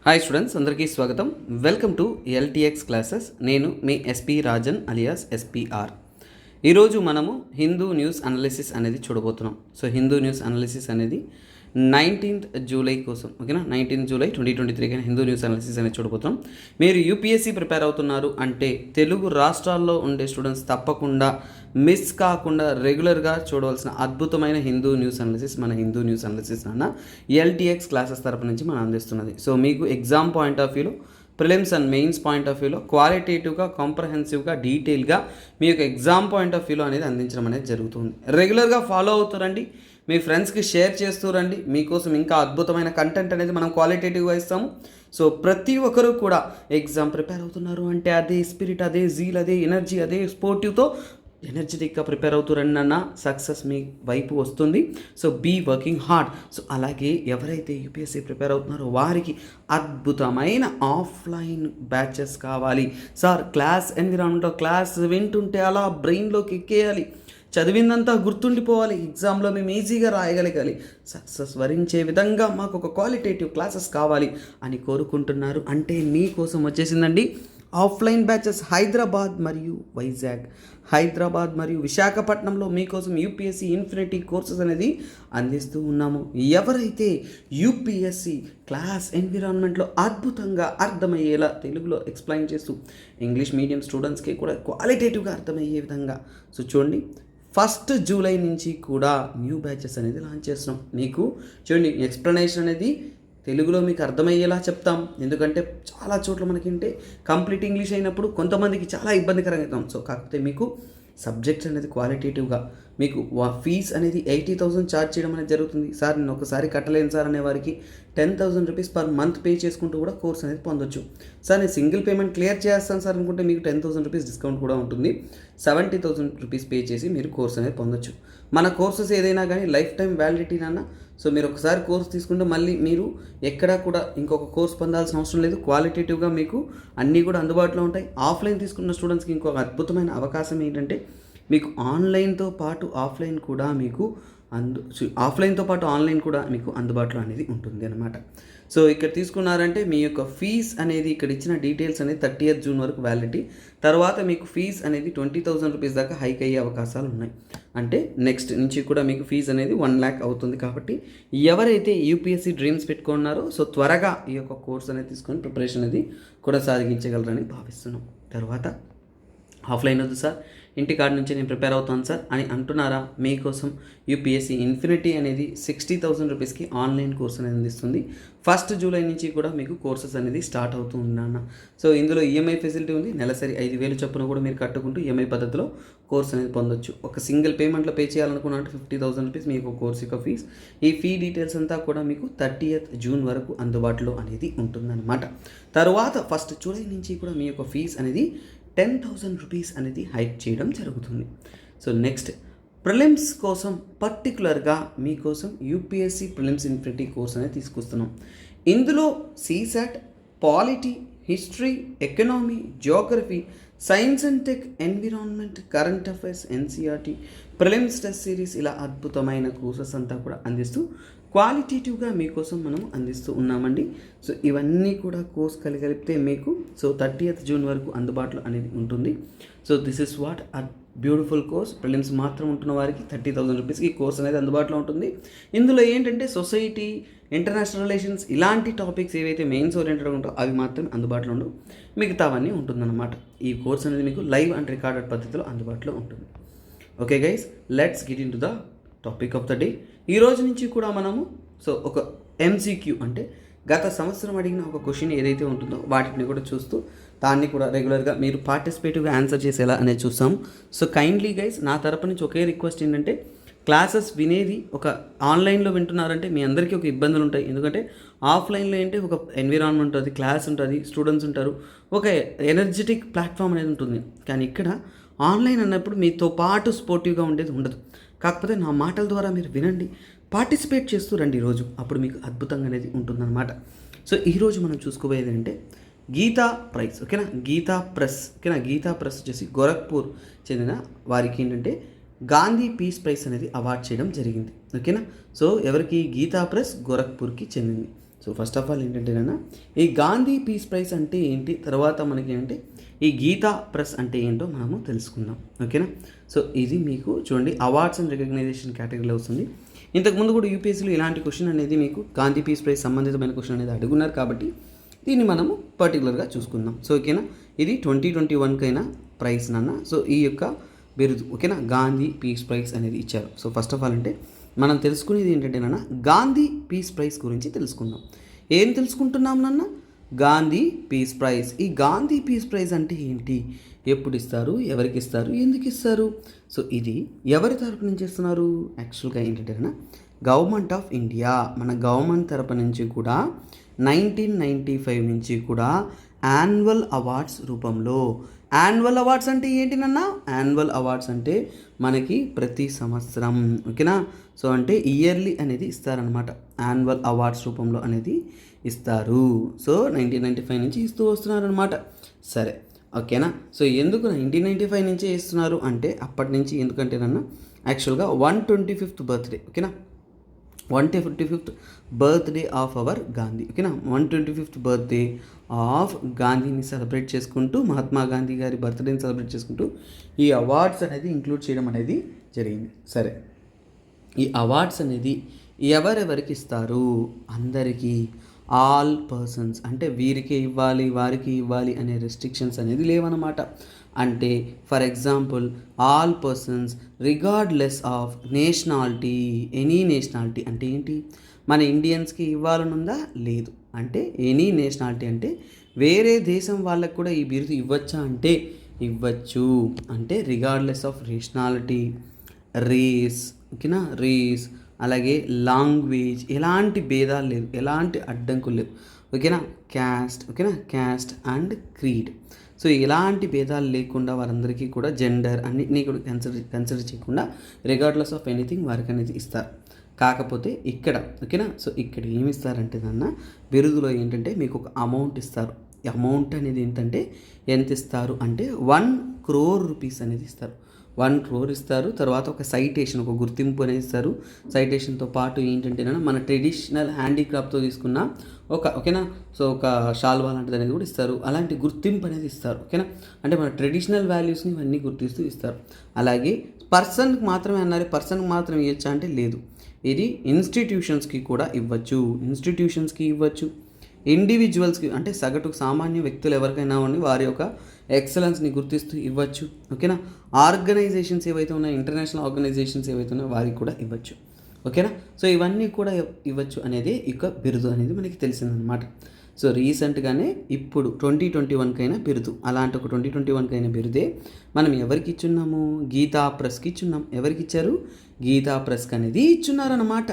Hi students, అందరికీ స్వాగతం. Welcome to LTX classes. నేను మీ ఎస్పీ రాజన్ అలియాస్ ఎస్పీఆర్. ఈరోజు మనము హిందూ న్యూస్ అనాలిసిస్ అనేది చూడబోతున్నాం. సో హిందూ న్యూస్ అనాలిసిస్ అనేది 19th జూలై కోసం, ఓకేనా, 19th జూలై 2023 కానీ హిందూ న్యూస్ అనాలిసిస్ అనేది చూడబోతున్నాం. మీరు యూపీఎస్సీ ప్రిపేర్ అవుతున్నారు అంటే తెలుగు రాష్ట్రాల్లో ఉండే స్టూడెంట్స్ తప్పకుండా మిస్ కాకుండా రెగ్యులర్గా చూడవలసిన అద్భుతమైన హిందూ న్యూస్ అనాలిసిస్ మన హిందూ న్యూస్ అనాలిసిస్ అన్న ఎల్టీఎక్స్ క్లాసెస్ తరపు నుంచి మనం అందిస్తున్నది. సో మీకు ఎగ్జామ్ పాయింట్ ఆఫ్ వ్యూలో, prelims and mains point of వ్యూలో క్వాలిటేటివ్గా, కాంప్రహెన్సివ్గా, డీటెయిల్గా మీ యొక్క ఎగ్జామ్ పాయింట్ ఆఫ్ వ్యూలో అనేది అందించడం అనేది జరుగుతుంది. రెగ్యులర్గా ఫాలో అవుతారండి, మీ ఫ్రెండ్స్కి షేర్ చేస్తూ రండి. మీకోసం ఇంకా అద్భుతమైన కంటెంట్ అనేది మనం క్వాలిటేటివ్గా ఇస్తాము. సో ప్రతి ఒక్కరూ కూడా ఎగ్జామ్ ప్రిపేర్ అవుతున్నారు అంటే అదే స్పిరిట్, అదే జీల్, అదే ఎనర్జీ, అదే స్పోర్టివ్తో ఎనర్జెటిక్గా ప్రిపేర్ అవుతారని అన్న సక్సెస్ మీ వైపు వస్తుంది. So be working hard. So అలాగే ఎవరైతే యూపీఎస్సీ ప్రిపేర్ అవుతున్నారో వారికి అద్భుతమైన ఆఫ్లైన్ బ్యాచెస్ కావాలి. సార్ క్లాస్ ఎన్విరాన్మెంట్లో క్లాస్ వింటుంటే అలా బ్రెయిన్లోకి ఎక్కేయాలి, చదివిందంతా గుర్తుండిపోవాలి, ఎగ్జామ్లో మేము ఈజీగా రాయగలగాలి, సక్సెస్ వరించే విధంగా మాకు ఒక క్వాలిటేటివ్ క్లాసెస్ కావాలి అని కోరుకుంటున్నారు అంటే మీకోసం వచ్చేసిందండి ఆఫ్లైన్ బ్యాచెస్. హైదరాబాద్ మరియు వైజాగ్, హైదరాబాద్ మరియు విశాఖపట్నంలో మీకోసం యూపీఎస్సీ ఇన్ఫినిటీ కోర్సెస్ అనేది అందిస్తూ ఉన్నాము. ఎవరైతే యూపీఎస్సీ క్లాస్ ఎన్విరాన్మెంట్లో అద్భుతంగా అర్థమయ్యేలా తెలుగులో ఎక్స్ప్లెయిన్ చేస్తూ ఇంగ్లీష్ మీడియం స్టూడెంట్స్కి కూడా క్వాలిటేటివ్గా అర్థమయ్యే విధంగా, సో చూడండి 1st జూలై నుంచి కూడా న్యూ బ్యాచెస్ అనేది లాంచ్ చేస్తున్నాం. మీకు చూడండి ఎక్స్ప్లెనేషన్ అనేది తెలుగులో మీకు అర్థమయ్యేలా చెప్తాం. ఎందుకంటే చాలా చోట్ల మనకింటే కంప్లీట్ ఇంగ్లీష్ అయినప్పుడు కొంతమందికి చాలా ఇబ్బందికరంగా అవుతాం. సో కాకపోతే మీకు సబ్జెక్ట్స్ అనేది క్వాలిటేటివ్గా, మీకు ఫీజ్ అనేది 80,000 ఛార్జ్ చేయడం అనేది జరుగుతుంది. సార్ నేను ఒకసారి కట్టలేను సార్ అనే వారికి 10,000 రూపీస్ పర్ మంత్ పే చేసుకుంటూ కూడా కోర్స్ అనేది పొందొచ్చు. సార్ నేను సింగిల్ పేమెంట్ క్లియర్ చేస్తాను సార్ అనుకుంటే మీకు 10,000 రూపీస్ డిస్కౌంట్ కూడా ఉంటుంది. 70,000 రూపీస్ పే చేసి మీరు కోర్స్ అనేది పొందొచ్చు. మన కోర్సెస్ ఏదైనా కానీ లైఫ్ టైం వ్యాలిడిటీ నాన్న. సో మీరు ఒకసారి కోర్స్ తీసుకుంటే మళ్ళీ మీరు ఎక్కడా కూడా ఇంకొక కోర్స్ పొందాల్సిన అవసరం లేదు. క్వాలిటేటివ్గా మీకు అన్నీ కూడా అందుబాటులో ఉంటాయి. ఆఫ్లైన్ తీసుకున్న స్టూడెంట్స్కి ఇంకొక అద్భుతమైన అవకాశం ఏంటంటే మీకు ఆన్లైన్తో పాటు ఆఫ్లైన్ కూడా మీకు ఆఫ్లైన్తో పాటు ఆన్లైన్ కూడా మీకు అందుబాటులో అనేది ఉంటుంది అనమాట. సో ఇక్కడ తీసుకున్నారంటే మీ యొక్క ఫీజ్ అనేది ఇక్కడ ఇచ్చిన డీటెయిల్స్ అనేది 30th జూన్ వరకు వ్యాలిడిటీ. తర్వాత మీకు ఫీజ్ అనేది 20,000 రూపీస్ దాకా హైక్ అయ్యే అవకాశాలు ఉన్నాయి. అంటే నెక్స్ట్ నుంచి కూడా మీకు ఫీజ్ అనేది 1 lakh అవుతుంది. కాబట్టి ఎవరైతే యూపీఎస్సీ డ్రీమ్స్ పెట్టుకున్నారో సో త్వరగా ఈ యొక్క కోర్స్ అనేది తీసుకొని ప్రిపరేషన్ అనేది కొనసాగించగలరని భావిస్తున్నాం. తర్వాత ఆఫ్లైన్ వద్దు సార్, ఇంటికాడ నుంచి నేను ప్రిపేర్ అవుతాను సార్ అని అంటున్నారా, మీకోసం యూపీఎస్సీ ఇన్ఫినిటీ అనేది 60,000 రూపీస్కి ఆన్లైన్ కోర్స్ అనేది అందిస్తుంది. 1st జూలై నుంచి కూడా మీకు కోర్సెస్ అనేది స్టార్ట్ అవుతూ ఉన్నాన్న. సో ఇందులో ఈఎంఐ ఫెసిలిటీ ఉంది. నెలసరి 5,000 చొప్పున కూడా మీరు కట్టుకుంటూ ఈఎంఐ పద్ధతిలో కోర్స్ అనేది పొందొచ్చు. ఒక సింగిల్ పేమెంట్లో పే చేయాలనుకున్నట్టు 50,000 రూపీస్ మీకు కోర్స్ యొక్క ఫీజ్. ఈ ఫీ డీటెయిల్స్ అంతా కూడా మీకు 30th జూన్ వరకు అందుబాటులో అనేది ఉంటుందన్నమాట. తర్వాత 1st జూలై నుంచి కూడా మీ యొక్క ఫీజ్ అనేది 10,000 రూపీస్ అనేది హైక్ చేయడం జరుగుతుంది. సో నెక్స్ట్ ప్రిలిమ్స్ కోసం పర్టికులర్గా మీకోసం యూపీఎస్సీ ప్రిలిమ్స్ ఇన్ఫినిటీ కోర్స్ అనేది తీసుకొస్తున్నాం. ఇందులో CSAT, polity, history, economy, Geography, science and tech, environment, current affairs, NCERT, prelims test series ఇలా అద్భుతమైన కోర్సెస్ అంతా కూడా అందిస్తూ క్వాలిటేటివ్గా మీకోసం మనం అందిస్తూ ఉన్నామండి. సో ఇవన్నీ కూడా కోర్స్ కలిపితే మీకు సో 30th జూన్ వరకు అందుబాటులో అనేది ఉంటుంది. So this is what a beautiful course. Prelims మాత్రం ఉంటున్న వారికి 30,000 రూపీస్కి కోర్స్ అనేది అందుబాటులో ఉంటుంది. ఇందులో ఏంటంటే సొసైటీ, ఇంటర్నేషనల్ రిలేషన్స్ ఇలాంటి టాపిక్స్ ఏవైతే మెయిన్స్ ఓరియంటెడ్ ఉంటాయో అవి మాత్రం అందుబాటులో ఉండవు, మిగతావన్నీ ఉంటుందన్నమాట. ఈ కోర్స్ అనేది మీకు లైవ్ అండ్ రికార్డెడ్ పద్ధతిలో అందుబాటులో ఉంటుంది. Okay guys, let's get into the topic of the day. ఈ రోజు నుంచి కూడా మనము సో ఒక ఎంసీక్యూ అంటే గత సంవత్సరం అడిగిన ఒక క్వశ్చన్ ఏదైతే ఉంటుందో వాటిని కూడా చూస్తూ దాన్ని కూడా రెగ్యులర్గా మీరు పార్టిసిపేటివ్గా ఆన్సర్ చేసేలా అనేది చూస్తాము. సో కైండ్లీ గైస్, నా తరపు నుంచి ఒకే రిక్వెస్ట్ ఏంటంటే క్లాసెస్ వినేది ఒక ఆన్లైన్లో వింటున్నారంటే మీ అందరికీ ఒక ఇబ్బందులు ఉంటాయి. ఎందుకంటే ఆఫ్లైన్లో ఏంటి ఒక ఎన్విరాన్మెంట్ ఉంటుంది, క్లాస్ ఉంటుంది, స్టూడెంట్స్ ఉంటారు, ఒక ఎనర్జెటిక్ ప్లాట్ఫామ్ అనేది ఉంటుంది. కానీ ఇక్కడ ఆన్లైన్ అన్నప్పుడు మీతో పాటు స్పోర్టివ్గా ఉండేది ఉండదు. కాకపోతే నా మాటల ద్వారా మీరు వినండి, పార్టిసిపేట్ చేస్తూ రండి ఈరోజు, అప్పుడు మీకు అద్భుతంగా అనేది ఉంటుందన్నమాట. సో ఈరోజు మనం చూసుకోబోయేది అంటే గీతా ప్రైజ్, ఓకేనా, గీతా ప్రెస్, ఓకేనా. గీతా ప్రెస్ వచ్చేసి గోరఖ్పూర్ చెందిన వారికి ఏంటంటే గాంధీ పీస్ ప్రైజ్ అనేది అవార్డ్ చేయడం జరిగింది. ఓకేనా. సో ఎవరికి? గీతా ప్రెస్ గోరఖ్పూర్కి చెందింది. సో ఫస్ట్ ఆఫ్ ఆల్ ఏంటంటేనా, ఈ గాంధీ పీస్ ప్రైజ్ అంటే ఏంటి, తర్వాత మనకి ఏంటి ఈ గీతా ప్రెస్ అంటే ఏంటో మనము తెలుసుకుందాం. ఓకేనా. సో ఇది మీకు చూడండి అవార్డ్స్ అండ్ రికగ్నైజేషన్ కేటగిరీలో వస్తుంది. ఇంతకుముందు కూడా యూపీఎస్సీలో ఇలాంటి క్వశ్చన్ అనేది మీకు గాంధీ పీస్ ప్రైజ్ సంబంధితమైన క్వశ్చన్ అనేది అడుగున్నారు కాబట్టి దీన్ని మనము పర్టికులర్గా చూసుకుందాం. సో ఓకేనా, ఇది 2021కైనా ప్రైజ్ నాన్న. సో ఈ యొక్క బిరుదు ఓకేనా, గాంధీ పీస్ ప్రైజ్ అనేది ఇచ్చారు. సో ఫస్ట్ ఆఫ్ ఆల్ అంటే మనం తెలుసుకునేది ఏంటంటే నాన్న, గాంధీ పీస్ ప్రైజ్ గురించి తెలుసుకుందాం. ఏం తెలుసుకుంటున్నాం నాన్న? Gandhi peace prize. ఈ గాంధీ పీస్ ప్రైజ్ అంటే ఏంటి, ఎప్పుడు ఇస్తారు, ఎవరికి ఇస్తారు, ఎందుకు ఇస్తారు? సో ఇది ఎవరి తరపు నుంచి ఇస్తున్నారు? యాక్చువల్గా ఏంటంటే గవర్నమెంట్ ఆఫ్ ఇండియా, మన గవర్నమెంట్ తరపు నుంచి కూడా 1995 నుంచి కూడా యాన్యువల్ అవార్డ్స్ రూపంలో. యాన్యువల్ అవార్డ్స్ అంటే ఏంటి నాన్న? యాన్యువల్ అవార్డ్స్ అంటే మనకి ప్రతి సంవత్సరం ఓకేనా. సో అంటే ఇయర్లీ అనేది ఇస్తారనమాట, యాన్యువల్ అవార్డ్స్ రూపంలో అనేది ఇస్తారు. సో 1995 నుంచి ఇస్తూ వస్తున్నారనమాట. సరే ఓకేనా. సో ఎందుకు 1995 నుంచే ఇస్తున్నారు అంటే అప్పటి నుంచి ఎందుకంటే నన్ను యాక్చువల్గా 125th బర్త్డే ఓకేనా, 125th birthday of our Gandhi ఓకేనా, 125th బర్త్డే ఆఫ్ గాంధీని సెలబ్రేట్ చేసుకుంటూ, మహాత్మా గాంధీ గారి బర్త్డేని సెలబ్రేట్ చేసుకుంటూ ఈ అవార్డ్స్ అనేది ఇంక్లూడ్ చేయడం అనేది జరిగింది. సరే ఈ అవార్డ్స్ అనేది ఎవరెవరికి ఇస్తారు? అందరికీ, ఆల్ పర్సన్స్, అంటే వీరికి ఇవ్వాలి వారికి ఇవ్వాలి అనే రెస్ట్రిక్షన్స్ అనేది లేవన్నమాట. అంటే for example all persons regardless of nationality, any nationality అంటే ఏంటి, మన ఇండియన్స్కి ఇవ్వాలనుందా? లేదు. అంటే ఎనీ నేషనాలిటీ అంటే వేరే దేశం వాళ్ళకు కూడా ఈ బిరుదు ఇవ్వచ్చా అంటే ఇవ్వచ్చు. అంటే రిగార్డ్లెస్ ఆఫ్ నేషనాలిటీ, రేస్ ఓకేనా, రేస్ అలాగే లాంగ్వేజ్, ఎలాంటి భేదాలు లేవు, ఎలాంటి అడ్డంకులు లేవు ఓకేనా. క్యాస్ట్ ఓకేనా, క్యాస్ట్ అండ్ క్రీడ్. సో ఎలాంటి భేదాలు లేకుండా వారందరికీ కూడా జెండర్ అన్నిటినీ కూడా కన్సిడర్ చేయకుండా రిగార్డ్లెస్ ఆఫ్ ఎనీథింగ్ వారికి అనేది ఇస్తారు. కాకపోతే ఇక్కడ ఓకేనా, సో ఇక్కడ ఏమి ఇస్తారంటే నాన్న బిరుదులో ఏంటంటే మీకు ఒక అమౌంట్ ఇస్తారు. ఈ అమౌంట్ అనేది ఏంటంటే ఎంత ఇస్తారు అంటే 1 crore rupees అనేది ఇస్తారు. 1 crore ఇస్తారు. తర్వాత ఒక సైటేషన్, ఒక గుర్తింపు అనేది ఇస్తారు. సైటేషన్తో పాటు ఏంటంటే మన ట్రెడిషనల్ హ్యాండీక్రాఫ్ట్తో తీసుకున్న ఓకేనా, సో ఒక షాల్వా లాంటిది అనేది కూడా ఇస్తారు. అలాంటి గుర్తింపు అనేది ఇస్తారు ఓకేనా. అంటే మన ట్రెడిషనల్ వాల్యూస్ని ఇవన్నీ గుర్తిస్తూ ఇస్తారు. అలాగే పర్సన్కి మాత్రమే అన్నారు, పర్సన్కి మాత్రం ఇవ్వచ్చా అంటే లేదు, ఇది ఇన్స్టిట్యూషన్స్కి కూడా ఇవ్వచ్చు. ఇన్స్టిట్యూషన్స్కి ఇవ్వచ్చు, ఇండివిజువల్స్కి అంటే సగటు సామాన్య వ్యక్తులు ఎవరికైనా ఉండి వారి యొక్క ఎక్సలెన్స్ని గుర్తిస్తూ ఇవ్వచ్చు ఓకేనా. ఆర్గనైజేషన్స్ ఏవైతే ఉన్నాయో, ఇంటర్నేషనల్ ఆర్గనైజేషన్స్ ఏవైతే ఉన్నాయో వారికి కూడా ఇవ్వచ్చు ఓకేనా. సో ఇవన్నీ కూడా ఇవ్వచ్చు అనేది ఇక బిరుదు అనేది మనకి తెలిసిందనమాట. సో రీసెంట్గానే ఇప్పుడు 2021కైనా బిరుదు, అలాంటి ఒక 2021కైనా బిరుదే మనం ఎవరికి ఇచ్చున్నాము? గీతా ప్రెస్కి ఇచ్చున్నాం. ఎవరికి ఇచ్చారు? గీతా ప్రెస్కి అనేది ఇచ్చున్నారన్నమాట.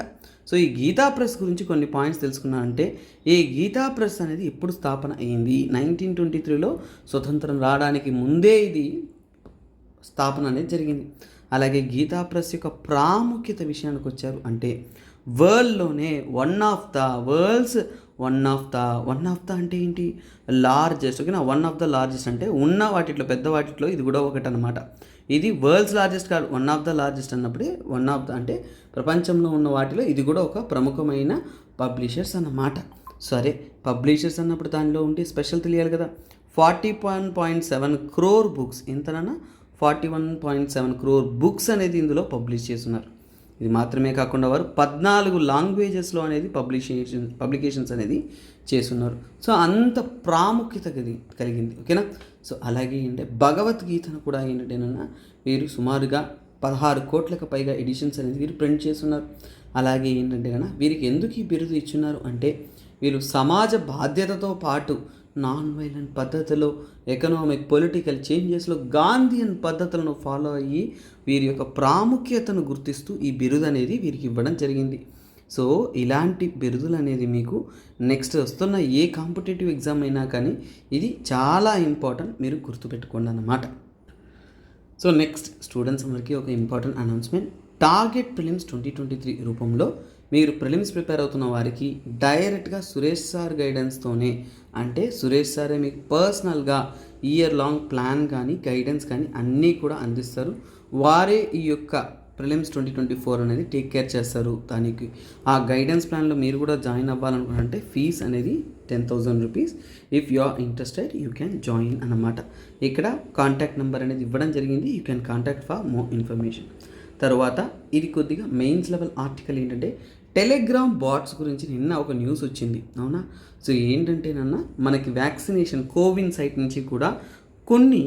సో ఈ గీతా ప్రెస్ గురించి కొన్ని పాయింట్స్ తెలుసుకున్నారంటే, ఈ గీతా ప్రెస్ అనేది ఎప్పుడు స్థాపన అయింది? 1923లో స్వతంత్రం రావడానికి ముందే ఇది స్థాపన అనేది జరిగింది. అలాగే గీతా ప్రెస్ యొక్క ప్రాముఖ్యత విషయానికి వచ్చారు అంటే వరల్డ్లోనే వన్ ఆఫ్ ద అంటే ఏంటి? లార్జెస్ట్ ఓకేనా. వన్ ఆఫ్ ద లార్జెస్ట్ అంటే ఉన్న వాటిలో పెద్ద వాటిలో ఇది కూడా ఒకటి అనమాట. ఇది వరల్డ్స్ లార్జెస్ట్ కాదు, వన్ ఆఫ్ ద లార్జెస్ట్ అన్నప్పుడే వన్ ఆఫ్ ద అంటే ప్రపంచంలో ఉన్న వాటిలో ఇది కూడా ఒక ప్రముఖమైన పబ్లిషర్స్ అన్నమాట. సరే పబ్లిషర్స్ అన్నప్పుడు దానిలో ఉంటే స్పెషల్ తెలియాలి కదా. 41.7 crore బుక్స్, ఎంతనన్నా 41.7 crore బుక్స్ అనేది ఇందులో పబ్లిష్ చేస్తున్నారు. ఇది మాత్రమే కాకుండా వారు 14 లాంగ్వేజెస్లో అనేది పబ్లికేషన్స్ అనేది చేస్తున్నారు. సో అంత ప్రాముఖ్యత కలిగింది ఓకేనా. సో అలాగే ఏంటంటే భగవద్గీతను కూడా ఏంటంటేనన్నా వీరు సుమారుగా 16 కోట్లకు పైగా ఎడిషన్స్ అనేది వీరు ప్రింట్ చేస్తున్నారు. అలాగే ఏంటంటే కన్నా వీరికి ఎందుకు ఈ బిరుదు ఇచ్చున్నారు అంటే వీళ్ళు సమాజ బాధ్యతతో పాటు నాన్ వైలెంట్ పద్ధతిలో ఎకనామిక్ పొలిటికల్ చేంజెస్లో గాంధీయన్ పద్ధతులను ఫాలో అయ్యి వీరి యొక్క ప్రాముఖ్యతను గుర్తిస్తూ ఈ బిరుదు అనేది వీరికి ఇవ్వడం జరిగింది. సో ఇలాంటి బిరుదులు అనేది మీకు నెక్స్ట్ వస్తున్న ఏ కాంపిటేటివ్ ఎగ్జామ్ అయినా కానీ ఇది చాలా ఇంపార్టెంట్, మీరు గుర్తుపెట్టుకోండి అన్నమాట. సో నెక్స్ట్ స్టూడెంట్స్ అందరికీ ఒక ఇంపార్టెంట్ అనౌన్స్మెంట్. టార్గెట్ ప్రిలిమ్స్ 2023 రూపంలో మీరు ప్రిలిమ్స్ ప్రిపేర్ అవుతున్న వారికి డైరెక్ట్గా సురేష్ సార్ గైడెన్స్తోనే, అంటే సురేష్ సారే మీకు పర్సనల్గా ఇయర్ లాంగ్ ప్లాన్ కానీ గైడెన్స్ కానీ అన్నీ కూడా అందిస్తారు. వారే ఈ యొక్క ప్రిలిమ్స్ 2024 అనేది టేక్ కేర్ చేస్తారు. దానికి ఆ గైడెన్స్ ప్లాన్లో మీరు కూడా జాయిన్ అవ్వాలనుకుంటే ఫీజ్ అనేది 10,000 rupees. If you are interested you can join అన్నమాట. ఇక్కడ కాంటాక్ట్ నెంబర్ అనేది ఇవ్వడం జరిగింది. You can contact for more information. తర్వాత ఇది కొద్దిగా మెయిన్స్ లెవెల్ ఆర్టికల్ ఏంటంటే టెలిగ్రామ్ బాట్స్ గురించి నిన్న ఒక న్యూస్ వచ్చింది, అవునా? సో ఏంటంటేనన్న మనకి వ్యాక్సినేషన్ కోవిన్ సైట్ నుంచి కూడా కొన్ని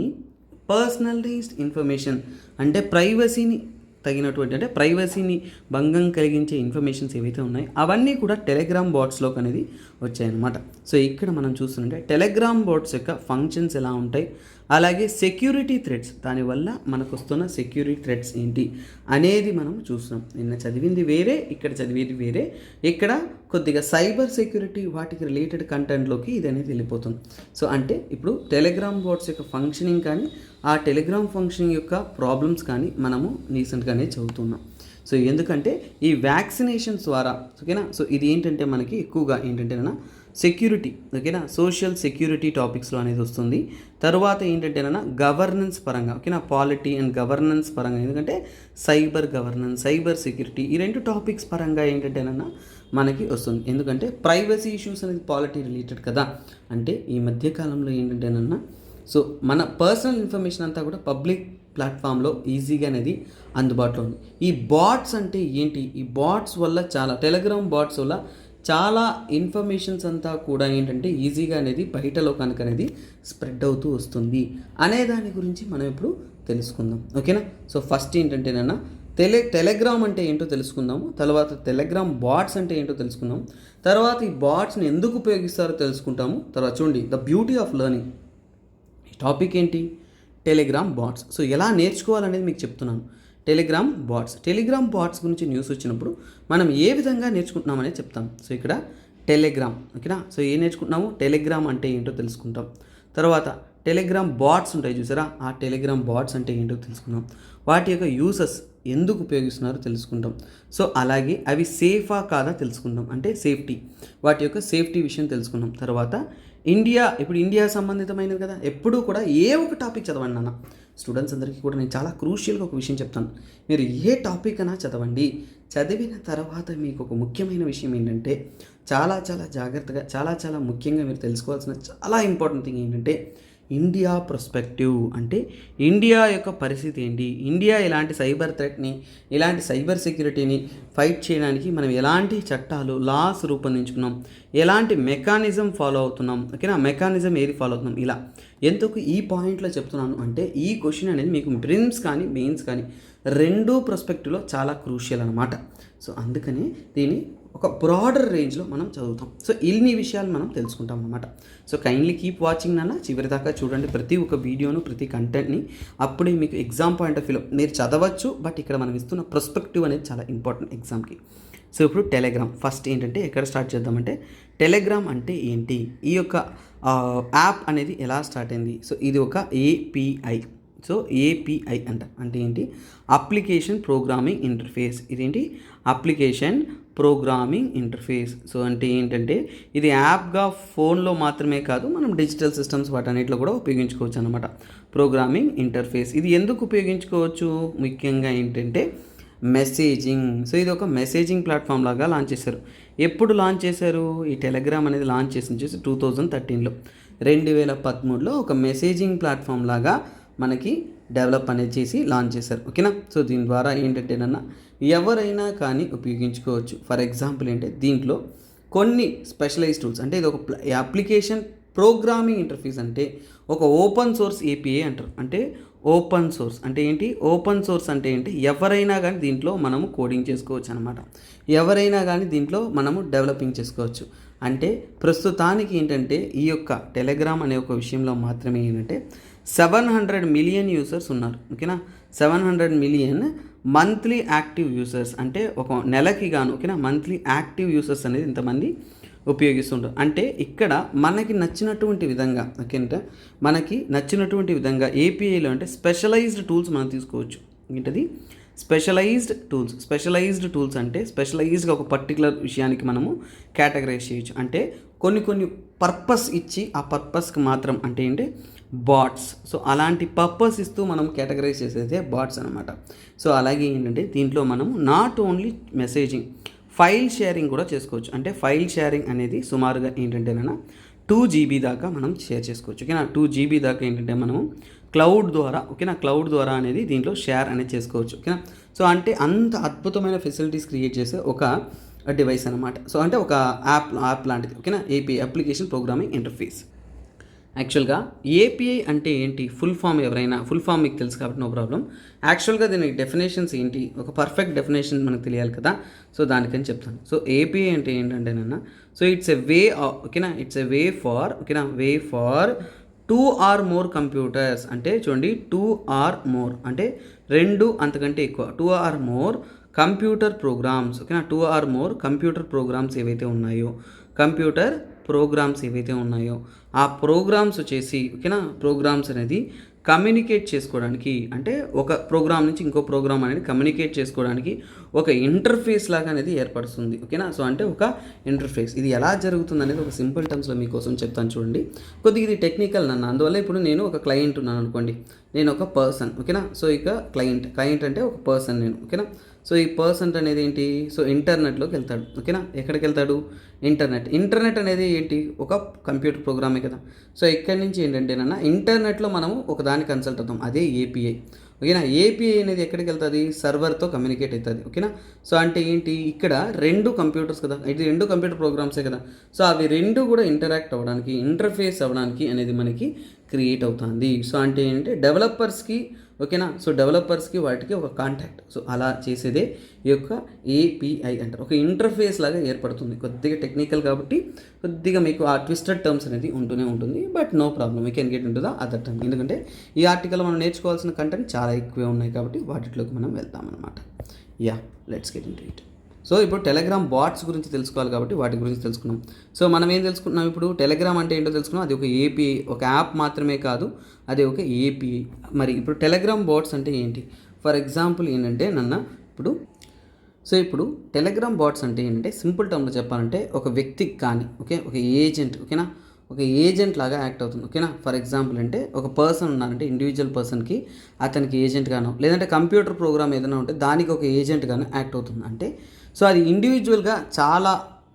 పర్సనలైజ్డ్ ఇన్ఫర్మేషన్ అంటే ప్రైవసీని తగినటువంటి అంటే ప్రైవసీని భంగం కలిగించే ఇన్ఫర్మేషన్స్ ఏవైతే ఉన్నాయో అవన్నీ కూడా టెలిగ్రామ్ బాట్స్లోకి అనేది వచ్చాయన్నమాట. సో ఇక్కడ మనం చూస్తుంటే టెలిగ్రామ్ బాట్స్ యొక్క ఫంక్షన్స్ ఎలా ఉంటాయి, అలాగే సెక్యూరిటీ థ్రెట్స్, దానివల్ల మనకు వస్తున్న సెక్యూరిటీ థ్రెట్స్ ఏంటి అనేది మనం చూస్తున్నాం. నిన్న చదివింది వేరే, ఇక్కడ చదివేది వేరే. ఇక్కడ కొద్దిగా సైబర్ సెక్యూరిటీ వాటికి రిలేటెడ్ కంటెంట్లోకి ఇది అనేది వెళ్ళిపోతుంది. సో అంటే ఇప్పుడు టెలిగ్రామ్ బాట్స్ యొక్క ఫంక్షనింగ్ కానీ ఆ టెలిగ్రామ్ ఫంక్షనింగ్ యొక్క ప్రాబ్లమ్స్ కానీ మనము రీసెంట్గానే చదువుతున్నాం. సో ఎందుకంటే ఈ వ్యాక్సినేషన్స్ ద్వారా, ఓకేనా, సో ఇది ఏంటంటే మనకి ఎక్కువగా ఏంటంటేనా సెక్యూరిటీ, ఓకేనా, సోషల్ సెక్యూరిటీ టాపిక్స్లో అనేది వస్తుంది. తర్వాత ఏంటంటేనా గవర్నెన్స్ పరంగా, ఓకేనా, పాలిటీ అండ్ గవర్నెన్స్ పరంగా, ఎందుకంటే సైబర్ గవర్నెన్స్, సైబర్ సెక్యూరిటీ ఈ రెండు టాపిక్స్ పరంగా ఏంటంటేనా మనకి వస్తుంది. ఎందుకంటే ప్రైవసీ ఇష్యూస్ అనేది పాలిటీ రిలేటెడ్ కదా. అంటే ఈ మధ్యకాలంలో ఏంటంటేనన్నా సో మన పర్సనల్ ఇన్ఫర్మేషన్ అంతా కూడా పబ్లిక్ ప్లాట్ఫామ్లో ఈజీగా అనేది అందుబాటులో ఉంది. ఈ బాట్స్ అంటే ఏంటి, ఈ బాట్స్ వల్ల చాలా టెలిగ్రామ్ బాట్స్ వల్ల చాలా ఇన్ఫర్మేషన్స్ అంతా కూడా ఏంటంటే ఈజీగా అనేది బయటలో కనుక అనేది స్ప్రెడ్ అవుతూ వస్తుంది అనే దాని గురించి మనం ఇప్పుడు తెలుసుకుందాం, ఓకేనా. సో ఫస్ట్ ఏంటంటేనన్నా టెలిగ్రామ్ అంటే ఏంటో తెలుసుకుందాము. తర్వాత టెలిగ్రామ్ బాట్స్ అంటే ఏంటో తెలుసుకుందాం. తర్వాత ఈ బాట్స్ని ఎందుకు ఉపయోగిస్తారో తెలుసుకుంటాము. తర్వాత చూడండి the beauty of learning topic ఏంటి, టెలిగ్రామ్ బాట్స్. సో ఎలా నేర్చుకోవాలనేది మీకు చెప్తున్నాను. టెలిగ్రామ్ బాట్స్ గురించి న్యూస్ వచ్చినప్పుడు మనం ఏ విధంగా నేర్చుకుంటున్నాం అనేది చెప్తాం. సో ఇక్కడ టెలిగ్రామ్, ఓకేనా. సో ఏం నేర్చుకుంటున్నాము, టెలిగ్రామ్ అంటే ఏంటో తెలుసుకుంటాం. తర్వాత టెలిగ్రామ్ బాట్స్ ఉంటాయి చూసారా, ఆ టెలిగ్రామ్ బాట్స్ అంటే ఏంటో తెలుసుకుందాం. వాటి యొక్క యూసెస్ ఎందుకు ఉపయోగిస్తున్నారో తెలుసుకుంటాం. సో అలాగే అవి సేఫా కాదా తెలుసుకుందాం, అంటే సేఫ్టీ, వాటి యొక్క సేఫ్టీ విషయం తెలుసుకుందాం. తర్వాత ఇప్పుడు ఇండియా సంబంధితమైనది కదా, ఎప్పుడూ కూడా ఏ ఒక టాపిక్ చదవండి నాన్న. స్టూడెంట్స్ అందరికీ కూడా నేను చాలా క్రూషియల్గా ఒక విషయం చెప్తాను. మీరు ఏ టాపిక్ అయినా చదవండి. చదివిన తర్వాత మీకు ఒక ముఖ్యమైన విషయం ఏంటంటే చాలా చాలా జాగ్రత్తగా చాలా ముఖ్యంగా మీరు తెలుసుకోవాల్సిన చాలా ఇంపార్టెంట్ థింగ్ ఏంటంటే ఇండియా పర్స్పెక్టివ్, అంటే ఇండియా యొక్క పరిస్థితి ఏంటి, ఇండియా ఇలాంటి సైబర్ థ్రెట్ని, ఇలాంటి సైబర్ సెక్యూరిటీని ఫైట్ చేయడానికి మనం ఎలాంటి చట్టాలు లాస్ రూపొందించుకున్నాం, ఎలాంటి మెకానిజం ఫాలో అవుతున్నాం, ఓకేనా, మెకానిజం ఏది ఫాలో అవుతున్నాం, ఇలా ఎందుకు ఈ పాయింట్లో చెప్తున్నాను అంటే ఈ క్వశ్చన్ అనేది మీకు ప్రిలిమ్స్ కానీ మెయిన్స్ కానీ రెండూ పర్స్పెక్టివ్లో చాలా క్రూషియల్ అనమాట. సో అందుకని దీన్ని ఒక బ్రాడర్ రేంజ్లో మనం చదువుతాం. సో ఇన్ని విషయాలు మనం తెలుసుకుంటాం అన్నమాట. సో కైండ్లీ కీప్ వాచింగ్ నాన్న, చివరి దాకా చూడండి ప్రతి ఒక్క వీడియోను, ప్రతి కంటెంట్ని. అప్పుడే మీకు ఎగ్జామ్ పాయింట్ ఆఫ్ వ్యూలో మీరు చదవచ్చు, బట్ ఇక్కడ మనం ఇస్తున్న పర్స్పెక్టివ్ అనేది చాలా ఇంపార్టెంట్ ఎగ్జామ్కి. సో ఇప్పుడు టెలిగ్రామ్ ఫస్ట్ ఏంటంటే ఎక్కడ స్టార్ట్ చేద్దామంటే టెలిగ్రామ్ అంటే ఏంటి, ఈ యొక్క యాప్ అనేది ఎలా స్టార్ట్ అయింది. సో ఇది ఒక ఏపీఐ. సో ఏపీఐ అంటే ఏంటి, అప్లికేషన్ ప్రోగ్రామింగ్ ఇంటర్ఫేస్. ఇదేంటి, అప్లికేషన్ ప్రోగ్రామింగ్ ఇంటర్ఫేస్. సో అంటే ఏంటంటే ఇది యాప్గా ఫోన్లో మాత్రమే కాదు, మనం డిజిటల్ సిస్టమ్స్ వాటన్నిటిలో కూడా ఉపయోగించుకోవచ్చు అనమాట. ప్రోగ్రామింగ్ ఇంటర్ఫేస్ ఇది ఎందుకు ఉపయోగించుకోవచ్చు, ముఖ్యంగా ఏంటంటే మెసేజింగ్. సో ఇది ఒక మెసేజింగ్ ప్లాట్ఫామ్ లాగా లాంచ్ చేశారు. ఎప్పుడు లాంచ్ చేశారు, ఈ టెలిగ్రామ్ అనేది లాంచ్ చేసి 2013లో 2013లో ఒక మెసేజింగ్ ప్లాట్ఫామ్ లాగా మనకి డెవలప్ అనేది చేసి లాంచ్ చేశారు, ఓకేనా. సో దీని ద్వారా ఏంటంటేనన్నా ఎవరైనా కానీ ఉపయోగించుకోవచ్చు. ఫర్ ఎగ్జాంపుల్ ఏంటంటే దీంట్లో కొన్ని స్పెషలైజ్ టూల్స్, అంటే ఇది ఒక అప్లికేషన్ ప్రోగ్రామింగ్ ఇంటర్ఫేస్, అంటే ఒక ఓపెన్ సోర్స్ ఏపీఐ అంటారు. అంటే ఓపెన్ సోర్స్ అంటే ఏంటి, ఓపెన్ సోర్స్ అంటే ఏంటి, ఎవరైనా కానీ దీంట్లో మనము కోడింగ్ చేసుకోవచ్చు అనమాట. ఎవరైనా కానీ దీంట్లో మనము డెవలపింగ్ చేసుకోవచ్చు. అంటే ప్రస్తుతానికి ఏంటంటే ఈ యొక్క టెలిగ్రామ్ అనే ఒక విషయంలో మాత్రమే ఏంటంటే 700 మిలియన్ యూజర్స్ ఉన్నారు, ఓకేనా. 700 మిలియన్ మంత్లీ యాక్టివ్ యూజర్స్, అంటే ఒక నెలకి గాను, ఓకేనా, మంత్లీ యాక్టివ్ యూజర్స్ అనేది ఇంతమంది ఉపయోగిస్తుంటారు. అంటే ఇక్కడ మనకి నచ్చినటువంటి విధంగా, ఓకేనా, మనకి నచ్చినటువంటి విధంగా ఏపీఐలో అంటే స్పెషలైజ్డ్ టూల్స్ మనం తీసుకోవచ్చు. ఏంటది, స్పెషలైజ్డ్ టూల్స్ అంటే స్పెషలైజ్డ్గా ఒక పర్టికులర్ విషయానికి మనము కేటగరైజ్ చేయొచ్చు. అంటే కొన్ని పర్పస్ ఇచ్చి ఆ పర్పస్కి మాత్రం, అంటే ఏంటి బాట్స్. సో అలాంటి పర్పస్ ఇస్తూ మనం కేటగరైజ్ చేసేదే బాట్స్ అనమాట. సో అలాగే ఏంటంటే దీంట్లో మనం not only messaging, file sharing కూడా చేసుకోవచ్చు. అంటే ఫైల్ షేరింగ్ అనేది సుమారుగా ఏంటంటేనా 2 GB దాకా మనం షేర్ చేసుకోవచ్చు. ఓకేనా, 2 GB దాకా ఏంటంటే మనము క్లౌడ్ ద్వారా, ఓకేనా, క్లౌడ్ ద్వారా అనేది దీంట్లో షేర్ అనేది చేసుకోవచ్చు. ఓకేనా, సో అంటే అంత అద్భుతమైన ఫెసిలిటీస్ క్రియేట్ చేసే ఒక డివైస్ అనమాట. సో అంటే ఒక యాప్ లాంటిది. ఓకేనా, ఏపీఐ, అప్లికేషన్ ప్రోగ్రామింగ్ ఇంటర్ఫేస్. యాక్చువల్గా ఏపీఐ అంటే ఏంటి, ఫుల్ ఫామ్ మీకు తెలుసు కాబట్టి నో ప్రాబ్లం. యాక్చువల్గా దీనికి డెఫినేషన్స్ ఏంటి, ఒక పర్ఫెక్ట్ డెఫినేషన్ మనకు తెలియాలి కదా. సో దానికని చెప్తాను. సో ఏపీఐ అంటే ఏంటంటే నాన్న, సో ఇట్స్ ఎ వే, ఓకేనా, ఇట్స్ ఎ వే ఫార్, ఓకేనా, way far 2 or more computers. అంటే చూడండి, 2 or more అంటే 2 అంతకంటే ఎక్కువ, 2 or more కంప్యూటర్ ప్రోగ్రామ్స్. ఓకేనా, 2 or more కంప్యూటర్ ప్రోగ్రామ్స్ ఏవైతే ఉన్నాయో, ఆ ప్రోగ్రామ్స్ వచ్చేసి, ఓకేనా, ప్రోగ్రామ్స్ అనేది కమ్యూనికేట్ చేసుకోవడానికి, అంటే ఒక ప్రోగ్రామ్ నుంచి ఇంకో ప్రోగ్రామ్ అనేది కమ్యూనికేట్ చేసుకోవడానికి ఒక ఇంటర్ఫేస్ లాగా అనేది ఏర్పడుతుంది. ఓకేనా, సో అంటే ఒక ఇంటర్ఫేస్. ఇది ఎలా జరుగుతుంది అనేది ఒక సింపుల్ టర్మ్స్లో మీకోసం చెప్తాను చూడండి. కొద్దిగా ఇది టెక్నికల్ నన్ను, అందువల్ల ఇప్పుడు నేను ఒక క్లయింట్ ఉన్నాను అనుకోండి, నేను ఒక పర్సన్. ఓకేనా, సో ఇక క్లయింట్ అంటే ఒక పర్సన్ నేను. ఓకేనా, సో ఈ పర్సన్ అనేది ఏంటి, సో ఇంటర్నెట్లోకి వెళ్తాడు. ఓకేనా, ఎక్కడికి వెళ్తాడు, ఇంటర్నెట్ అనేది ఏంటి, ఒక కంప్యూటర్ ప్రోగ్రామే కదా. సో ఇక్కడి నుంచి ఏంటంటేనన్నా ఇంటర్నెట్లో మనము ఒక దాన్ని కన్సల్ట్ అవుతాం, అదే ఏపీఐ. ఓకేనా, ఏపీఐ అనేది ఎక్కడికి వెళ్తుంది, సర్వర్తో కమ్యూనికేట్ అవుతుంది. ఓకేనా, సో అంటే ఏంటి, ఇక్కడ 2 కంప్యూటర్స్ కదా, ఇది 2 కంప్యూటర్ ప్రోగ్రామ్సే కదా. సో అవి 2 కూడా ఇంటరాక్ట్ అవ్వడానికి, ఇంటర్ఫేస్ అవ్వడానికి అనేది మనకి క్రియేట్ అవుతుంది. సో అంటే ఏంటంటే డెవలపర్స్కి, ఓకేనా, సో డెవలపర్స్కి వాటికి ఒక కాంటాక్ట్. సో అలా చేసేదే ఈ యొక్క ఏపీఐ అంటారు. ఒక ఇంటర్ఫేస్ లాగా ఏర్పడుతుంది. కొద్దిగా టెక్నికల్ కాబట్టి కొద్దిగా మీకు ఆ ట్విస్టెడ్ టర్మ్స్ అనేది ఉంటూనే ఉంటుంది. But no problem, you can get into the other term. ఎందుకంటే ఈ ఆర్టికల్ మనం నేర్చుకోవాల్సిన కంటెంట్ చాలా ఎక్కువే ఉన్నాయి కాబట్టి వాటిలోకి మనం వెళ్తామన్నమాట. Ya, let's get into it. So ఇప్పుడు టెలిగ్రామ్ బాట్స్ గురించి తెలుసుకోవాలి కాబట్టి వాటి గురించి తెలుసుకున్నాం. సో మనం ఏం తెలుసుకున్నాం, ఇప్పుడు టెలిగ్రామ్ అంటే ఏంటో తెలుసుకున్నాం. అది ఒక ఏపీఐ, ఒక యాప్ మాత్రమే కాదు, అది ఒక ఏపీఐ. మరి ఇప్పుడు టెలిగ్రామ్ బాట్స్ అంటే ఏంటి, ఫర్ ఎగ్జాంపుల్ ఏంటంటే ఇప్పుడు టెలిగ్రామ్ బాట్స్ అంటే ఏంటంటే సింపుల్ టర్మ్లో చెప్పాలంటే ఒక వ్యక్తికి కానీ, ఒక ఏజెంట్, ఓకేనా, ఒక ఏజెంట్ లాగా యాక్ట్ అవుతుంది. ఓకేనా, ఫర్ ఎగ్జాంపుల్ అంటే ఒక పర్సన్ ఉన్నారంటే ఇండివిజువల్ పర్సన్కి అతనికి ఏజెంట్గానో, లేదంటే కంప్యూటర్ ప్రోగ్రామ్ ఏదైనా ఉంటే దానికి ఒక ఏజెంట్గానో యాక్ట్ అవుతుంది. అంటే సో అది ఇండివిజువల్గా చాలా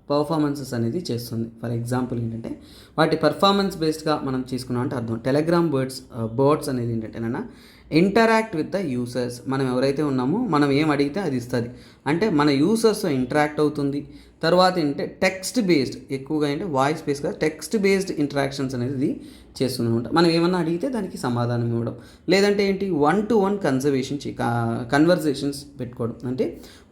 పర్ఫార్మెన్సెస్ అనేది చేస్తుంది. ఫర్ ఎగ్జాంపుల్ ఏంటంటే వాటి పర్ఫార్మెన్స్ బేస్డ్గా మనం తీసుకున్నాం అంటే అర్థం. టెలిగ్రామ్ బోట్స్ అనేది ఏంటంటే ఇంటరాక్ట్ విత్ ద యూసర్స్. మనం ఎవరైతే ఉన్నామో మనం ఏం అడిగితే అది ఇస్తుంది. అంటే మన యూసర్స్తో ఇంటరాక్ట్ అవుతుంది. తర్వాత ఏంటంటే టెక్స్ట్ బేస్డ్, ఎక్కువగా అంటే వాయిస్ బేస్గా టెక్స్ట్ బేస్డ్ ఇంటరాక్షన్స్ అనేది చేస్తుంది అనమాట. మనం ఏమన్నా అడిగితే దానికి సమాధానం ఇవ్వడం, లేదంటే ఏంటి 1-to-1 కన్వర్జేషన్స్ పెట్టుకోవడం. అంటే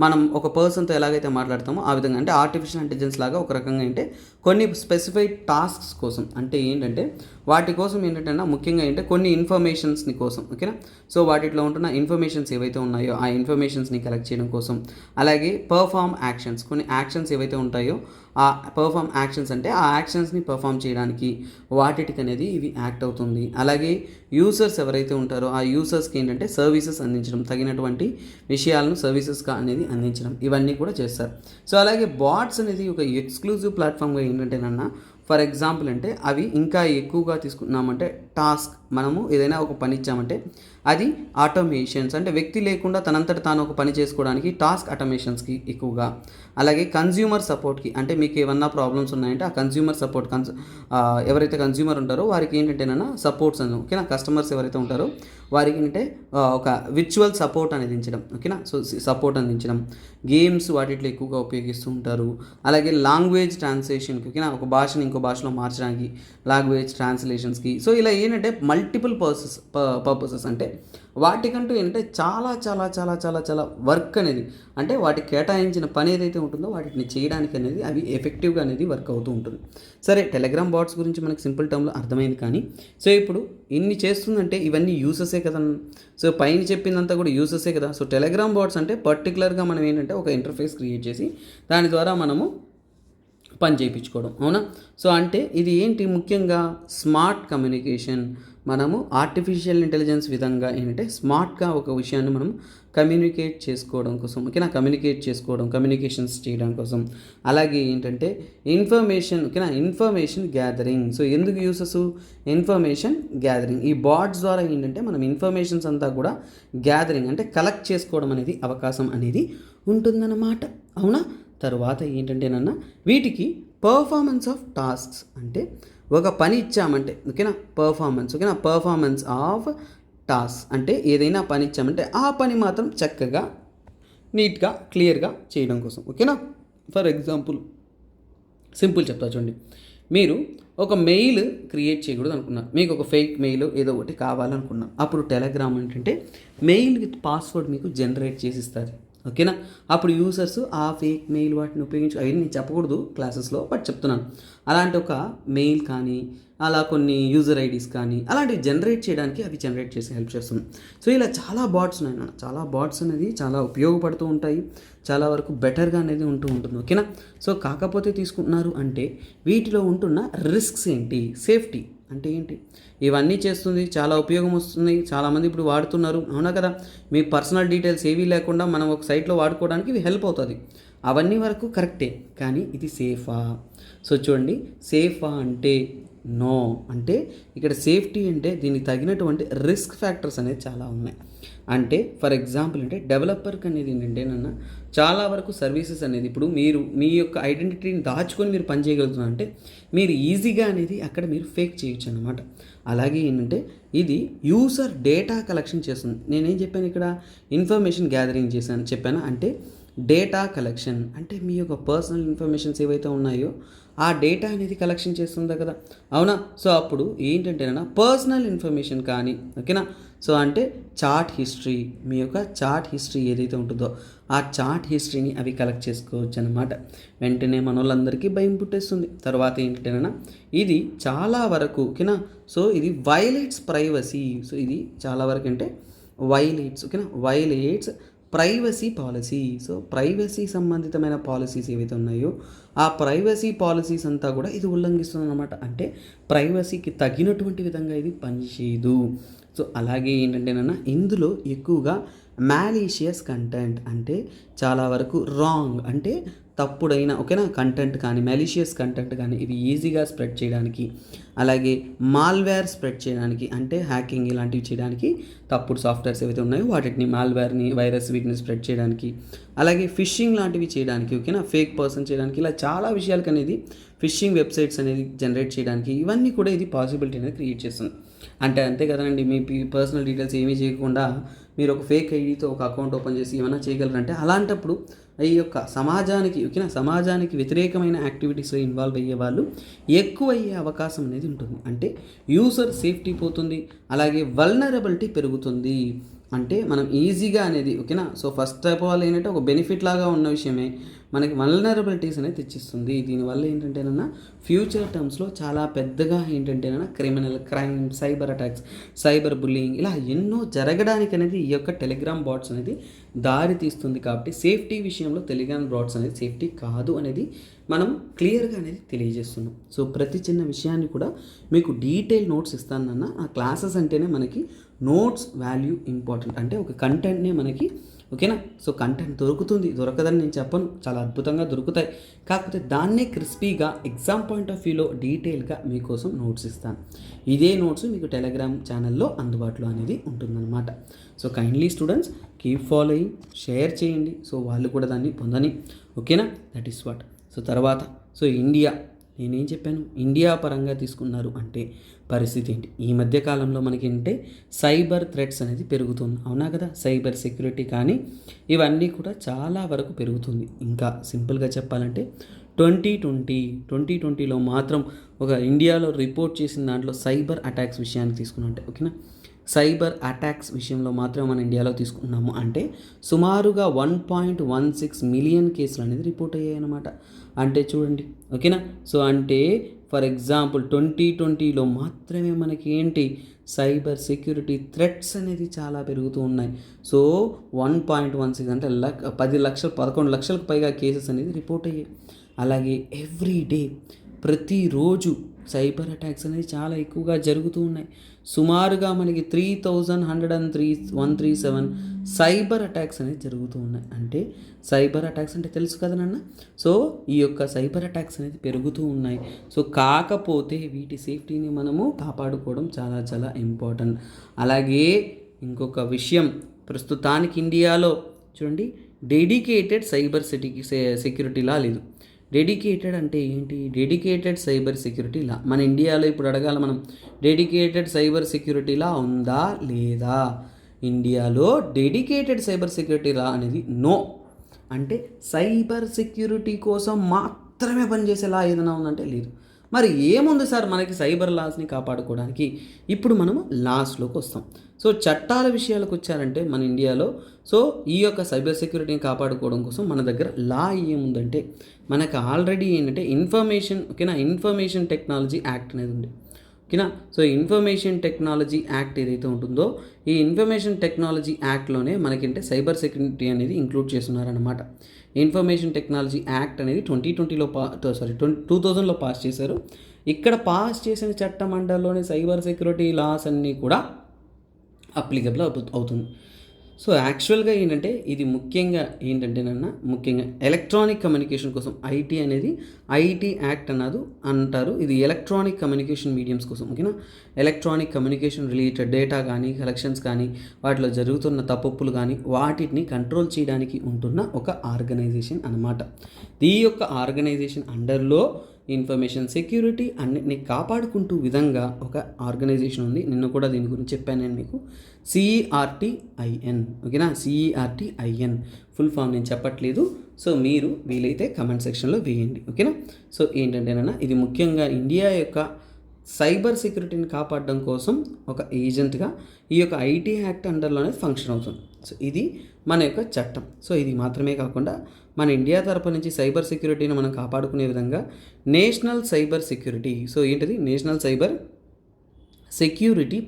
మనం ఒక పర్సన్తో ఎలాగైతే మాట్లాడతామో ఆ విధంగా, అంటే ఆర్టిఫిషియల్ ఇంటెలిజెన్స్ లాగా ఒక రకంగా అంటే కొన్ని స్పెసిఫైడ్ టాస్క్స్ కోసం, అంటే ఏంటంటే వాటి కోసం ఏంటంటే ముఖ్యంగా ఏంటంటే కొన్ని ఇన్ఫర్మేషన్స్ని కోసం. ఓకేనా, సో వాటిలో ఉంటున్న ఇన్ఫర్మేషన్స్ ఏవైతే ఉన్నాయో ఆ ఇన్ఫర్మేషన్స్ని కలెక్ట్ చేయడం కోసం, అలాగే పర్ఫామ్ యాక్షన్స్, కొన్ని యాక్షన్స్ ఏవైతే ఉంటాయో ఆ పర్ఫామ్ యాక్షన్స్ అంటే ఆ యాక్షన్స్ని పర్ఫామ్ చేయడానికి వాటికి అనేది ఇవి యాక్ట్ అవుతుంది. అలాగే యూసర్స్ ఎవరైతే ఉంటారో ఆ యూసర్స్కి ఏంటంటే సర్వీసెస్ అందించడం, తగినటువంటి విషయాలను సర్వీసెస్గా అనేది అందించడం, ఇవన్నీ కూడా చేస్తారు. సో అలాగే బాట్స్ అనేది ఒక ఎక్స్క్లూజివ్ ప్లాట్ఫామ్గా ఏంటంటేనన్నా, ఫర్ ఎగ్జాంపుల్ అంటే అవి ఇంకా ఎక్కువగా తీసుకున్నామంటే టాస్క్, మనము ఏదైనా ఒక పని ఇచ్చామంటే అది ఆటోమేషన్స్, అంటే వ్యక్తి లేకుండా తనంతట తాను ఒక పని చేసుకోవడానికి టాస్క్ ఆటోమేషన్స్కి ఎక్కువగా. అలాగే కన్జ్యూమర్ సపోర్ట్కి, అంటే మీకు ఏమన్నా ప్రాబ్లమ్స్ ఉన్నాయంటే ఆ కన్జ్యూమర్ సపోర్ట్, ఎవరైతే కన్జ్యూమర్ ఉంటారో వారికి ఏంటంటేనన్నా సపోర్ట్స్ అని, ఓకేనా, కస్టమర్స్ ఎవరైతే ఉంటారో వారికి ఏంటంటే ఒక విర్చువల్ సపోర్ట్ అందించడం. ఓకేనా, సో సపోర్ట్ అందించడం. గేమ్స్ వాటిలో ఎక్కువగా ఉపయోగిస్తూ ఉంటారు. అలాగే లాంగ్వేజ్ ట్రాన్స్లేషన్కి, ఓకేనా, ఒక భాషని ఇంకో భాషలో మార్చడానికి లాంగ్వేజ్ ట్రాన్స్లేషన్స్కి. సో ఇలా ఏంటంటే మల్టిపుల్ పర్పసెస్, అంటే వాటికంటూ ఏంటంటే చాలా చాలా చాలా చాలా చాలా వర్క్ అనేది, అంటే వాటికి కేటాయించిన పని ఏదైతే ఉంటుందో వాటిని చేయడానికి అనేది అవి ఎఫెక్టివ్గా అనేది వర్క్ అవుతూ ఉంటుంది. సరే, టెలిగ్రామ్ బాట్స్ గురించి మనకి సింపుల్ టర్మ్లో అర్థమైంది. కానీ సో ఇప్పుడు ఇన్ని చేస్తుందంటే ఇవన్నీ యూసెసే కదా. సో పైన చెప్పిందంతా కూడా యూసెసే కదా. సో టెలిగ్రామ్ బాట్స్ అంటే పర్టికులర్గా మనం ఏంటంటే ఒక ఇంటర్ఫేస్ క్రియేట్ చేసి దాని ద్వారా మనము పని చేయించుకోవడం, అవునా. సో అంటే ఇది ఏంటి, ముఖ్యంగా స్మార్ట్ కమ్యూనికేషన్, మనము ఆర్టిఫిషియల్ ఇంటెలిజెన్స్ విధంగా ఏంటంటే స్మార్ట్గా ఒక విషయాన్ని మనం కమ్యూనికేట్ చేసుకోవడం కోసం, ఓకేనా, కమ్యూనికేషన్స్ చేయడం కోసం. అలాగే ఏంటంటే ఇన్ఫర్మేషన్ గ్యాదరింగ్. సో ఎందుకు యూసెస్? Information gathering. ఈ బాట్స్ ద్వారా ఏంటంటే మనం ఇన్ఫర్మేషన్స్ అంతా కూడా గ్యాదరింగ్ అంటే కలెక్ట్ చేసుకోవడం అనేది అవకాశం అనేది ఉంటుందన్నమాట. అవునా? తర్వాత ఏంటంటేనన్నా వీటికి పర్ఫార్మెన్స్ ఆఫ్ టాస్క్స్ అంటే ఒక పని ఇచ్చామంటే, ఓకేనా, పర్ఫార్మెన్స్ ఆఫ్ టాస్క్ అంటే ఏదైనా పని ఇచ్చామంటే ఆ పని మాత్రం చక్కగా నీట్గా క్లియర్గా చేయడం కోసం, ఓకేనా. ఫర్ ఎగ్జాంపుల్ సింపుల్ చెప్తా చూడండి. మీరు ఒక మెయిల్ క్రియేట్ చేయకూడదు అనుకున్నారు, మీకు ఒక ఫేక్ మెయిల్ ఏదో ఒకటి కావాలనుకున్నాం. అప్పుడు టెలిగ్రామ్ ఏంటంటే మెయిల్ విత్ పాస్వర్డ్ మీకు జనరేట్ చేసి ఇస్తారు, ఓకేనా. అప్పుడు యూజర్స్ ఆ ఫేక్ మెయిల్ వాటిని ఉపయోగించి, అవి నేను చెప్పకూడదు క్లాసెస్లో బట్ చెప్తున్నాను, అలాంటి ఒక మెయిల్ కానీ అలా కొన్ని యూజర్ ఐడీస్ కానీ అలాంటివి జనరేట్ చేయడానికి అవి జనరేట్ చేసి హెల్ప్ చేస్తుంది. సో ఇలా చాలా బాట్స్ ఉన్నాయి అన్న, చాలా బాట్స్ అనేది చాలా ఉపయోగపడుతూ ఉంటాయి, చాలా వరకు బెటర్గా అనేది ఉంటుంది, ఓకేనా. సో కాకపోతే తీసుకుంటున్నారు అంటే వీటిలో ఉంటున్న రిస్క్స్ ఏంటి, సేఫ్టీ అంటే ఏంటి, ఇవన్నీ చేస్తుంది, చాలా ఉపయోగం వస్తుంది, చాలామంది ఇప్పుడు వాడుతున్నారు, అవునా కదా. మీ పర్సనల్ డీటెయిల్స్ ఏవీ లేకుండా మనం ఒక సైట్లో వాడుకోవడానికి ఇవి హెల్ప్ అవుతుంది. అవన్నీ వరకు కరెక్టే, కానీ ఇది సేఫా? సో చూడండి, సేఫా అంటే నో. అంటే ఇక్కడ సేఫ్టీ అంటే దీనికి తగినటువంటి రిస్క్ ఫ్యాక్టర్స్ అనేది చాలా ఉన్నాయి. అంటే ఫర్ ఎగ్జాంపుల్ అంటే డెవలపర్కి అనేది ఏంటంటే నన్ను చాలా వరకు సర్వీసెస్ అనేది ఇప్పుడు మీరు మీ యొక్క ఐడెంటిటీని దాచుకొని మీరు పని చేయగలుగుతున్నారు అంటే మీరు ఈజీగా అనేది అక్కడ మీరు ఫేక్ చేయొచ్చు అన్నమాట. అలాగే ఏంటంటే ఇది యూజర్ డేటా కలెక్షన్ చేస్తుంది. నేనేం చెప్పాను ఇక్కడ, ఇన్ఫర్మేషన్ గ్యాదరింగ్ చెప్పాను అంటే డేటా కలెక్షన్ అంటే మీ యొక్క పర్సనల్ ఇన్ఫర్మేషన్స్ ఏవైతే ఉన్నాయో ఆ డేటా అనేది కలెక్షన్ చేస్తుందా కదా, అవునా. సో అప్పుడు ఏంటంటేనా పర్సనల్ ఇన్ఫర్మేషన్ కానీ, ఓకేనా. సో అంటే చాట్ హిస్టరీ, మీ యొక్క చాట్ హిస్టరీ ఏదైతే ఉంటుందో ఆ చాట్ హిస్టరీని అవి కలెక్ట్ చేసుకోవచ్చు అనమాట. వెంటనే మన వాళ్ళందరికీ భయం పుట్టేస్తుంది. తర్వాత ఏంటంటేనా ఇది చాలా వరకు, ఓకేనా. సో ఇది వైలేట్స్ ప్రైవసీ. సో ఇది చాలా వరకు అంటే వైలేట్స్, ఓకేనా, violates privacy policy. So privacy సంబంధితమైన పాలసీస్ ఏవైతే ఉన్నాయో ఆ ప్రైవసీ పాలసీస్ అంతా కూడా ఇది ఉల్లంఘిస్తుంది అనమాట. అంటే ప్రైవసీకి తగినటువంటి విధంగా ఇది పనిచేయదు. సో అలాగే ఏంటంటేనన్నా ఇందులో ఎక్కువగా మ్యాలీషియస్ కంటెంట్ అంటే చాలా వరకు రాంగ్ అంటే తప్పుడైన, ఓకేనా, కంటెంట్ కానీ మ్యాలీషియస్ కంటెంట్ కానీ ఇవి ఈజీగా స్ప్రెడ్ చేయడానికి, అలాగే మాల్వేర్ స్ప్రెడ్ చేయడానికి అంటే హ్యాకింగ్ ఇలాంటివి చేయడానికి తప్పుడు సాఫ్ట్వేర్స్ ఏవైతే ఉన్నాయో వాటిని మాల్వేర్ని వైరస్ వీటిని స్ప్రెడ్ చేయడానికి, అలాగే ఫిషింగ్ లాంటివి చేయడానికి, ఓకేనా, ఫేక్ పర్సన్ చేయడానికి, ఇలా చాలా విషయాలకు అనేది ఫిషింగ్ వెబ్సైట్స్ అనేది జనరేట్ చేయడానికి ఇవన్నీ కూడా ఇది పాసిబిలిటీ అనేది క్రియేట్ చేస్తుంది. అంటే అంతే కదండి, మీ పర్సనల్ డీటెయిల్స్ ఏమీ చేయకుండా మీరు ఒక ఫేక్ ఐడితో ఒక అకౌంట్ ఓపెన్ చేసి ఏమైనా చేయగలరంటే అలాంటప్పుడు ఈ యొక్క సమాజానికి, ఓకేనా, సమాజానికి వ్యతిరేకమైన యాక్టివిటీస్లో ఇన్వాల్వ్ అయ్యే వాళ్ళు ఎక్కువ అయ్యే అవకాశం అనేది ఉంటుంది. అంటే యూజర్ సేఫ్టీ పోతుంది, అలాగే వల్నరబిలిటీ పెరుగుతుంది. అంటే మనం ఈజీగా అనేది, ఓకేనా. సో ఫస్ట్ ఆఫ్ ఆల్ ఏంటంటే ఒక బెనిఫిట్ లాగా ఉన్న విషయమే మనకి వల్నరబిలిటీస్ అనేది తెచ్చిస్తుంది. దీనివల్ల ఏంటంటేనన్నా ఫ్యూచర్ టర్మ్స్లో చాలా పెద్దగా ఏంటంటేనన్నా crime, cyber attacks, cyber bullying ఇలా ఎన్నో జరగడానికి అనేది ఈ యొక్క టెలిగ్రామ్ బాట్స్ అనేది దారి తీస్తుంది. కాబట్టి సేఫ్టీ విషయంలో టెలిగ్రామ్ బాట్స్ అనేది సేఫ్టీ కాదు అనేది మనం క్లియర్గా అనేది తెలియజేస్తున్నాం. సో ప్రతి చిన్న విషయాన్ని కూడా మీకు డీటెయిల్ నోట్స్ ఇస్తానన్నా. ఆ క్లాసెస్ అంటేనే మనకి నోట్స్ వాల్యూ ఇంపార్టెంట్. అంటే ఒక కంటెంట్నే మనకి, ఓకేనా. సో కంటెంట్ దొరకదని నేను చెప్పను, చాలా అద్భుతంగా దొరుకుతాయి. కాకపోతే దాన్నే క్రిస్పీగా ఎగ్జామ్ పాయింట్ ఆఫ్ వ్యూలో డీటెయిల్గా మీకోసం నోట్స్ ఇస్తాను. ఇదే నోట్స్ మీకు టెలిగ్రామ్ ఛానల్లో అందుబాటులో అనేది ఉంటుందన్నమాట. So kindly students keep following, share చేయండి, సో వాళ్ళు కూడా దాన్ని పొందని, ఓకేనా. That is what. సో తర్వాత ఇండియా, నేనేం చెప్పాను, ఇండియా పరంగా తీసుకున్నారు అంటే పరిస్థితి ఏంటి, ఈ మధ్యకాలంలో మనకి ఏంటంటే సైబర్ థ్రెట్స్ అనేది పెరుగుతుంది, అవునా కదా. సైబర్ సెక్యూరిటీ కానీ ఇవన్నీ కూడా చాలా వరకు పెరుగుతుంది. ఇంకా సింపుల్గా చెప్పాలంటే 2020లో మాత్రం ఒక ఇండియాలో రిపోర్ట్ చేసిన దాంట్లో సైబర్ అటాక్స్ విషయాన్ని తీసుకున్నట్టే, ఓకేనా. సైబర్ అటాక్స్ విషయంలో మాత్రం మన ఇండియాలో తీసుకున్నాము అంటే సుమారుగా 1.16 మిలియన్ కేసులు అనేది రిపోర్ట్ అయ్యాయి అన్నమాట. అంటే చూడండి, ఓకేనా. సో అంటే ఫర్ ఎగ్జాంపుల్ 2020లో మాత్రమే మనకి ఏంటి సైబర్ సెక్యూరిటీ థ్రెట్స్ అనేది చాలా పెరుగుతూ ఉన్నాయి. సో 1.16 అంటే 11 లక్షలకు పైగా కేసెస్ అనేది రిపోర్ట్ అయ్యాయి. అలాగే ఎవ్రీ డే ప్రతిరోజు, సైబర్ అటాక్స్ అనేది చాలా ఎక్కువగా జరుగుతూ ఉన్నాయి. సుమారుగా మనకి 3137 సైబర్ అటాక్స్ అనేది జరుగుతూ ఉన్నాయి. అంటే సైబర్ అటాక్స్ అంటే తెలుసు కదా నాన్న. సో ఈ యొక్క సైబర్ అటాక్స్ అనేది పెరుగుతూ ఉన్నాయి. సో కాకపోతే వీటి సేఫ్టీని మనము కాపాడుకోవడం చాలా చాలా ఇంపార్టెంట్. అలాగే ఇంకొక విషయం, ప్రస్తుతానికి ఇండియాలో చూడండి డెడికేటెడ్ సైబర్ సెక్యూరిటీ లా లేదు. డెడికేటెడ్ అంటే ఏంటి? డెడికేటెడ్ సైబర్ సెక్యూరిటీ లా మన ఇండియాలో ఇప్పుడు అడగాల మనం, డెడికేటెడ్ సైబర్ సెక్యూరిటీ లా ఉందా లేదా? ఇండియాలో డెడికేటెడ్ సైబర్ సెక్యూరిటీ లా అనేది నో. అంటే సైబర్ సెక్యూరిటీ కోసం మాత్రమే పనిచేసే లా ఏదైనా ఉందంటే లేదు. మరి ఏముంది సార్ మనకి సైబర్ లాస్ని కాపాడుకోవడానికి? ఇప్పుడు మనము లాస్లోకి వస్తాం. సో చట్టాల విషయాలకు వచ్చారంటే మన ఇండియాలో సో ఈ యొక్క సైబర్ సెక్యూరిటీని కాపాడుకోవడం కోసం మన దగ్గర లా ఏముందంటే మనకు ఆల్రెడీ ఏంటంటే ఇన్ఫర్మేషన్ టెక్నాలజీ యాక్ట్ అనేది ఉంది. ఓకేనా? సో ఇన్ఫర్మేషన్ టెక్నాలజీ యాక్ట్ ఏదైతే ఉంటుందో ఈ ఇన్ఫర్మేషన్ టెక్నాలజీ యాక్ట్లోనే మనకంటే సైబర్ సెక్యూరిటీ అనేది ఇంక్లూడ్ చేస్తున్నారనమాట. ఇన్ఫర్మేషన్ టెక్నాలజీ యాక్ట్ అనేది 2000లో పాస్ చేశారు. ఇక్కడ పాస్ చేసిన చట్ట మండలిలోని సైబర్ సెక్యూరిటీ లాస్ అన్నీ కూడా అప్లికబుల్ అవుతుంది. సో యాక్చువల్గా ఏంటంటే ఇది ముఖ్యంగా ముఖ్యంగా ఎలక్ట్రానిక్ కమ్యూనికేషన్ కోసం ఐటీ యాక్ట్ అంటారు. ఇది ఎలక్ట్రానిక్ కమ్యూనికేషన్ మీడియంస్ కోసం. ఓకేనా? ఎలక్ట్రానిక్ కమ్యూనికేషన్ రిలేటెడ్ డేటా కానీ కలెక్షన్స్ కానీ వాటిలో జరుగుతున్న తప్పులు కానీ వాటిని కంట్రోల్ చేయడానికి ఉంటున్న ఒక ఆర్గనైజేషన్ అన్నమాట. ఈ యొక్క ఆర్గనైజేషన్ అండర్లో ఇన్ఫర్మేషన్ సెక్యూరిటీ అన్నిటిని కాపాడుకుంటూ విధంగా ఒక ఆర్గనైజేషన్ ఉంది. నిన్న కూడా దీని గురించి చెప్పాను నేను మీకు, CERT-IN. ఓకేనా? CERT-IN ఫుల్ ఫామ్ నేను చెప్పట్లేదు. సో మీరు వీలైతే కమెంట్ సెక్షన్లో వేయండి. ఓకేనా? సో ఏంటంటేనన్నా ఇది ముఖ్యంగా ఇండియా యొక్క సైబర్ సెక్యూరిటీని కాపాడడం కోసం ఒక ఏజెంట్గా ఈ యొక్క ఐటీ యాక్ట్ అండర్లోనే ఫంక్షన్ అవుతుంది. సో ఇది మన యొక్క చట్టం. సో ఇది మాత్రమే కాకుండా మన ఇండియా తరపు నుంచి సైబర్ సెక్యూరిటీని మనం కాపాడుకునే విధంగా నేషనల్ సైబర్ సెక్యూరిటీ, సో ఏంటిది నేషనల్ సైబర్ సెక్యూరిటీ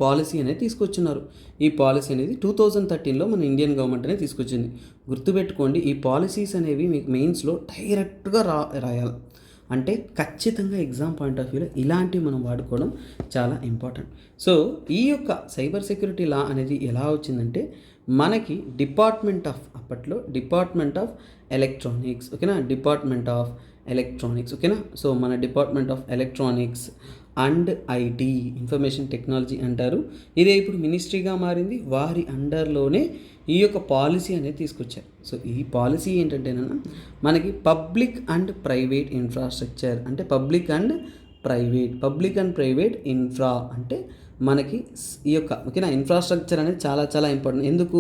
పాలసీ అనేది తీసుకొచ్చున్నారు. ఈ పాలసీ అనేది 2013లో మన ఇండియన్ గవర్నమెంట్ అనేది తీసుకొచ్చింది. గుర్తుపెట్టుకోండి, ఈ పాలసీస్ అనేవి మీకు మెయిన్స్లో డైరెక్ట్గా రాయాలి. అంటే ఖచ్చితంగా ఎగ్జామ్ పాయింట్ ఆఫ్ వ్యూలో ఇలాంటివి మనం వాడుకోవడం చాలా ఇంపార్టెంట్. సో ఈ యొక్క సైబర్ సెక్యూరిటీ లా అనేది ఎలా వచ్చిందంటే మనకి డిపార్ట్మెంట్ ఆఫ్ ఎలక్ట్రానిక్స్. ఓకేనా? ఓకేనా? సో మన department of electronics and IT information technology అంటారు. ఇదే ఇప్పుడు మినిస్ట్రీగా మారింది. వారి అండర్లోనే ఈ యొక్క పాలసీ అనేది తీసుకొచ్చారు. సో ఈ పాలసీ ఏంటంటేనన్నా మనకి పబ్లిక్ అండ్ ప్రైవేట్ ఇన్ఫ్రాస్ట్రక్చర్ అంటే పబ్లిక్ అండ్ ప్రైవేట్ ఇన్ఫ్రా అంటే మనకి ఈ యొక్క ఓకేనా ఇన్ఫ్రాస్ట్రక్చర్ అనేది చాలా చాలా ఇంపార్టెంట్. ఎందుకు?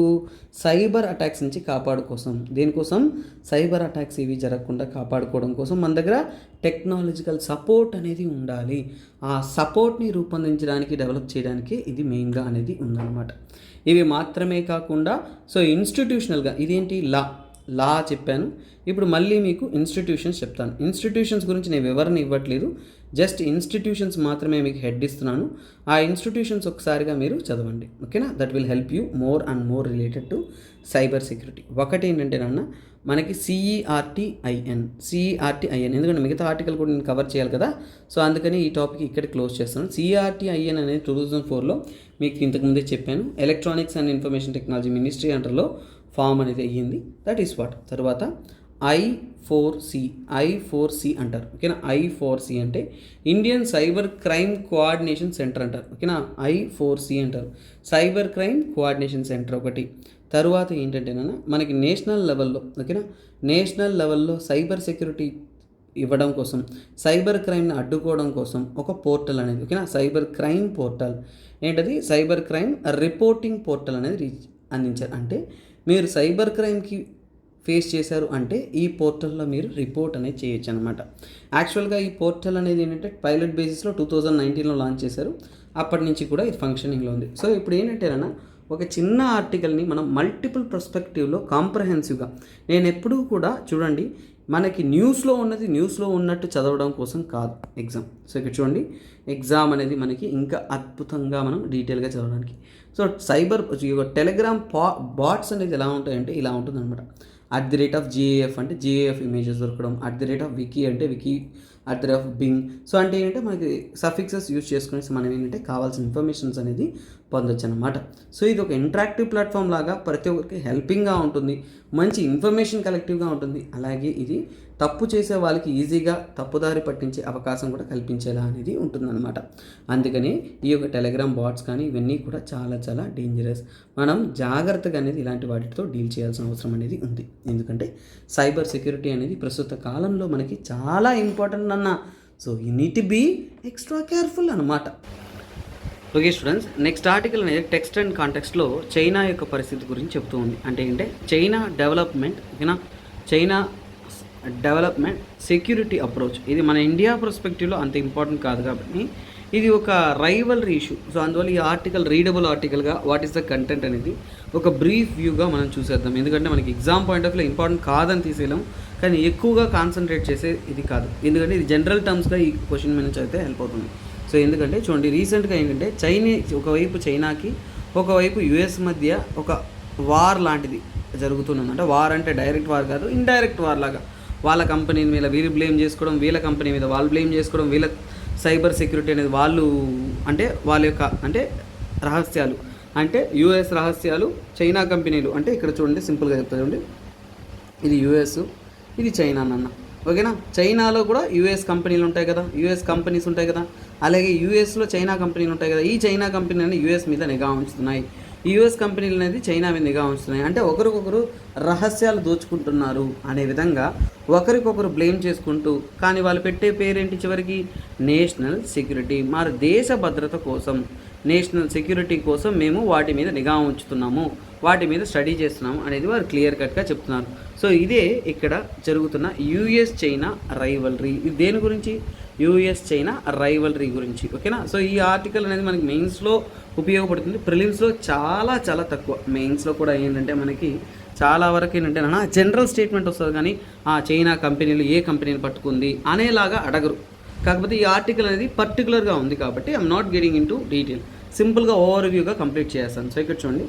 సైబర్ అటాక్స్ నుంచి కాపాడుకోసం. దేనికోసం? సైబర్ అటాక్స్ ఇవి జరగకుండా కాపాడుకోవడం కోసం మన దగ్గర టెక్నాలజికల్ సపోర్ట్ అనేది ఉండాలి. ఆ సపోర్ట్ని రూపొందించడానికి డెవలప్ చేయడానికి ఇది మెయిన్గా అనేది ఉందన్నమాట. ఇవి మాత్రమే కాకుండా సో ఇన్స్టిట్యూషనల్గా ఇదేంటి లా చెప్పాను. ఇప్పుడు మళ్ళీ మీకు ఇన్స్టిట్యూషన్స్ చెప్తాను. ఇన్స్టిట్యూషన్స్ గురించి నేను వివరణ ఇవ్వట్లేదు, జస్ట్ ఇన్స్టిట్యూషన్స్ మాత్రమే మీకు హెడ్ ఇస్తున్నాను. ఆ ఇన్స్టిట్యూషన్స్ ఒకసారిగా మీరు చదవండి. ఓకేనా? That will help you more and more related to cyber security. ఒకటి ఏంటంటేనన్నా మనకి CERT-IN ఎందుకంటే మిగతా ఆర్టికల్ కూడా నేను కవర్ చేయాలి కదా. సో అందుకని ఈ టాపిక్ ఇక్కడ క్లోజ్ చేస్తాను. CERT-IN అనేది 2004లో మీకు ఇంతకుముందే చెప్పాను. Electronics and information technology ministry అండర్లో ఫామ్ అనేది అయ్యింది. That is what. తర్వాత I4C అంటారు. ఓకేనా? I4C అంటే Indian cyber crime coordination centre అంటారు. ఓకేనా? I4C అంటారు, సైబర్ క్రైమ్ కోఆర్డినేషన్ సెంటర్ ఒకటి. తరువాత ఏంటంటేనా మనకి నేషనల్ లెవెల్లో సైబర్ సెక్యూరిటీ ఇవ్వడం కోసం, సైబర్ క్రైమ్ని అడ్డుకోవడం కోసం ఒక పోర్టల్ అనేది. ఓకేనా? సైబర్ క్రైమ్ పోర్టల్ ఏంటది? సైబర్ క్రైమ్ రిపోర్టింగ్ పోర్టల్ అనేది అందించారు. అంటే మీరు సైబర్ క్రైమ్కి ఫేస్ చేశారు అంటే ఈ పోర్టల్లో మీరు రిపోర్ట్ అనేది చేయొచ్చు అనమాట. యాక్చువల్గా ఈ పోర్టల్ అనేది ఏంటంటే పైలట్ బేసిస్లో 2019లో లాంచ్ చేశారు. అప్పటి నుంచి కూడా ఇది ఫంక్షనింగ్లో ఉంది. సో ఇప్పుడు ఏంటంటేనా ఒక చిన్న ఆర్టికల్ని మనం మల్టిపుల్ పర్స్పెక్టివ్లో కాంప్రహెన్సివ్గా, నేను ఎప్పుడూ కూడా చూడండి మనకి న్యూస్లో ఉన్నట్టు చదవడం కోసం కాదు ఎగ్జామ్. సో ఇక్కడ చూడండి ఎగ్జామ్ అనేది మనకి ఇంకా అద్భుతంగా మనం డీటెయిల్గా చదవడానికి. సో టెలిగ్రామ్ బాట్స్ అనేది ఎలా ఉంటాయంటే ఇలా ఉంటుందన్నమాట. @GAF అంటే GAF ఇమేజెస్ దొరకడం, @wiki అంటే wiki, @bing. సో అంటే ఏంటంటే మనకి సఫిక్సెస్ యూజ్ చేసుకునేసి మనం ఏంటంటే కావాల్సిన ఇన్ఫర్మేషన్స్ అనేది పొందొచ్చు అనమాట. సో ఇది ఒక ఇంటరాక్టివ్ ప్లాట్ఫామ్ లాగా ప్రతి ఒక్కరికి హెల్పింగ్గా ఉంటుంది, మంచి ఇన్ఫర్మేషన్ కలెక్టివ్గా ఉంటుంది. అలాగే ఇది తప్పు చేసే వాళ్ళకి ఈజీగా తప్పుదారి పట్టించే అవకాశం కూడా కల్పించేలా అనేది ఉంటుందన్నమాట. అందుకని ఈ యొక్క టెలిగ్రామ్ బాట్స్ కానీ ఇవన్నీ కూడా చాలా చాలా డేంజరస్. మనం జాగ్రత్తగా అనేది ఇలాంటి వాటితో డీల్ చేయాల్సిన అవసరం అనేది ఉంది. ఎందుకంటే సైబర్ సెక్యూరిటీ అనేది ప్రస్తుత కాలంలో మనకి చాలా ఇంపార్టెంట్ అన్న. So you need to be extra careful అనమాట. ఓకే స్టూడెంట్స్, నెక్స్ట్ ఆర్టికల్ అనేది టెక్స్ట్ అండ్ కాంటెక్స్ట్లో చైనా యొక్క పరిస్థితి గురించి చెప్తూ ఉంది. అంటే ఏంటంటే చైనా డెవలప్మెంట్, ఓకేనా, చైనా డెవలప్మెంట్ సెక్యూరిటీ అప్రోచ్. ఇది మన ఇండియా పర్స్పెక్టివ్లో అంత ఇంపార్టెంట్ కాదు కాబట్టి ఇది ఒక రైవల్రీ ఇష్యూ. సో అందువల్ల ఈ ఆర్టికల్ రీడబుల్ ఆర్టికల్గా వాట్ ఈస్ ద కంటెంట్ అనేది ఒక బ్రీఫ్ వ్యూగా మనం చూసేద్దాం. ఎందుకంటే మనకి exam point of view important కాదని తీసేయలేం, కానీ ఎక్కువగా కాన్సన్ట్రేట్ చేసే ఇది కాదు. ఎందుకంటే ఇది జనరల్ టర్మ్స్గా ఈ క్వశ్చన్ మీద నుంచి అయితే హెల్ప్ అవుతుంది. సో ఎందుకంటే చూడండి, రీసెంట్గా ఏంటంటే ఒకవైపు చైనాకి ఒకవైపు యుఎస్ మధ్య ఒక వార్ లాంటిది జరుగుతుంది. అంటే వార్ అంటే డైరెక్ట్ వార్ కాదు, ఇండైరెక్ట్ వార్ లాగా. వాళ్ళ కంపెనీ మీద వీళ్ళు బ్లేమ్ చేసుకోవడం, వీళ్ళ కంపెనీ మీద వాళ్ళు బ్లేమ్ చేసుకోవడం, వీళ్ళ సైబర్ సెక్యూరిటీ అనేది వాళ్ళు అంటే వాళ్ళ యొక్క అంటే రహస్యాలు, అంటే యుఎస్ రహస్యాలు చైనా కంపెనీలు. అంటే ఇక్కడ చూడండి సింపుల్గా చెప్తా చూడండి, ఇది యుఎస్, ఇది చైనా అన్న. ఓకేనా, చైనాలో కూడా యుఎస్ కంపెనీలు ఉంటాయి కదా, యుఎస్ కంపెనీస్ ఉంటాయి కదా, అలాగే యూఎస్లో చైనా కంపెనీలు ఉంటాయి కదా. ఈ చైనా కంపెనీలు యుఎస్ మీద నిఘా ఉంచుతున్నాయి, యుఎస్ కంపెనీలు అనేది చైనా మీద నిఘా ఉంచుతున్నాయి. అంటే ఒకరికొకరు రహస్యాలు దోచుకుంటున్నారు అనే విధంగా ఒకరికొకరు బ్లేమ్ చేసుకుంటూ, కానీ వాళ్ళు పెట్టే పేరేంటి చివరికి, నేషనల్ సెక్యూరిటీ. మరి దేశ భద్రత కోసం, నేషనల్ సెక్యూరిటీ కోసం మేము వాటి మీద నిఘా ఉంచుతున్నాము, వాటి మీద స్టడీ చేస్తున్నాము అనేది వారు క్లియర్ కట్గా చెప్తున్నారు. సో ఇదే ఇక్కడ జరుగుతున్న యుఎస్ చైనా రైవల్రీ. ఇది దేని గురించి, యుఎస్ చైనా రైవల్రీ గురించి. ఓకేనా, సో ఈ ఆర్టికల్ అనేది మనకి మెయిన్స్లో ఉపయోగపడుతుంది, ప్రిలిమ్స్లో చాలా చాలా తక్కువ. మెయిన్స్లో కూడా ఏంటంటే మనకి చాలా వరకు ఏంటంటే జనరల్ స్టేట్మెంట్ వస్తుంది, కానీ ఆ చైనా కంపెనీలు ఏ కంపెనీని పట్టుకుంది అనేలాగా అడగరు. కాకపోతే ఈ ఆర్టికల్ అనేది పర్టికులర్గా ఉంది కాబట్టి I'm not getting in to detail, సింపుల్గా ఓవర్వ్యూగా కంప్లీట్ చేస్తాను. సో ఇక్కడ చూడండి,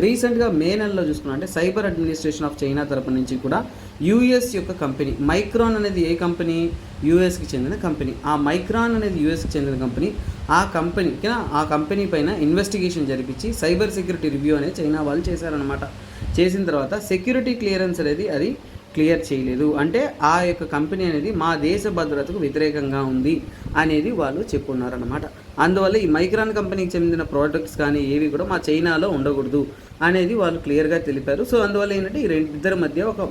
రీసెంట్గా మే నెలలో చూసుకున్నా అంటే సైబర్ అడ్మినిస్ట్రేషన్ ఆఫ్ చైనా తరపు నుంచి కూడా యూఎస్ యొక్క కంపెనీ మైక్రాన్ అనేది ఏ కంపెనీ, యూఎస్కి చెందిన కంపెనీ. ఆ మైక్రాన్ అనేది యూఎస్కి చెందిన కంపెనీ. ఆ కంపెనీ పైన ఇన్వెస్టిగేషన్ జరిపించి సైబర్ సెక్యూరిటీ రివ్యూ అనేది చైనా వాళ్ళు చేశారనమాట. చేసిన తర్వాత సెక్యూరిటీ క్లియరెన్స్ అనేది అది క్లియర్ చేయలేదు. అంటే ఆ యొక్క కంపెనీ అనేది మా దేశ భద్రతకు వ్యతిరేకంగా ఉంది అనేది వాళ్ళు చెప్పున్నారనమాట. అందువల్ల ఈ మైక్రాన్ కంపెనీకి చెందిన ప్రోడక్ట్స్ కానీ ఏవి కూడా మా చైనాలో ఉండకూడదు అనేది వాళ్ళు క్లియర్గా తెలిపారు. సో అందువల్ల ఏంటంటే ఈ ఇద్దరి మధ్య ఒక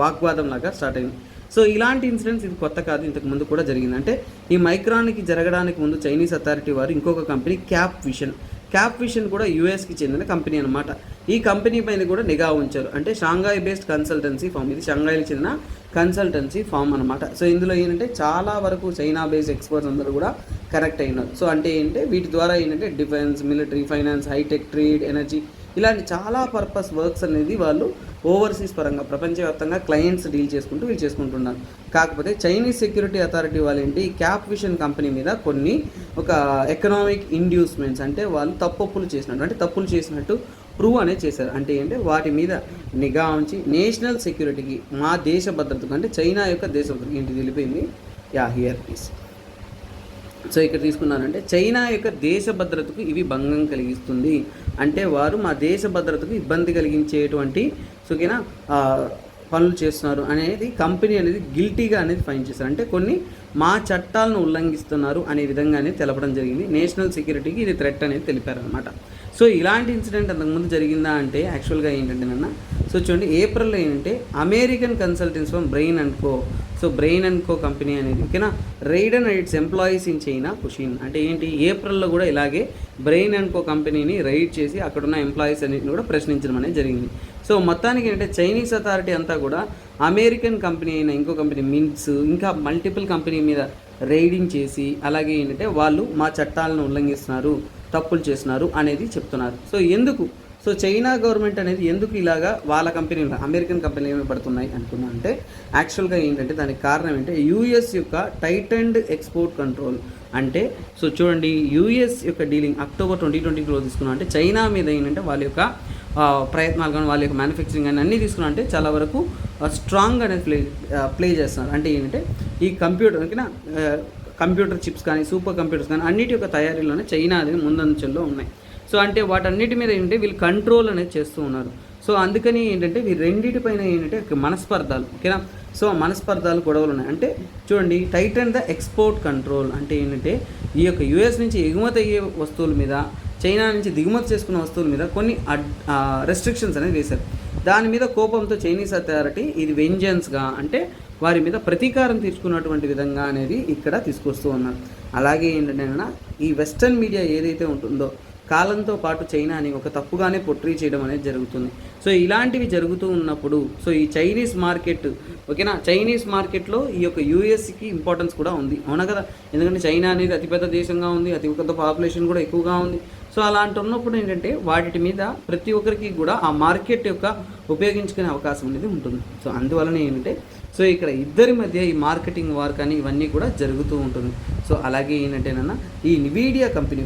వాగ్వాదం లాగా స్టార్ట్ అయింది. సో ఇలాంటి ఇన్సిడెంట్స్ ఇది కొత్త కాదు, ఇంతకు ముందు కూడా జరిగింది. అంటే ఈ మైక్రాన్కి జరగడానికి ముందు చైనీస్ అథారిటీ వారు ఇంకొక కంపెనీ క్యాప్ విషన్ కూడా యూఎస్కి చెందిన కంపెనీ అనమాట. ఈ కంపెనీ పైన కూడా నిఘా ఉంచారు. అంటే షాంఘాయ్ బేస్డ్ కన్సల్టెన్సీ ఫామ్, ఇది షాంఘాయ్కి చెందిన కన్సల్టెన్సీ ఫామ్ అనమాట. సో ఇందులో ఏంటంటే చాలా వరకు చైనా బేస్డ్ ఎక్స్పర్ట్స్ అందరూ కూడా కరెక్ట్ అయినారు. సో అంటే ఏంటంటే వీటి ద్వారా ఏంటంటే defence, military, finance, hitech, trade, energy ఇలాంటి చాలా పర్పస్ వర్క్స్ అనేది వాళ్ళు ఓవర్సీస్ పరంగా ప్రపంచవ్యాప్తంగా క్లయింట్స్ డీల్ చేసుకుంటూ వీళ్ళు చేసుకుంటున్నారు. కాకపోతే చైనీస్ సెక్యూరిటీ అథారిటీ వాళ్ళు ఏంటి, క్యాప్ విషన్ కంపెనీ మీద కొన్ని ఒక ఎకనామిక్ ఇండ్యూస్మెంట్స్, అంటే వాళ్ళు తప్పులు చేసినట్టు ప్రూవ్ అనేది చేశారు. అంటే ఏంటంటే వాటి మీద నిఘా ఉంచి నేషనల్ సెక్యూరిటీకి, మా దేశ భద్రతకు, అంటే చైనా యొక్క దేశ భద్రతకి ఏంటి తెలిపింది, హియర్ ప్లీజ్. సో ఇక్కడ తీసుకున్నారంటే చైనా యొక్క దేశ భద్రతకు ఇవి భంగం కలిగిస్తుంది, అంటే వారు మా దేశ భద్రతకు ఇబ్బంది కలిగించేటువంటి ఓకేనా పనులు చేస్తున్నారు అనేది కంపెనీ అనేది గిల్టీగా అనేది ఫైన్ చేశారు. అంటే కొన్ని మా చట్టాలను ఉల్లంఘిస్తున్నారు అనే విధంగానే తెలపడం జరిగింది. నేషనల్ సెక్యూరిటీకి ఇది థ్రెట్ అనేది తెలిపారనమాట. సో ఇలాంటి ఇన్సిడెంట్ అంతకుముందు జరిగిందా అంటే యాక్చువల్గా ఏంటంటే సో చూడండి, ఏప్రిల్లో ఏంటంటే American consultancy firm Bain and Co company అనేది ఓకేనా raided and its employees in China కుషిన్. అంటే ఏంటి, ఏప్రిల్లో కూడా ఇలాగే బ్రెయిన్ అండ్ కో కంపెనీని రైడ్ చేసి అక్కడున్న ఎంప్లాయీస్ అన్నింటిని కూడా ప్రశ్నించడం అనేది జరిగింది. సో మొత్తానికి ఏంటంటే చైనీస్ అథారిటీ అంతా కూడా అమెరికన్ కంపెనీ అయిన ఇంకో కంపెనీ మిన్స్ ఇంకా మల్టిపుల్ కంపెనీ మీద రైడింగ్ చేసి అలాగే ఏంటంటే వాళ్ళు మా చట్టాలను ఉల్లంఘిస్తున్నారు, తప్పులు చేస్తున్నారు అనేది చెప్తున్నారు. సో చైనా గవర్నమెంట్ అనేది ఎందుకు ఇలాగా వాళ్ళ కంపెనీలు అమెరికన్ కంపెనీలు పడుతున్నాయి అనుకున్నా అంటే యాక్చువల్గా ఏంటంటే దానికి కారణం ఏంటంటే యూఎస్ యొక్క టైటెండ్ ఎక్స్పోర్ట్ కంట్రోల్. అంటే సో చూడండి, యూఎస్ యొక్క డీలింగ్ అక్టోబర్ 2022లో తీసుకున్నాం. అంటే చైనా మీద ఏంటంటే వాళ్ళ యొక్క ప్రయత్నాలు కానీ వాళ్ళ యొక్క మ్యానుఫ్యాక్చరింగ్ కానీ అన్నీ తీసుకున్నా అంటే చాలా వరకు స్ట్రాంగ్ అనేది ప్లే చేస్తున్నారు. అంటే ఏంటంటే ఈ కంప్యూటర్ ఓకేనా, కంప్యూటర్ చిప్స్ కానీ సూపర్ కంప్యూటర్స్ కానీ అన్నిటి యొక్క తయారీలోనే చైనా అనేది ముందంచెల్లో ఉన్నాయి. సో అంటే వాటన్నిటి మీద ఏంటంటే వీళ్ళు కంట్రోల్ అనేది చేస్తూ ఉన్నారు. సో అందుకని ఏంటంటే వీరు రెండింటిపైన ఏంటంటే మనస్పర్ధాలు ఓకేనా. సో మనస్పర్ధాలు గొడవలు ఉన్నాయి. అంటే చూడండి, టైటన్ ద ఎక్స్పోర్ట్ కంట్రోల్ అంటే ఏంటంటే ఈ యొక్క యుఎస్ నుంచి ఎగుమతి అయ్యే వస్తువుల మీద, చైనా నుంచి దిగుమతి చేసుకున్న వస్తువుల మీద కొన్ని రెస్ట్రిక్షన్స్ అనేది వేశారు. దాని మీద కోపంతో చైనీస్ అథారిటీ ఇది వెంజన్స్గా అంటే వారి మీద ప్రతీకారం తీర్చుకున్నటువంటి విధంగా అనేది ఇక్కడ తీసుకొస్తూ ఉన్నారు. అలాగే ఏంటంటే ఈ వెస్టర్న్ మీడియా ఏదైతే ఉంటుందో కాలంతో పాటు చైనాని ఒక తప్పుగానే పొట్రీ చేయడం అనేది జరుగుతుంది. సో ఇలాంటివి జరుగుతూ ఉన్నప్పుడు సో ఈ చైనీస్ మార్కెట్ ఓకేనా, చైనీస్ మార్కెట్లో ఈ యొక్క యూఎస్కి ఇంపార్టెన్స్ కూడా ఉంది, అవునా కదా. ఎందుకంటే చైనా అనేది అతిపెద్ద దేశంగా ఉంది, అతిపెద్ద పాపులేషన్ కూడా ఎక్కువగా ఉంది. సో అలాంటి ఉన్నప్పుడు ఏంటంటే వాటి మీద ప్రతి ఒక్కరికి కూడా ఆ మార్కెట్ యొక్క ఉపయోగించుకునే అవకాశం అనేది ఉంటుంది. సో అందువలన ఏంటంటే సో ఇక్కడ ఇద్దరి మధ్య ఈ మార్కెటింగ్ వార్ కానీ ఇవన్నీ కూడా జరుగుతూ ఉంటుంది. సో అలాగే ఏంటంటేనన్నా ఈ NVIDIA కంపెనీ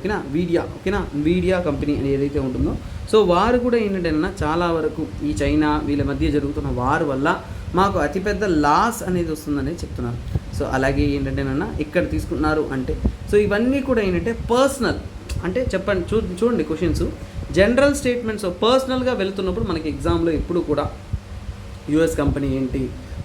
NVIDIA కంపెనీ అని ఏదైతే ఉంటుందో సో వారు కూడా ఏంటంటేనన్నా చాలా వరకు ఈ చైనా వీళ్ళ మధ్య జరుగుతున్న వార్ వల్ల మాకు అతిపెద్ద లాస్ అనేది వస్తుందని చెప్తున్నారు. సో అలాగే ఏంటంటేనన్నా ఇక్కడ తీసుకున్నారు అంటే సో ఇవన్నీ కూడా ఏంటంటే పర్సనల్ అంటే చెప్పండి చూడండి క్వశ్చన్స్ జనరల్ స్టేట్మెంట్స్ పర్సనల్గా వెళ్తున్నప్పుడు మనకి ఎగ్జామ్లో ఎప్పుడు కూడా యుఎస్ కంపెనీ ఏంటి,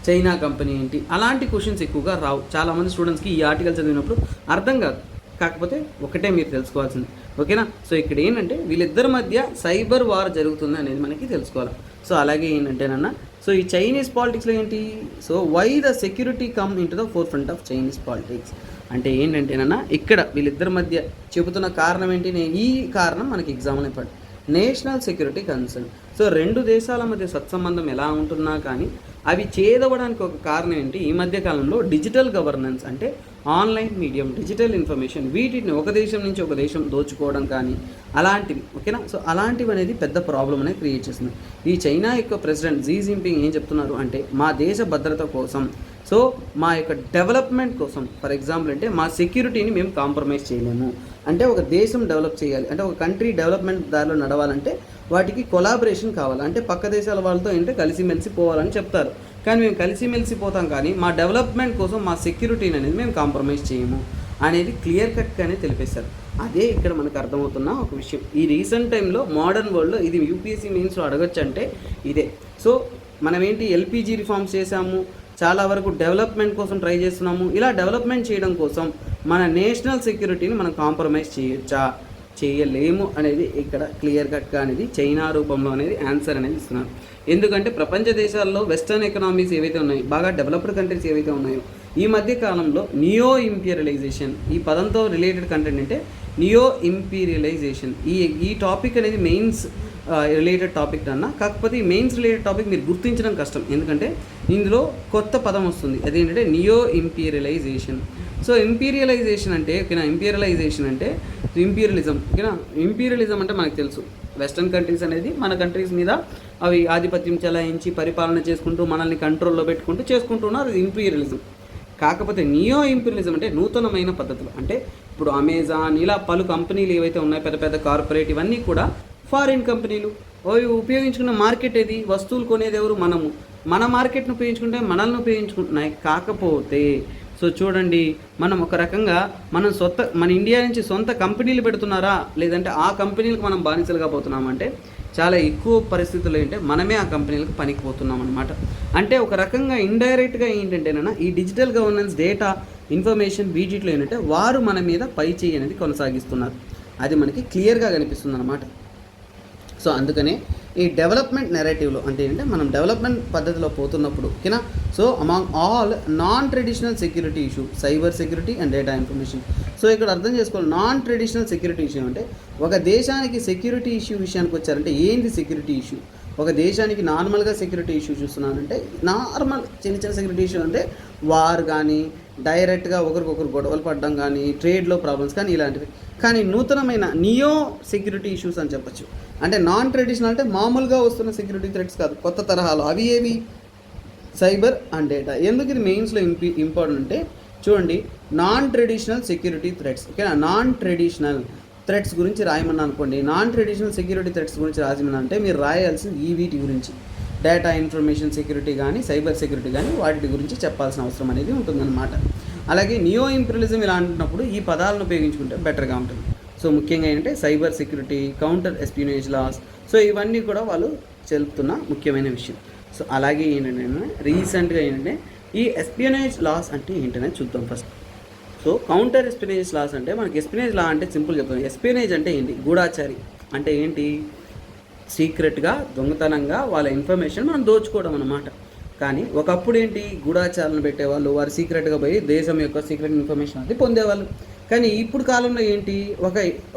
చైనా కంపెనీ ఏంటి అలాంటి క్వశ్చన్స్ ఎక్కువగా రావు. చాలామంది స్టూడెంట్స్కి ఈ ఆర్టికల్ చదివినప్పుడు అర్థం కాదు. కాకపోతే ఒకటే మీరు తెలుసుకోవాల్సింది ఓకేనా. సో ఇక్కడ ఏంటంటే వీళ్ళిద్దరి మధ్య సైబర్ వార్ జరుగుతుంది అనేది మనకి తెలుసుకోవాలి. సో అలాగే ఏంటంటేనన్నా సో ఈ చైనీస్ పాలిటిక్స్లో ఏంటి, so why the security come into the forefront of Chinese politics అంటే ఏంటంటేనన్నా ఇక్కడ వీళ్ళిద్దరి మధ్య చెబుతున్న కారణం ఏంటి, ఈ కారణం మనకి ఎగ్జామ్లో పడి నేషనల్ సెక్యూరిటీ కన్సర్న్. సో రెండు దేశాల మధ్య సత్సంబంధం ఎలా ఉంటున్నా కానీ అవి చేదవడానికి ఒక కారణం ఏంటి, ఈ మధ్య కాలంలో డిజిటల్ గవర్నెన్స్ అంటే ఆన్లైన్ మీడియం, డిజిటల్ ఇన్ఫర్మేషన్ వీటిని ఒక దేశం నుంచి ఒక దేశం దోచుకోవడం కానీ అలాంటివి ఓకేనా. సో అలాంటివి అనేది పెద్ద ప్రాబ్లం అనేది క్రియేట్ చేస్తుంది. ఈ చైనా యొక్క ప్రెసిడెంట్ జీ జిన్పింగ్ ఏం చెప్తున్నారు అంటే మా దేశ భద్రత కోసం సో మా యొక్క డెవలప్మెంట్ కోసం ఫర్ ఎగ్జాంపుల్ అంటే మా సెక్యూరిటీని మేము కాంప్రమైజ్ చేయలేము. అంటే ఒక దేశం డెవలప్ చేయాలి అంటే ఒక కంట్రీ డెవలప్మెంట్ దారిలో నడవాలంటే వాటికి కొలాబరేషన్ కావాలి. అంటే పక్క దేశాల వాళ్ళతో ఏంటంటే కలిసిమెలిసి పోవాలని చెప్తారు. కానీ మేము కలిసిమెలిసి పోతాం కానీ మా డెవలప్మెంట్ కోసం మా సెక్యూరిటీని అనేది మేము కాంప్రమైజ్ చేయము అనేది క్లియర్ కట్గానే తెలిపేశారు. అదే ఇక్కడ మనకు అర్థమవుతున్న ఒక విషయం. ఈ రీసెంట్ టైంలో మోడర్న్ వరల్డ్లో ఇది యూపీఎస్సీ మెయిన్స్లో అడగచ్చు అంటే ఇదే. సో మనం ఏంటి ఎల్పిజి రిఫార్మ్స్ చేసాము, చాలా వరకు డెవలప్మెంట్ కోసం ట్రై చేస్తున్నాము. ఇలా డెవలప్మెంట్ చేయడం కోసం మన నేషనల్ సెక్యూరిటీని మనం కాంప్రమైజ్ చేయొచ్చా, చేయలేము అనేది ఇక్కడ క్లియర్ కట్గా అనేది చైనా రూపంలో అనేది ఆన్సర్ అనేది ఇస్తున్నారు. ఎందుకంటే ప్రపంచ దేశాల్లో వెస్టర్న్ ఎకనామీస్ ఏవైతే ఉన్నాయో, బాగా డెవలప్డ్ కంట్రీస్ ఏవైతే ఉన్నాయో ఈ మధ్య కాలంలో నియో ఇంపీరియలైజేషన్ ఈ పదంతో రిలేటెడ్ కంటెంట్ అంటే నియో ఇంపీరియలైజేషన్ ఈ టాపిక్ అనేది మెయిన్స్ రిలేటెడ్ టాపిక్ అన్నా. కాకపోతే ఈ మెయిన్స్ రిలేటెడ్ టాపిక్ మీరు గుర్తించడం కష్టం, ఎందుకంటే ఇందులో కొత్త పదం వస్తుంది. అదేంటంటే నియో ఇంపీరియలైజేషన్. సో ఇంపీరియలైజేషన్ అంటే ఓకేనా, ఇంపీరియలైజేషన్ అంటే ఇంపీరియలిజం ఓకేనా. ఇంపీరియలిజం అంటే మనకు తెలుసు వెస్టర్న్ కంట్రీస్ అనేది మన కంట్రీస్ మీద అవి ఆధిపత్యం చెలాయించి పరిపాలన చేసుకుంటూ మనల్ని కంట్రోల్లో పెట్టుకుంటూ చేసుకుంటున్నారు, అది ఇంపీరియలిజం. కాకపోతే నియో ఇంపీరియలిజం అంటే నూతనమైన పద్ధతులు. అంటే ఇప్పుడు అమెజాన్ ఇలా పలు కంపెనీలు ఏవైతే ఉన్నాయో పెద్ద పెద్ద కార్పొరేట్ ఇవన్నీ కూడా ఫారిన్ కంపెనీలు. అవి ఉపయోగించుకున్న మార్కెట్ ఏది, వస్తువులు కొనేది ఎవరు, మనము. మన మార్కెట్ను ఉపయోగించుకుంటే మనల్ని ఉపయోగించుకుంటున్నాయి. కాకపోతే సో చూడండి మనం ఒక రకంగా మన ఇండియా నుంచి సొంత కంపెనీలు పెడుతున్నారా లేదంటే ఆ కంపెనీలకు మనం బానిసలుగా పోతున్నామంటే చాలా ఎక్కువ పరిస్థితుల్లో ఏంటంటే మనమే ఆ కంపెనీలకు పనికి పోతున్నాం అనమాట. అంటే ఒక రకంగా ఇండైరెక్ట్గా ఏంటంటేనా ఈ డిజిటల్ గవర్నెన్స్ డేటా ఇన్ఫర్మేషన్ వీటిలో ఏంటంటే వారు మన మీద పై చేయి అనేది కొనసాగిస్తున్నారు. అది మనకి క్లియర్గా కనిపిస్తుంది అనమాట. సో అందుకనే ఈ డెవలప్మెంట్ నెరేటివ్లో అంటే ఏంటంటే మనం డెవలప్మెంట్ పద్ధతిలో పోతున్నప్పుడు ఓకేనా. So among all non traditional security issue cyber security and data information. So ఇక్కడ అర్థం చేసుకోవాలి నాన్ ట్రెడిషనల్ సెక్యూరిటీ ఇష్యూ అంటే ఒక దేశానికి సెక్యూరిటీ ఇష్యూ విషయానికి వచ్చారంటే ఏంది సెక్యూరిటీ ఇష్యూ. ఒక దేశానికి నార్మల్గా సెక్యూరిటీ ఇష్యూ చూస్తున్నానంటే నార్మల్ చిన్న సెక్యూరిటీ ఇష్యూ అంటే వార్ కానీ డైరెక్ట్గా ఒకరికొకరు గొడవలు పడడం కానీ ట్రేడ్లో ప్రాబ్లమ్స్ కానీ ఇలాంటివి. కానీ నూతనమైన నియో సెక్యూరిటీ ఇష్యూస్ అని చెప్పచ్చు. అంటే నాన్ ట్రెడిషనల్ అంటే మామూలుగా వస్తున్న సెక్యూరిటీ థ్రెట్స్ కాదు, కొత్త తరహాలో. అవి ఏవి, సైబర్ అండ్ డేటా. ఎందుకు ఇది మెయిన్స్లో ఇంపార్టెంట్ అంటే చూడండి నాన్ ట్రెడిషనల్ సెక్యూరిటీ థ్రెట్స్ ఓకేనా. నాన్ ట్రెడిషనల్ థ్రెట్స్ గురించి రాయమన్నా అనుకోండి, నాన్ ట్రెడిషనల్ సెక్యూరిటీ థ్రెట్స్ గురించి రాయమన్నా అంటే మీరు రాయాల్సింది ఈ వీటి గురించి. డేటా ఇన్ఫర్మేషన్ సెక్యూరిటీ కానీ సైబర్ సెక్యూరిటీ కానీ వాటి గురించి చెప్పాల్సిన అవసరం అనేది ఉంటుందన్నమాట. అలాగే నియో ఇంపీరియలిజం ఇలా అంటున్నప్పుడు ఈ పదాలను ఉపయోగించుకుంటే బెటర్గా ఉంటుంది. సో ముఖ్యంగా ఏంటంటే cyber security, counter espionage laws, so ఇవన్నీ కూడా వాళ్ళు చెప్తున్న ముఖ్యమైన విషయం. సో అలాగే ఏంటంటే రీసెంట్గా ఏంటంటే ఈ ఎస్పియోనేజ్ లాస్ అంటే ఏంటనేది చూద్దాం first. So counter espionage loss అంటే మనకి ఎస్పియోనేజ్ లా అంటే సింపుల్ చెప్తాం. ఎస్పియోనేజ్ అంటే ఏంటి? గూఢాచారి అంటే ఏంటి? సీక్రెట్గా దొంగతనంగా వాళ్ళ ఇన్ఫర్మేషన్ మనం దోచుకోవడం అన్నమాట. కానీ ఒకప్పుడు ఏంటి? గూఢాచారాలను పెట్టేవాళ్ళు, వారు సీక్రెట్గా పోయి దేశం యొక్క సీక్రెట్ ఇన్ఫర్మేషన్ అది పొందేవాళ్ళు. కానీ ఇప్పుడు కాలంలో ఏంటి?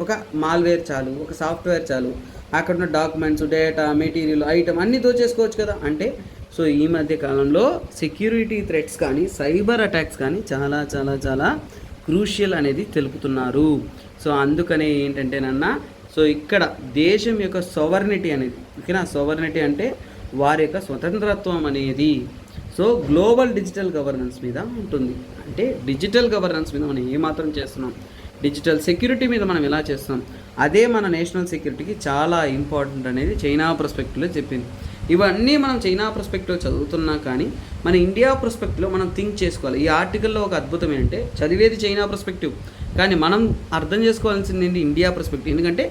ఒక మాల్వేర్ చాలు, ఒక సాఫ్ట్వేర్ చాలు, అక్కడ ఉన్న డాక్యుమెంట్స్, డేటా, మెటీరియల్, ఐటమ్ అన్నీ దోచేసుకోవచ్చు కదా. అంటే సో ఈ మధ్య కాలంలో సెక్యూరిటీ థ్రెట్స్ కానీ సైబర్ అటాక్స్ కానీ చాలా చాలా చాలా క్రూషియల్ అనేది తెలుపుతున్నారు. సో అందుకనే ఏంటంటేనన్నా సో ఇక్కడ దేశం యొక్క సోవర్నిటీ అనేది, ఓకేనా, సోవర్నిటీ అంటే వారి యొక్క స్వతంత్రత్వం అనేది సో గ్లోబల్ డిజిటల్ గవర్నెన్స్ మీద ఉంటుంది. అంటే డిజిటల్ గవర్నెన్స్ మీద మనం ఏమాత్రం చేస్తున్నాం, డిజిటల్ సెక్యూరిటీ మీద మనం ఎలా చేస్తున్నాం, అదే మన నేషనల్ సెక్యూరిటీకి చాలా ఇంపార్టెంట్ అనేది చైనా పర్స్పెక్టివ్లో చెప్పింది. ఇవన్నీ మనం చైనా పర్స్పెక్టివ్ చదువుతున్నా కానీ మన ఇండియా పర్స్పెక్టివ్లో మనం థింక్ చేసుకోవాలి. ఈ ఆర్టికల్లో ఒక అద్భుతం ఏంటంటే చదివేది చైనా పర్స్పెక్టివ్, కానీ మనం అర్థం చేసుకోవాల్సింది ఏంటి? India perspective. ఎందుకంటే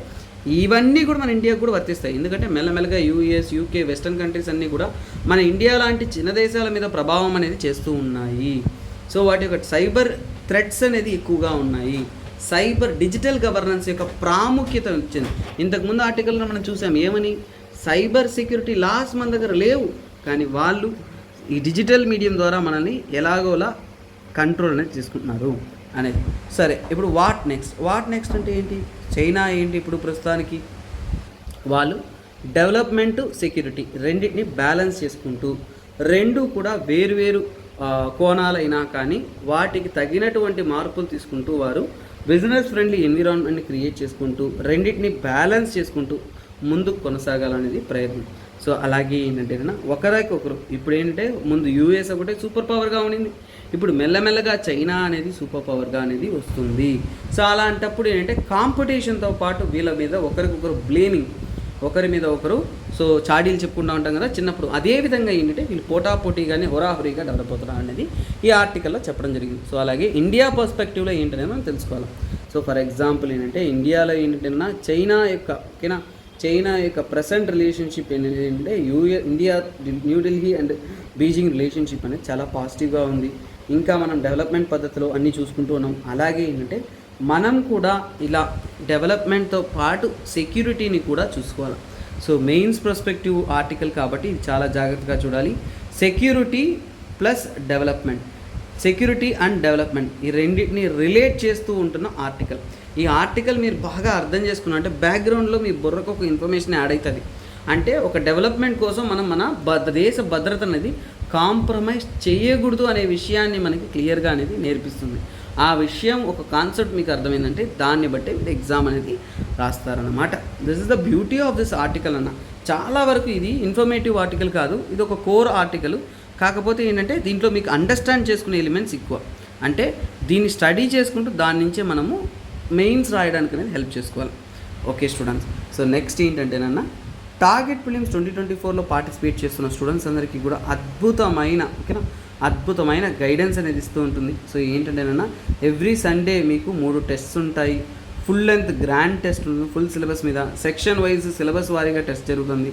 ఇవన్నీ కూడా మన ఇండియాకు కూడా వర్తిస్తాయి. ఎందుకంటే మెల్లమెల్లగా యూఎస్, యూకే, వెస్టర్న్ కంట్రీస్ అన్నీ కూడా మన ఇండియా లాంటి చిన్న దేశాల మీద ప్రభావం అనేది చేస్తూ ఉన్నాయి. సో వాటి యొక్క సైబర్ థ్రెట్స్ అనేది ఎక్కువగా ఉన్నాయి. సైబర్ డిజిటల్ గవర్నెన్స్ యొక్క ప్రాముఖ్యత వచ్చింది. ఇంతకుముందు ఆర్టికల్లో మనం చూసాం ఏమని? సైబర్ సెక్యూరిటీ లాస్ మన దగ్గర లేవు, కానీ వాళ్ళు ఈ డిజిటల్ మీడియం ద్వారా మనల్ని ఎలాగోలా కంట్రోల్ అనేది తీసుకుంటున్నారు అనేది. సరే, ఇప్పుడు వాట్ నెక్స్ట్ అంటే ఏంటి? చైనా ఏంటి ఇప్పుడు ప్రస్తుతానికి? వాళ్ళు డెవలప్మెంట్, సెక్యూరిటీ రెండింటిని బ్యాలెన్స్ చేసుకుంటూ, రెండు కూడా వేరువేరు కోణాలైనా కానీ వాటికి తగినటువంటి మార్పులు తీసుకుంటూ వారు బిజినెస్ ఫ్రెండ్లీ ఎన్విరాన్మెంట్ని క్రియేట్ చేసుకుంటూ రెండింటిని బ్యాలెన్స్ చేసుకుంటూ ముందుకు కొనసాగాలనేది ప్రయత్నం. సో అలాగే ఏంటంటే ఒకరికి ఇప్పుడు ఏంటంటే ముందు యూఎస్ ఒకటే సూపర్ పవర్గా ఉండింది, ఇప్పుడు మెల్లమెల్లగా చైనా అనేది సూపర్ పవర్గా అనేది వస్తుంది. సో అలాంటప్పుడు ఏంటంటే కాంపిటీషన్తో పాటు వీళ్ళ మీద ఒకరికొకరు బ్లేమింగ్, ఒకరి మీద ఒకరు సో చాడీలు చెప్పుకుంటూ ఉంటాం కదా చిన్నప్పుడు, అదేవిధంగా ఏంటంటే వీళ్ళు పోటాపోటీగానే హోరాహోరీగా డెవలప్ అవుతున్నారు అనేది ఈ ఆర్టికల్లో చెప్పడం జరిగింది. సో అలాగే ఇండియా పర్స్పెక్టివ్లో ఏంటనేది మనం తెలుసుకోవాలి. సో ఫర్ ఎగ్జాంపుల్ ఏంటంటే ఇండియాలో ఏంటంటే చైనా యొక్క ప్రెసెంట్ రిలేషన్షిప్ ఏంటంటే India, New Delhi and Beijing relationship అనేది చాలా పాజిటివ్గా ఉంది. ఇంకా మనం డెవలప్మెంట్ పద్ధతిలో అన్నీ చూసుకుంటూ ఉన్నాం. అలాగే ఏంటంటే మనం కూడా ఇలా డెవలప్మెంట్తో పాటు సెక్యూరిటీని కూడా చూసుకోవాలి. సో మెయిన్స్ పర్స్పెక్టివ్ ఆర్టికల్ కాబట్టి ఇది చాలా జాగ్రత్తగా చూడాలి. Security plus development, security and development ఈ రెండింటిని రిలేట్ చేస్తూ ఉంటున్న ఆర్టికల్. ఈ ఆర్టికల్ మీరు బాగా అర్థం చేసుకున్నా అంటే బ్యాక్గ్రౌండ్లో మీ బుర్రకు ఒక ఇన్ఫర్మేషన్ యాడ్ అవుతుంది. అంటే ఒక డెవలప్మెంట్ కోసం మనం మన దేశ భద్రత అనేది కాంప్రమైజ్ చేయకూడదు అనే విషయాన్ని మనకి క్లియర్గా అనేది నేర్పిస్తుంది. ఆ విషయం ఒక కాన్సెప్ట్ మీకు అర్థమైందంటే దాన్ని బట్టి ఎగ్జామ్ అనేది రాస్తారన్నమాట. This is the beauty of this article అన్న. చాలా వరకు ఇది ఇన్ఫర్మేటివ్ ఆర్టికల్ కాదు, ఇది ఒక కోర్ ఆర్టికల్. కాకపోతే ఏంటంటే దీంట్లో మీకు అండర్స్టాండ్ చేసుకునే ఎలిమెంట్స్ ఎక్కువ. అంటే దీన్ని స్టడీ చేసుకుంటూ దాని నుంచే మనము మెయిన్స్ రాయడానికి అనేది హెల్ప్ చేసుకోవాలి. ఓకే స్టూడెంట్స్, సో నెక్స్ట్ ఏంటంటేనన్నా టార్గెట్ ప్రిలిమ్స్ 2024లో పార్టిసిపేట్ చేస్తున్న స్టూడెంట్స్ అందరికీ కూడా అద్భుతమైన గైడెన్స్ అనేది ఇస్తూ ఉంటుంది. సో ఏంటంటేనన్నా ఎవ్రీ సండే మీకు 3 టెస్ట్స్ ఉంటాయి. ఫుల్ లెంత్ గ్రాండ్ టెస్ట్ ఉంటుంది ఫుల్ సిలబస్ మీద, సెక్షన్ వైజ్ సిలబస్ వారీగా టెస్ట్ జరుగుతుంది,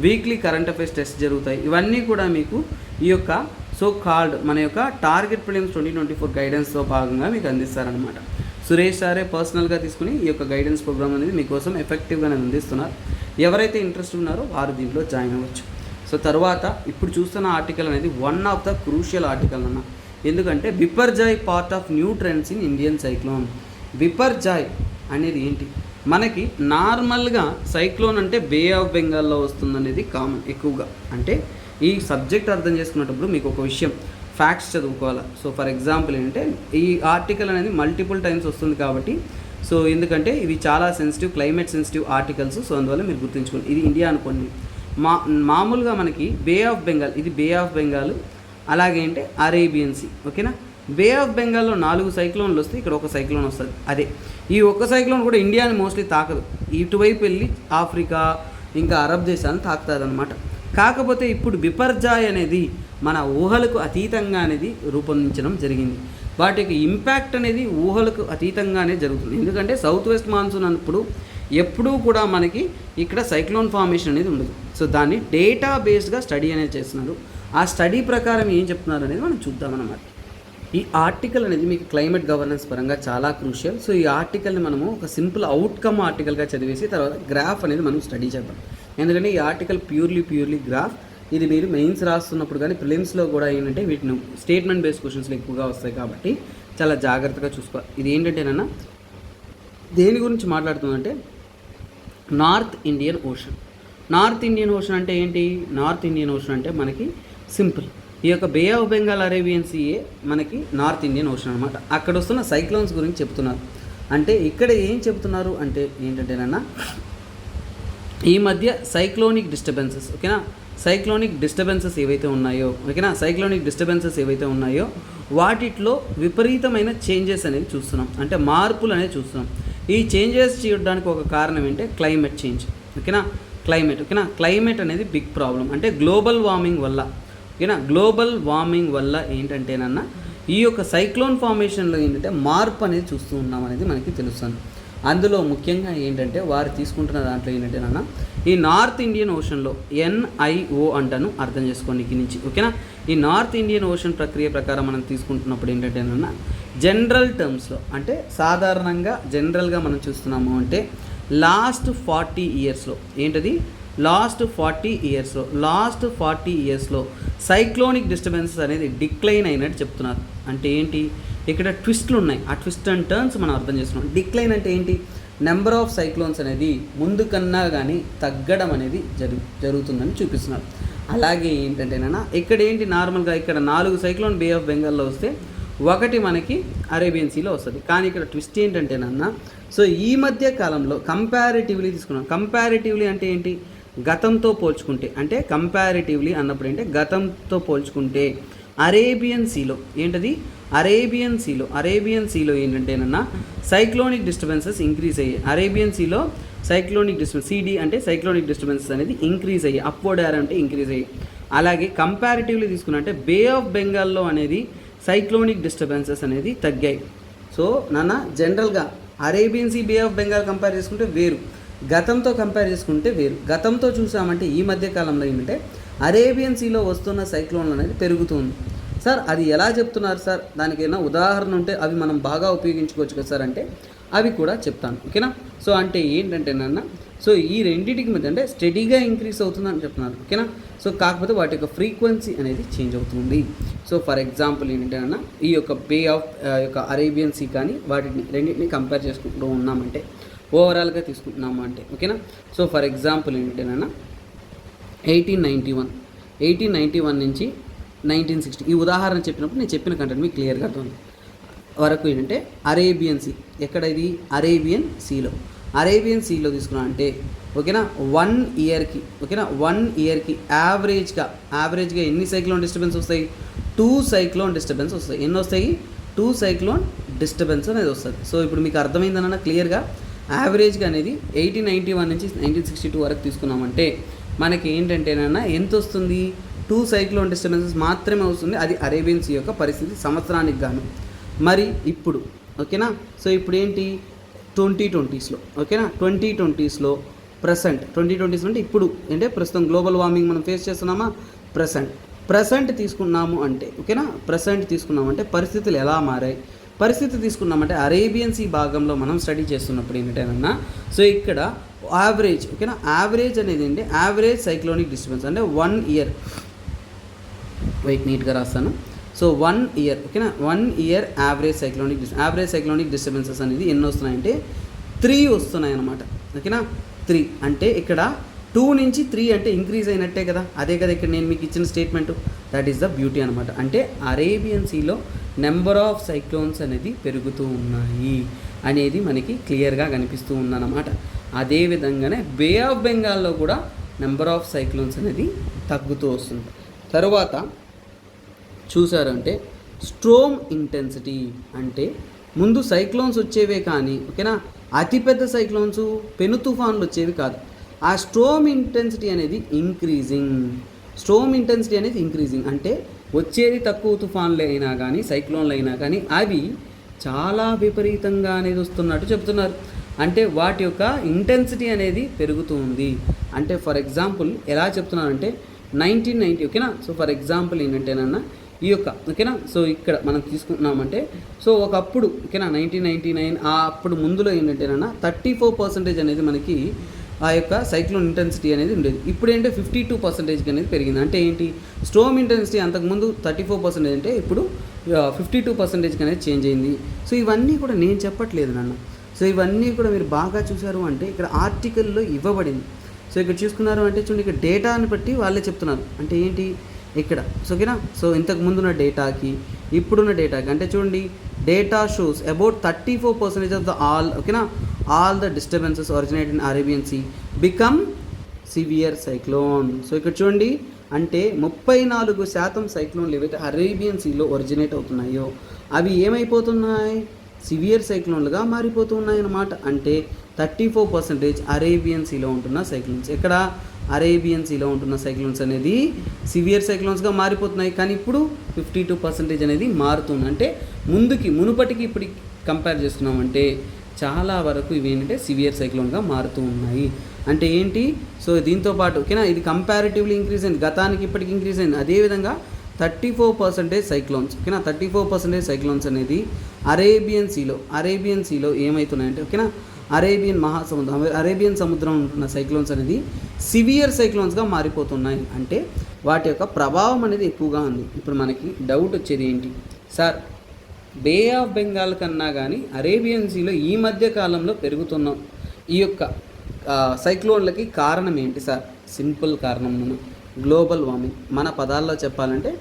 వీక్లీ కరెంట్ అఫైర్స్ టెస్ట్ జరుగుతాయి. ఇవన్నీ కూడా మీకు ఈ యొక్క సో కాల్డ్ మన యొక్క టార్గెట్ ప్రిలిమ్స్ 2024 గైడెన్స్లో భాగంగా మీకు అందిస్తారనమాట. సురేష్ సారే పర్సనల్గా తీసుకుని ఈ యొక్క గైడెన్స్ ప్రోగ్రామ్ అనేది మీకోసం ఎఫెక్టివ్గానే అందిస్తున్నారు. ఎవరైతే ఇంట్రెస్ట్ ఉన్నారో వారు దీంట్లో జాయిన్ అవ్వచ్చు. సో తర్వాత ఇప్పుడు చూస్తున్న ఆర్టికల్ అనేది one of the crucial article అన్న. ఎందుకంటే Biparjoy part of new trends in Indian cyclone. Biparjoy అనేది ఏంటి? మనకి నార్మల్గా సైక్లోన్ అంటే బే ఆఫ్ బెంగాల్లో వస్తుందనేది కామన్ ఎక్కువగా. అంటే ఈ సబ్జెక్ట్ అర్థం చేసుకునేటప్పుడు మీకు ఒక విషయం ఫ్యాక్ట్స్ చదువుకోవాలి. సో ఫర్ ఎగ్జాంపుల్ ఏంటంటే ఈ ఆర్టికల్ అనేది మల్టిపుల్ టైమ్స్ వస్తుంది కాబట్టి సో ఎందుకంటే ఇవి చాలా sensitive, climate sensitive articles. So అందువల్ల మీరు గుర్తుంచుకోండి. ఇది ఇండియా అనుకోండి. మామూలుగా మనకి బే ఆఫ్ బెంగాల్, ఇది బే ఆఫ్ బెంగాల్, అలాగే అంటే అరేబియన్ సీ. ఓకేనా? బే ఆఫ్ బెంగాల్లో 4 సైక్లోన్లు వస్తే ఇక్కడ ఒక సైక్లోన్ వస్తుంది. అదే ఈ ఒక్క సైక్లోన్ కూడా ఇండియాని మోస్ట్లీ తాకదు, ఇటువైపు వెళ్ళి ఆఫ్రికా ఇంకా అరబ్ దేశాలను తాకుతుంది అనమాట. కాకపోతే ఇప్పుడు బిపర్జాయ్ అనేది మన ఊహలకు అతీతంగా అనేది రూపొందించడం జరిగింది. వాటి యొక్క ఇంపాక్ట్ అనేది ఊహలకు అతీతంగానే జరుగుతుంది. ఎందుకంటే సౌత్ వెస్ట్ మాన్సూన్ అన్నప్పుడు ఎప్పుడూ కూడా మనకి ఇక్కడ సైక్లోన్ ఫార్మేషన్ అనేది ఉండదు. సో దాన్ని డేటా బేస్డ్గా స్టడీ అనేది చేస్తున్నారు. ఆ స్టడీ ప్రకారం ఏం చెప్తున్నారు అనేది మనం చూద్దామన్నమాట. ఈ ఆర్టికల్ అనేది మీకు క్లైమేట్ గవర్నెన్స్ పరంగా చాలా క్రూషియల్. సో ఈ ఆర్టికల్ని మనము ఒక సింపుల్ అవుట్కమ్ ఆర్టికల్గా చదివేసి తర్వాత గ్రాఫ్ అనేది మనం స్టడీ చేద్దాం. ఎందుకంటే ఈ ఆర్టికల్ ప్యూర్లీ గ్రాఫ్. ఇది మీరు మెయిన్స్ రాస్తున్నప్పుడు కానీ ప్రిలిమ్స్లో కూడా ఏంటంటే వీటిని స్టేట్మెంట్ బేస్డ్ క్వశ్చన్స్లో ఎక్కువగా వస్తాయి కాబట్టి చాలా జాగ్రత్తగా చూసుకోవాలి. ఇది ఏంటంటేనన్నా దేని గురించి మాట్లాడుతుందంటే North Indian Ocean. North Indian Ocean అంటే ఏంటి? నార్త్ ఇండియన్ ఓషన్ అంటే మనకి సింపుల్ ఈ యొక్క బే ఆఫ్ బెంగాల్ అరేబియన్ సీయే మనకి నార్త్ ఇండియన్ ఓషన్ అనమాట. అక్కడ వస్తున్న సైక్లోన్స్ గురించి చెప్తున్నారు. అంటే ఇక్కడ ఏం చెప్తున్నారు అంటే ఏంటంటేనన్నా ఈ మధ్య సైక్లోనిక్ డిస్టర్బెన్సెస్, ఓకేనా, సైక్లోనిక్ డిస్టర్బెన్సెస్ ఏవైతే ఉన్నాయో, ఓకేనా, సైక్లోనిక్ డిస్టర్బెన్సెస్ ఏవైతే ఉన్నాయో వాటిలో విపరీతమైన చేంజెస్ అనేది చూస్తున్నాం. అంటే మార్పులు అనేది చూస్తున్నాం. ఈ చేంజెస్ చేయడానికి ఒక కారణం ఏంటంటే క్లైమేట్ చేంజ్, ఓకేనా, క్లైమేట్ అనేది బిగ్ ప్రాబ్లం. అంటే గ్లోబల్ వార్మింగ్ వల్ల, ఓకేనా, గ్లోబల్ వార్మింగ్ వల్ల ఏంటంటేనన్నా ఈ యొక్క సైక్లోన్ ఫార్మేషన్లో ఏంటంటే మార్పు అనేది చూస్తూ ఉన్నాం అనేది మనకి తెలుస్తుంది. అందులో ముఖ్యంగా ఏంటంటే వారు తీసుకుంటున్న దాంట్లో ఏంటంటేనన్నా ఈ నార్త్ ఇండియన్ ఓషన్లో NIO అంటాను, అర్థం చేసుకోండి ఇక్కడి నుంచి, ఓకేనా. ఈ నార్త్ ఇండియన్ ఓషన్ ప్రక్రియ ప్రకారం మనం తీసుకుంటున్నప్పుడు ఏంటంటేనన్నా జనరల్ టర్మ్స్లో అంటే సాధారణంగా జనరల్గా మనం చూస్తున్నాము అంటే లాస్ట్ 40 ఇయర్స్లో ఏంటది లాస్ట్ 40 ఇయర్స్లో సైక్లోనిక్ డిస్టర్బెన్సెస్ అనేది డిక్లైన్ అయినట్టు చెప్తున్నారు. అంటే ఏంటి? ఇక్కడ ట్విస్ట్లు ఉన్నాయి. ఆ ట్విస్ట్ అండ్ టర్న్స్ మనం అర్థం చేస్తున్నాం. డిక్లైన్ అంటే ఏంటి? నెంబర్ ఆఫ్ సైక్లోన్స్ అనేది ముందు కన్నా కానీ తగ్గడం అనేది జరుగుతుందని చూపిస్తున్నారు. అలాగే ఏంటంటేనా ఇక్కడ ఏంటి నార్మల్గా ఇక్కడ 4 సైక్లోన్ బే ఆఫ్ బెంగాల్లో వస్తే ఒకటి మనకి అరేబియన్ సీలో వస్తుంది. కానీ ఇక్కడ ట్విస్ట్ ఏంటంటేనన్నా సో ఈ మధ్య కాలంలో కంపారిటివ్లీ తీసుకున్నాం. కంపారిటివ్లీ అంటే ఏంటి? గతంతో పోల్చుకుంటే, అంటే కంపారిటివ్లీ అన్నప్పుడు ఏంటంటే గతంతో పోల్చుకుంటే అరేబియన్ సీలో ఏంటది? అరేబియన్ సీలో ఏంటంటేనన్నా సైక్లోనిక్ డిస్టర్బెన్సెస్ ఇంక్రీజ్ అయ్యాయి. అరేబియన్ సీలో సైక్లోనిక్ డిస్టర్బెన్స్ CD అంటే సైక్లోనిక్ డిస్టర్బెన్సెస్ అనేది ఇంక్రీజ్ అయ్యాయి. అప్వర్డ్ ఏర్ అంటే ఇంక్రీజ్ అయ్యాయి. అలాగే కంపారిటివ్లీ తీసుకున్నా అంటే బే ఆఫ్ బెంగాల్లో అనేది సైక్లోనిక్ డిస్టర్బెన్సెస్ అనేది తగ్గాయి. సో నాన్న జనరల్గా Arabian sea bay of Bengal compare చేసుకుంటే వేరు, గతంతో కంపేర్ చేసుకుంటే వేరు. గతంతో చూసామంటే ఈ మధ్య కాలంలో ఏంటంటే అరేబియన్ సీలో వస్తున్న సైక్లోన్లు అనేది పెరుగుతుంది. సార్ అది ఎలా చెప్తున్నారు సార్? దానికి ఏమైనా ఉదాహరణ ఉంటే అవి మనం బాగా ఉపయోగించుకోవచ్చు కదా సార్ అంటే అవి కూడా చెప్తాను, ఓకేనా. సో అంటే ఏంటంటే నాన్న సో ఈ రెండింటికి మధ్య అంటే స్టడీగా ఇంక్రీజ్ అవుతుందని చెప్తున్నారు, ఓకేనా. సో కాకపోతే వాటి యొక్క ఫ్రీక్వెన్సీ అనేది చేంజ్ అవుతుంది. సో ఫర్ ఎగ్జాంపుల్ ఏంటంటే అన్న ఈ యొక్క బే ఆఫ్ యొక్క అరేబియన్ సీ కానీ వాటిని రెండింటిని కంపేర్ చేసుకుంటూ ఉన్నామంటే ఓవరాల్గా తీసుకుంటున్నాము అంటే, ఓకేనా. సో ఫర్ ఎగ్జాంపుల్ ఏంటంటేనన్నా 1891 నుంచి 1960 ఈ ఉదాహరణ చెప్పినప్పుడు నేను చెప్పిన కంటెంట్ మీకు క్లియర్గా అర్థం వరకు ఏంటంటే అరేబియన్ సీ ఎక్కడ ఇది? అరేబియన్ సీలో తీసుకున్నా అంటే ఓకేనా 1 ఇయర్కి, ఓకేనా 1 ఇయర్కి యావరేజ్గా ఎన్ని సైక్లోన్ డిస్టర్బెన్స్ వస్తాయి? 2 సైక్లోన్ డిస్టర్బెన్స్ వస్తాయి. ఎన్ని వస్తాయి? 2 సైక్లోన్ డిస్టర్బెన్స్ అనేది వస్తుంది. సో ఇప్పుడు మీకు అర్థమైందన్న క్లియర్గా యావరేజ్గా అనేది 1891 నుంచి 1962 వరకు తీసుకున్నామంటే మనకి ఏంటంటేనన్నా ఎంత వస్తుంది? 2 సైక్లోన్ డిస్టర్బెన్సెస్ మాత్రమే వస్తుంది. అది అరేబియన్ సీ యొక్క పరిస్థితి సంవత్సరానికి గాను. మరి ఇప్పుడు ఓకేనా సో ఇప్పుడు ఏంటి 2020స్లో, ఓకేనా 2020స్లో అంటే ఇప్పుడు అంటే ప్రస్తుతం గ్లోబల్ వార్మింగ్ మనం ఫేస్ చేస్తున్నామా? ప్రజెంట్ తీసుకున్నాము అంటే, ఓకేనా ప్రజెంట్ తీసుకున్నామంటే పరిస్థితులు ఎలా మారాయి? పరిస్థితి తీసుకున్నామంటే అరేబియన్ సీ భాగంలో మనం స్టడీ చేస్తున్నప్పుడు ఏంటంటేనన్నా సో ఇక్కడ యావరేజ్, ఓకేనా యావరేజ్ అనేది ఏంటి? యావరేజ్ సైక్లోనిక్ డిస్టర్బెన్స్ అంటే 1 ఇయర్ వెయిట్ నీట్గా రాస్తాను. సో 1 ఇయర్, ఓకేనా 1 ఇయర్ యావరేజ్ సైక్లోనిక్ డిస్టర్బెన్సెస్ అనేది ఎన్ని వస్తున్నాయంటే 3 వస్తున్నాయి అన్నమాట, ఓకేనా 3 అంటే ఇక్కడ 2 నుంచి 3 అంటే ఇంక్రీజ్ అయినట్టే కదా. అదే కదా ఇక్కడ నేను మీకు ఇచ్చిన statement. That is the beauty అనమాట. అంటే అరేబియన్ సీలో నెంబర్ ఆఫ్ సైక్లోన్స్ అనేది పెరుగుతూ ఉన్నాయి అనేది మనకి క్లియర్గా కనిపిస్తూ ఉందన్నమాట. అదేవిధంగానే బే ఆఫ్ బెంగాల్లో కూడా నెంబర్ ఆఫ్ సైక్లోన్స్ అనేది తగ్గుతూ వస్తుంది. తర్వాత చూసారంటే స్ట్రోమ్ ఇంటెన్సిటీ అంటే ముందు సైక్లోన్స్ వచ్చేవే కానీ, ఓకేనా అతిపెద్ద సైక్లోన్స్ పెను తుఫాన్లు వచ్చేవి కాదు. ఆ స్ట్రోమ్ ఇంటెన్సిటీ అనేది ఇంక్రీజింగ్ అంటే వచ్చేది తక్కువ తుఫాన్లు అయినా కానీ సైక్లోన్లు అయినా కానీ అవి చాలా విపరీతంగా అనేది వస్తున్నట్టు చెప్తున్నారు. అంటే వాటి యొక్క ఇంటెన్సిటీ అనేది పెరుగుతుంది. అంటే ఫర్ ఎగ్జాంపుల్ ఎలా చెప్తున్నానంటే 1990 ఓకేనా. సో ఫర్ ఎగ్జాంపుల్ ఏంటంటేనన్నా ఈ యొక్క ఓకేనా. సో ఇక్కడ మనం తీసుకుంటున్నామంటే సో ఒకప్పుడు ఓకేనా 1999 అప్పుడు ముందులో ఏంటంటేనన్నా 34% అనేది మనకి ఆ యొక్క సైక్లోన్ ఇంటెన్సిటీ అనేది ఉండేది. ఇప్పుడు ఏంటంటే 52% అనేది పెరిగింది. అంటే ఏంటి, స్ట్రోమ్ ఇంటెన్సిటీ అంతకుముందు 34% అంటే ఇప్పుడు 52% అనేది చేంజ్ అయింది. సో ఇవన్నీ కూడా నేను చెప్పట్లేదు నాన్న. సో ఇవన్నీ కూడా మీరు బాగా చూసారు అంటే ఇక్కడ ఆర్టికల్లో ఇవ్వబడింది. సో ఇక్కడ చూసుకున్నారు అంటే చూడండి, ఇక్కడ డేటాని బట్టి వాళ్ళే చెప్తున్నారు. అంటే ఏంటి ఇక్కడ సో ఓకేనా. సో ఇంతకు ముందున్న డేటాకి ఇప్పుడున్న డేటాకి అంటే చూడండి, data shows about 34% of the all the disturbances originate in Arabian sea become severe cyclone. So ఇక్కడ చూడండి, అంటే 34% సైక్లోన్లు ఏవైతే అరేబియన్ సీలో ఒరిజినేట్ అవుతున్నాయో అవి ఏమైపోతున్నాయి, సివియర్ సైక్లోన్లుగా మారిపోతున్నాయి అన్నమాట. అంటే 34% అరేబియన్ సీలో ఉంటున్న సైక్లోన్స్, ఎక్కడ అరేబియన్ సీలో ఉంటున్న సైక్లోన్స్ అనేది సివియర్ సైక్లోన్స్గా మారిపోతున్నాయి. కానీ ఇప్పుడు 52% అనేది మారుతుంది. అంటే మునుపటికి ఇప్పటికి కంపేర్ చేస్తున్నామంటే చాలా వరకు ఇవి ఏంటంటే సివియర్ సైక్లోన్గా మారుతూ ఉన్నాయి. అంటే ఏంటి, సో దీంతోపాటు ఓకేనా ఇది కంపారిటివ్లీ ఇంక్రీజ్ అయింది, గతానికి ఇప్పటికి ఇంక్రీజ్ అయింది. అదేవిధంగా 34% సైక్లోన్స్ ఓకేనా 34% సైక్లోన్స్ అనేది అరేబియన్ సీలో ఏమవుతున్నాయంటే ఓకేనా అరేబియన్ సముద్రం ఉంటున్న సైక్లోన్స్ అనేది సివియర్ సైక్లోన్స్గా మారిపోతున్నాయి. అంటే వాటి యొక్క ప్రభావం అనేది ఎక్కువగా ఉంది. ఇప్పుడు మనకి డౌట్ వచ్చేది ఏంటి సార్, బే ఆఫ్ బెంగాల్ కన్నా కానీ అరేబియన్ సీలో ఈ మధ్య కాలంలో పెరుగుతున్న ఈ యొక్క సైక్లోన్లకి కారణం ఏంటి సార్? సింపుల్ కారణం గ్లోబల్ వార్మింగ్. మన పదాల్లో చెప్పాలంటే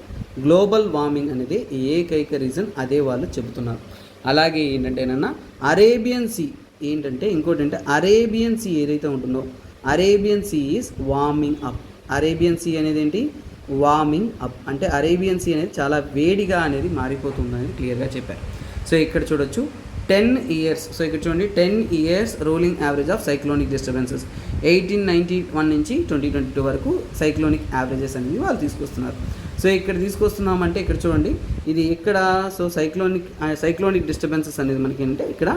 గ్లోబల్ వార్మింగ్ అనేది ఏకైక రీజన్, అదే వాళ్ళు చెబుతున్నారు. అలాగే ఏంటంటేనన్నా అరేబియన్ సీ ఏంటంటే ఇంకోటి అంటే అరేబియన్ సీ ఏదైతే ఉంటుందో Arabian sea is warming up. Arabian sea అనేది ఏంటి, వార్మింగ్ అప్. అంటే అరేబియన్ సీ అనేది చాలా వేడిగా అనేది మారిపోతుందని క్లియర్గా చెప్పారు. సో ఇక్కడ చూడొచ్చు 10 years. సో ఇక్కడ చూడండి 10 years ruling average of cyclonic disturbances 1891 నుంచి 2022 వరకు సైక్లోనిక్ యావరేజెస్ అనేది వాళ్ళు తీసుకొస్తున్నారు. సో ఇక్కడ తీసుకొస్తున్నామంటే ఇక్కడ చూడండి ఇది ఇక్కడ సో సైక్లోనిక్ డిస్టర్బెన్సెస్ అనేది మనకి ఏంటంటే ఇక్కడ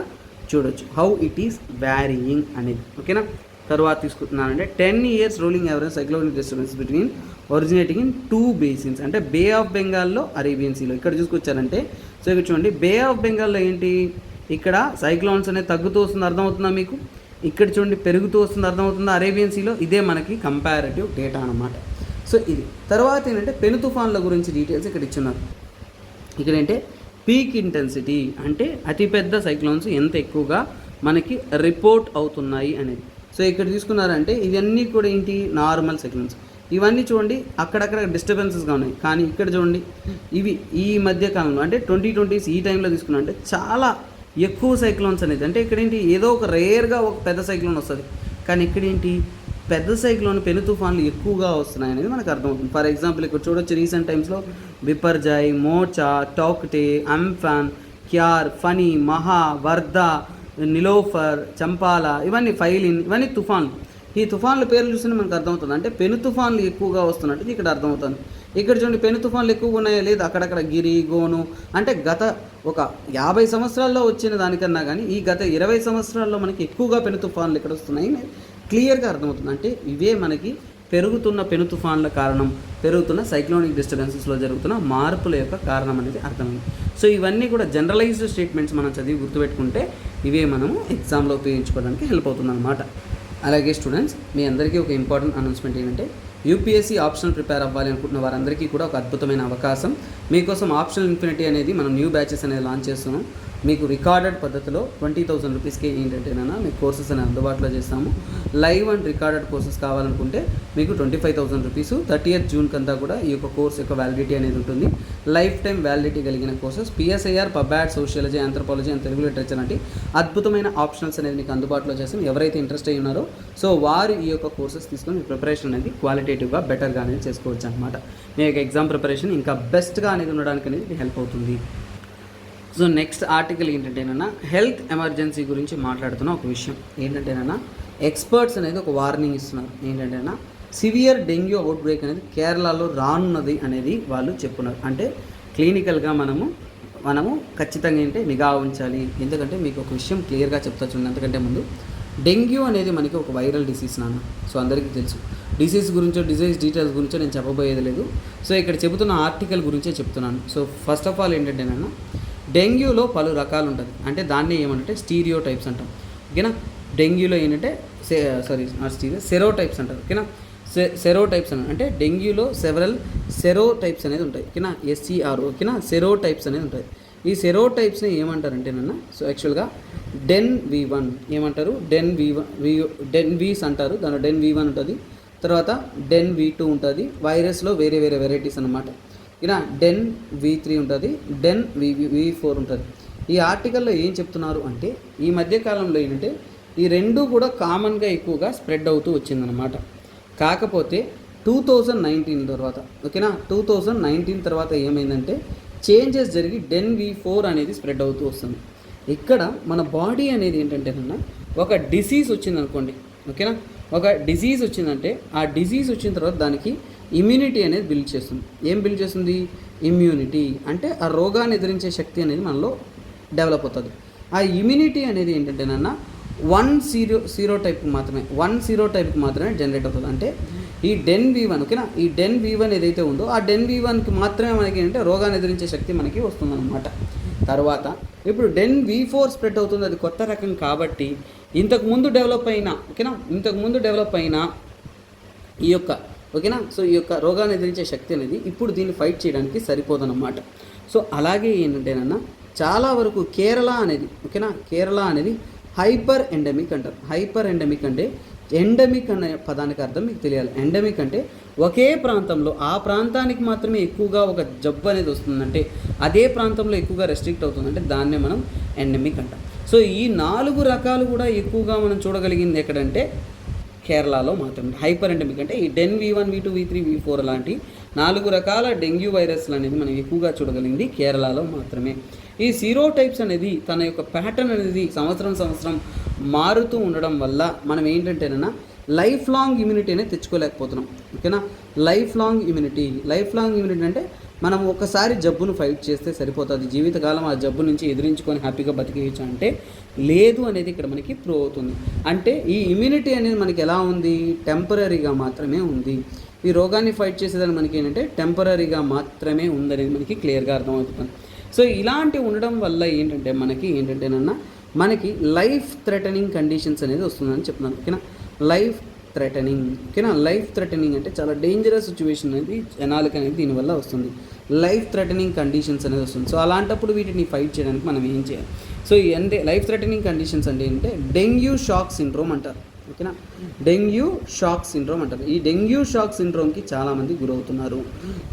చూడొచ్చు హౌ ఇట్ ఈస్ వ్యారీయింగ్ అనేది ఓకేనా. తర్వాత తీసుకుంటున్నానంటే 10 years ruling average cyclonic disturbances between originating in 2 basins. అంటే బే ఆఫ్ బెంగాల్లో అరేబియన్ సీలో ఇక్కడ చూసుకొచ్చారంటే సో ఇక్కడ చూడండి బే ఆఫ్ బెంగాల్లో ఏంటి, ఇక్కడ సైక్లోన్స్ అనేది తగ్గుతూ వస్తుంది అర్థమవుతుందా మీకు, ఇక్కడ చూడండి పెరుగుతూ వస్తుంది అర్థమవుతుందా అరేబియన్ సీలో. ఇదే మనకి కంపారిటివ్ డేటా అన్నమాట. సో ఇది తర్వాత ఏంటంటే పెను తుఫాన్ల గురించి డీటెయిల్స్ ఇక్కడ ఇచ్చున్నారు. ఇక్కడ ఏంటంటే పీక్ ఇంటెన్సిటీ అంటే అతిపెద్ద సైక్లోన్స్ ఎంత ఎక్కువగా మనకి రిపోర్ట్ అవుతున్నాయి అనేది. సో ఇక్కడ తీసుకున్నారంటే ఇవన్నీ కూడా ఏంటి నార్మల్ సైక్లోన్స్. ఇవన్నీ చూడండి అక్కడక్కడ డిస్టర్బెన్సెస్గా ఉన్నాయి. కానీ ఇక్కడ చూడండి ఇవి ఈ మధ్య కాలంలో అంటే 2020s ఈ టైంలో తీసుకున్నా అంటే చాలా ఎక్కువ సైక్లోన్స్ అనేది. అంటే ఇక్కడ ఏంటి ఏదో ఒక రేర్గా ఒక పెద్ద సైక్లోన్ వస్తుంది, కానీ ఇక్కడ ఏంటి పెద్ద సైక్లోన్ పెను తుఫాన్లు ఎక్కువగా వస్తున్నాయి అనేది మనకు అర్థమవుతుంది. ఫర్ ఎగ్జాంపుల్ ఇక్కడ చూడొచ్చు రీసెంట్ టైమ్స్లో బిపర్జాయ్, మోచా, టోక్టే, అంఫాన్, క్యార్, ఫనీ, మహా, వర్ధా, నిలోఫర్, చంపాల, ఇవన్నీ ఫైలిన్, ఇవన్నీ తుఫాన్లు. ఈ తుఫాన్ల పేర్లు చూస్తే మనకు అర్థమవుతుంది అంటే పెను తుఫాన్లు ఎక్కువగా వస్తున్నట్టు ఇక్కడ అర్థమవుతుంది. ఇక్కడ చూడండి పెను తుఫాన్లు ఎక్కువగా ఉన్నాయా లేదు, అక్కడక్కడ గిరి, గోను అంటే గత ఒక 50 సంవత్సరాల్లో వచ్చిన దానికన్నా కానీ ఈ గత 20 సంవత్సరాల్లో మనకి ఎక్కువగా పెను తుఫాన్లు ఇక్కడ వస్తున్నాయి క్లియర్గా అర్థమవుతుంది. అంటే ఇవే మనకి పెరుగుతున్న పెను తుఫాన్ల కారణం, పెరుగుతున్న సైక్లోనిక్ డిస్టర్బెన్సెస్లో జరుగుతున్న మార్పుల యొక్క కారణం అనేది అర్థమైంది. సో ఇవన్నీ కూడా జనరలైజ్డ్ స్టేట్మెంట్స్ మనం చదివి గుర్తుపెట్టుకుంటే ఇవే మనము ఎగ్జామ్లో ఉపయోగించుకోవడానికి హెల్ప్ అవుతుంది అన్నమాట. అలాగే స్టూడెంట్స్ మీ అందరికీ ఒక ఇంపార్టెంట్ అనౌన్స్మెంట్ ఏంటంటే యూపీఎస్సీ ఆప్షనల్ ప్రిపేర్ అవ్వాలి అనుకుంటున్న వారందరికీ కూడా ఒక అద్భుతమైన అవకాశం. మీకోసం ఆప్షనల్ ఇన్ఫినిటీ అనేది మనం న్యూ బ్యాచెస్ అనేది లాంచ్ చేస్తున్నాం. మీకు రికార్డెడ్ పద్ధతిలో 20,000 రూపీస్కి ఏంటంటేనా మీకు కోర్సెస్ అనేది అందుబాటులో చేస్తాము. లైవ్ అండ్ రికార్డెడ్ కోర్సెస్ కావాలనుకుంటే మీకు 25,000 రూపీస్ 30th June కంతా కూడా ఈ యొక్క కోర్స్ యొక్క వ్యాలిడిటీ అనేది ఉంటుంది. లైఫ్ టైం వ్యాలిడిటీ కలిగిన courses PSIR, PubAd, sociology, anthropology and Telugu literature అంటే అద్భుతమైన ఆప్షనల్స్ అనేది మీకు అందుబాటులో చేస్తాం. ఎవరైతే ఇంట్రెస్ట్ అయ్యి ఉన్నారో సో వారు ఈ యొక్క కోర్సెస్ తీసుకొని మీ ప్రిపరేషన్ అనేది క్వాలిటేటివ్గా బెటర్గా అనేది చేసుకోవచ్చు అనమాట. మీ యొక్క ఎగ్జామ్ ప్రిపరేషన్ ఇంకా బెస్ట్గా అనేది ఉండడానికి అనేది హెల్ప్ అవుతుంది. సో నెక్స్ట్ ఆర్టికల్ ఏంటంటేనన్నా హెల్త్ ఎమర్జెన్సీ గురించి మాట్లాడుతున్న ఒక విషయం ఏంటంటేనన్నా ఎక్స్పర్ట్స్ అనేది ఒక వార్నింగ్ ఇస్తున్నారు. ఏంటంటే సివియర్ డెంగ్యూ అవుట్ బ్రేక్ అనేది కేరళలో రానున్నది అనేది వాళ్ళు చెప్పున్నారు. అంటే క్లినికల్గా మనము ఖచ్చితంగా ఏంటంటే నిఘా ఉంచాలి. ఎందుకంటే మీకు ఒక విషయం క్లియర్గా చెప్తా చూడండి. అంతకంటే ముందు డెంగ్యూ అనేది మనకి ఒక వైరల్ డిసీజ్ నాన్న. సో అందరికీ తెలుసు. డిసీజ్ డీటెయిల్స్ గురించో నేను చెప్పబోయేది లేదు. సో ఇక్కడ చెబుతున్న ఆర్టికల్ గురించే చెప్తున్నాను. సో ఫస్ట్ ఆఫ్ ఆల్ ఏంటంటే నాన్న, డెంగ్యూలో పలు రకాలు ఉంటుంది. అంటే దాన్ని ఏమంటే స్టీరియో టైప్స్ అంటాం. ఓకేనా. డెంగ్యూలో ఏంటంటే సెరో టైప్స్ అంటారు. ఓకేనా. సెరో టైప్స్ అంటే డెంగ్యూలో సెరో టైప్స్ అనేది ఉంటాయి. ఓకేనా. SCR. ఓకేనా. సెరో టైప్స్ అనేది ఉంటాయి. ఈ సెరో టైప్స్ని ఏమంటారంటే నాన్న, సో యాక్చువల్గా DEN-V1 ఏమంటారు, డెన్-వీస్ అంటారు. దానిలో DEN-V1 ఉంటుంది, తర్వాత DEN-V2 ఉంటుంది. వైరస్లో వేరే వెరైటీస్ అనమాట. ఇలా DEN-V3 ఉంటుంది, DEN-V4 ఉంటుంది. ఈ ఆర్టికల్లో ఏం చెప్తున్నారు అంటే ఈ మధ్యకాలంలో ఏంటంటే ఈ రెండు కూడా కామన్గా ఎక్కువగా స్ప్రెడ్ అవుతూ వచ్చిందనమాట. కాకపోతే 2019 తర్వాత, ఓకేనా, 2019 తర్వాత ఏమైందంటే చేంజెస్ జరిగి DEN-V4 అనేది స్ప్రెడ్ అవుతూ వస్తుంది. ఇక్కడ మన బాడీ అనేది ఏంటంటేనన్నా ఒక డిసీజ్ వచ్చిందనుకోండి, ఓకేనా, ఒక డిసీజ్ వచ్చిందంటే ఆ డిసీజ్ వచ్చిన తర్వాత దానికి ఇమ్యూనిటీ అనేది బిల్డ్ చేస్తుంది. ఏం బిల్డ్ చేస్తుంది? ఇమ్యూనిటీ. అంటే ఆ రోగాన్ని ఎదిరించే శక్తి అనేది మనలో డెవలప్ అవుతుంది. ఆ ఇమ్యూనిటీ అనేది ఏంటంటేనన్నా 1 టైప్కి మాత్రమే జనరేట్ అవుతుంది. అంటే ఈ DEN-V1, ఓకేనా, ఈ DEN-V1 ఏదైతే ఉందో ఆ DEN-V1కి మాత్రమే మనకి ఏంటంటే రోగాన్ని ఎదిరించే శక్తి మనకి వస్తుందన్నమాట. తర్వాత ఇప్పుడు DEN-V4 స్ప్రెడ్ అవుతుంది. అది కొత్త రకం కాబట్టి ఇంతకుముందు డెవలప్ అయిన ఈ యొక్క, ఓకేనా, సో ఈ యొక్క రోగాన్ని ఎదిరించే శక్తి అనేది ఇప్పుడు దీన్ని ఫైట్ చేయడానికి సరిపోదన్నమాట. సో అలాగే ఏంటంటేనన్నా చాలా వరకు కేరళ అనేది హైపర్ ఎండమిక్ అంటారు. హైపర్ ఎండమిక్ అంటే ఎండమిక్ అనే పదానికి అర్థం మీకు తెలియాలి. ఎండమిక్ అంటే ఒకే ప్రాంతంలో ఆ ప్రాంతానికి మాత్రమే ఎక్కువగా ఒక జబ్బు అనేది వస్తుందంటే అదే ప్రాంతంలో ఎక్కువగా రెస్ట్రిక్ట్ అవుతుందంటే దాన్నే మనం ఎండమిక్ అంటాం. సో ఈ 4 రకాలు కూడా ఎక్కువగా మనం చూడగలిగింది ఎక్కడంటే కేరళలో మాత్రమే. హైపర్ ఎండమిక్ అంటే ఈ DEN-V1, V2, V3, V4 లాంటి 4 రకాల డెంగ్యూ వైరస్లు అనేది మనం ఎక్కువగా చూడగలిగింది కేరళలో మాత్రమే. ఈ సీరో టైప్స్ అనేది తన యొక్క ప్యాటర్న్ అనేది సంవత్సరం మారుతూ ఉండడం వల్ల మనం ఏంటంటేనన్నా లైఫ్ లాంగ్ ఇమ్యూనిటీ అనేది తెచ్చుకోలేకపోతున్నాం. ఓకేనా. లైఫ్ లాంగ్ ఇమ్యూనిటీ అంటే మనం ఒకసారి జబ్బును ఫైట్ చేస్తే సరిపోతుంది, జీవితకాలం ఆ జబ్బు నుంచి ఎదిరించుకొని హ్యాపీగా బతికేయచ్చు అంటే లేదు అనేది ఇక్కడ మనకి ప్రూవ్ అవుతుంది. అంటే ఈ ఇమ్యూనిటీ అనేది మనకి ఎలా ఉంది? టెంపరీగా మాత్రమే ఉంది. ఈ రోగాన్ని ఫైట్ చేసేదని మనకి ఏంటంటే టెంపరీగా మాత్రమే ఉందనేది మనకి క్లియర్గా అర్థమవుతుంది. సో ఇలాంటి ఉండడం వల్ల మనకి లైఫ్ థ్రెటనింగ్ కండిషన్స్ అనేది వస్తుందని చెప్తున్నాను. ఓకేనా. లైఫ్ థ్రెటనింగ్ అంటే చాలా డేంజరస్ సిచ్యువేషన్ అనేది జనాలకి అనేది దీనివల్ల వస్తుంది. లైఫ్ థ్రెటనింగ్ కండిషన్స్ అనేది వస్తుంది. సో అలాంటప్పుడు వీటిని ఫైట్ చేయడానికి మనం ఏం చేయాలి? సో అంటే లైఫ్ థ్రెటనింగ్ కండిషన్స్ అంటే ఏంటంటే డెంగ్యూ షాక్ సిండ్రోమ్ అంటారు. ఓకేనా. డెంగ్యూ షాక్ సిండ్రోమ్ అంటారు. ఈ డెంగ్యూ షాక్ సిండ్రోమ్కి చాలామంది గురవుతున్నారు.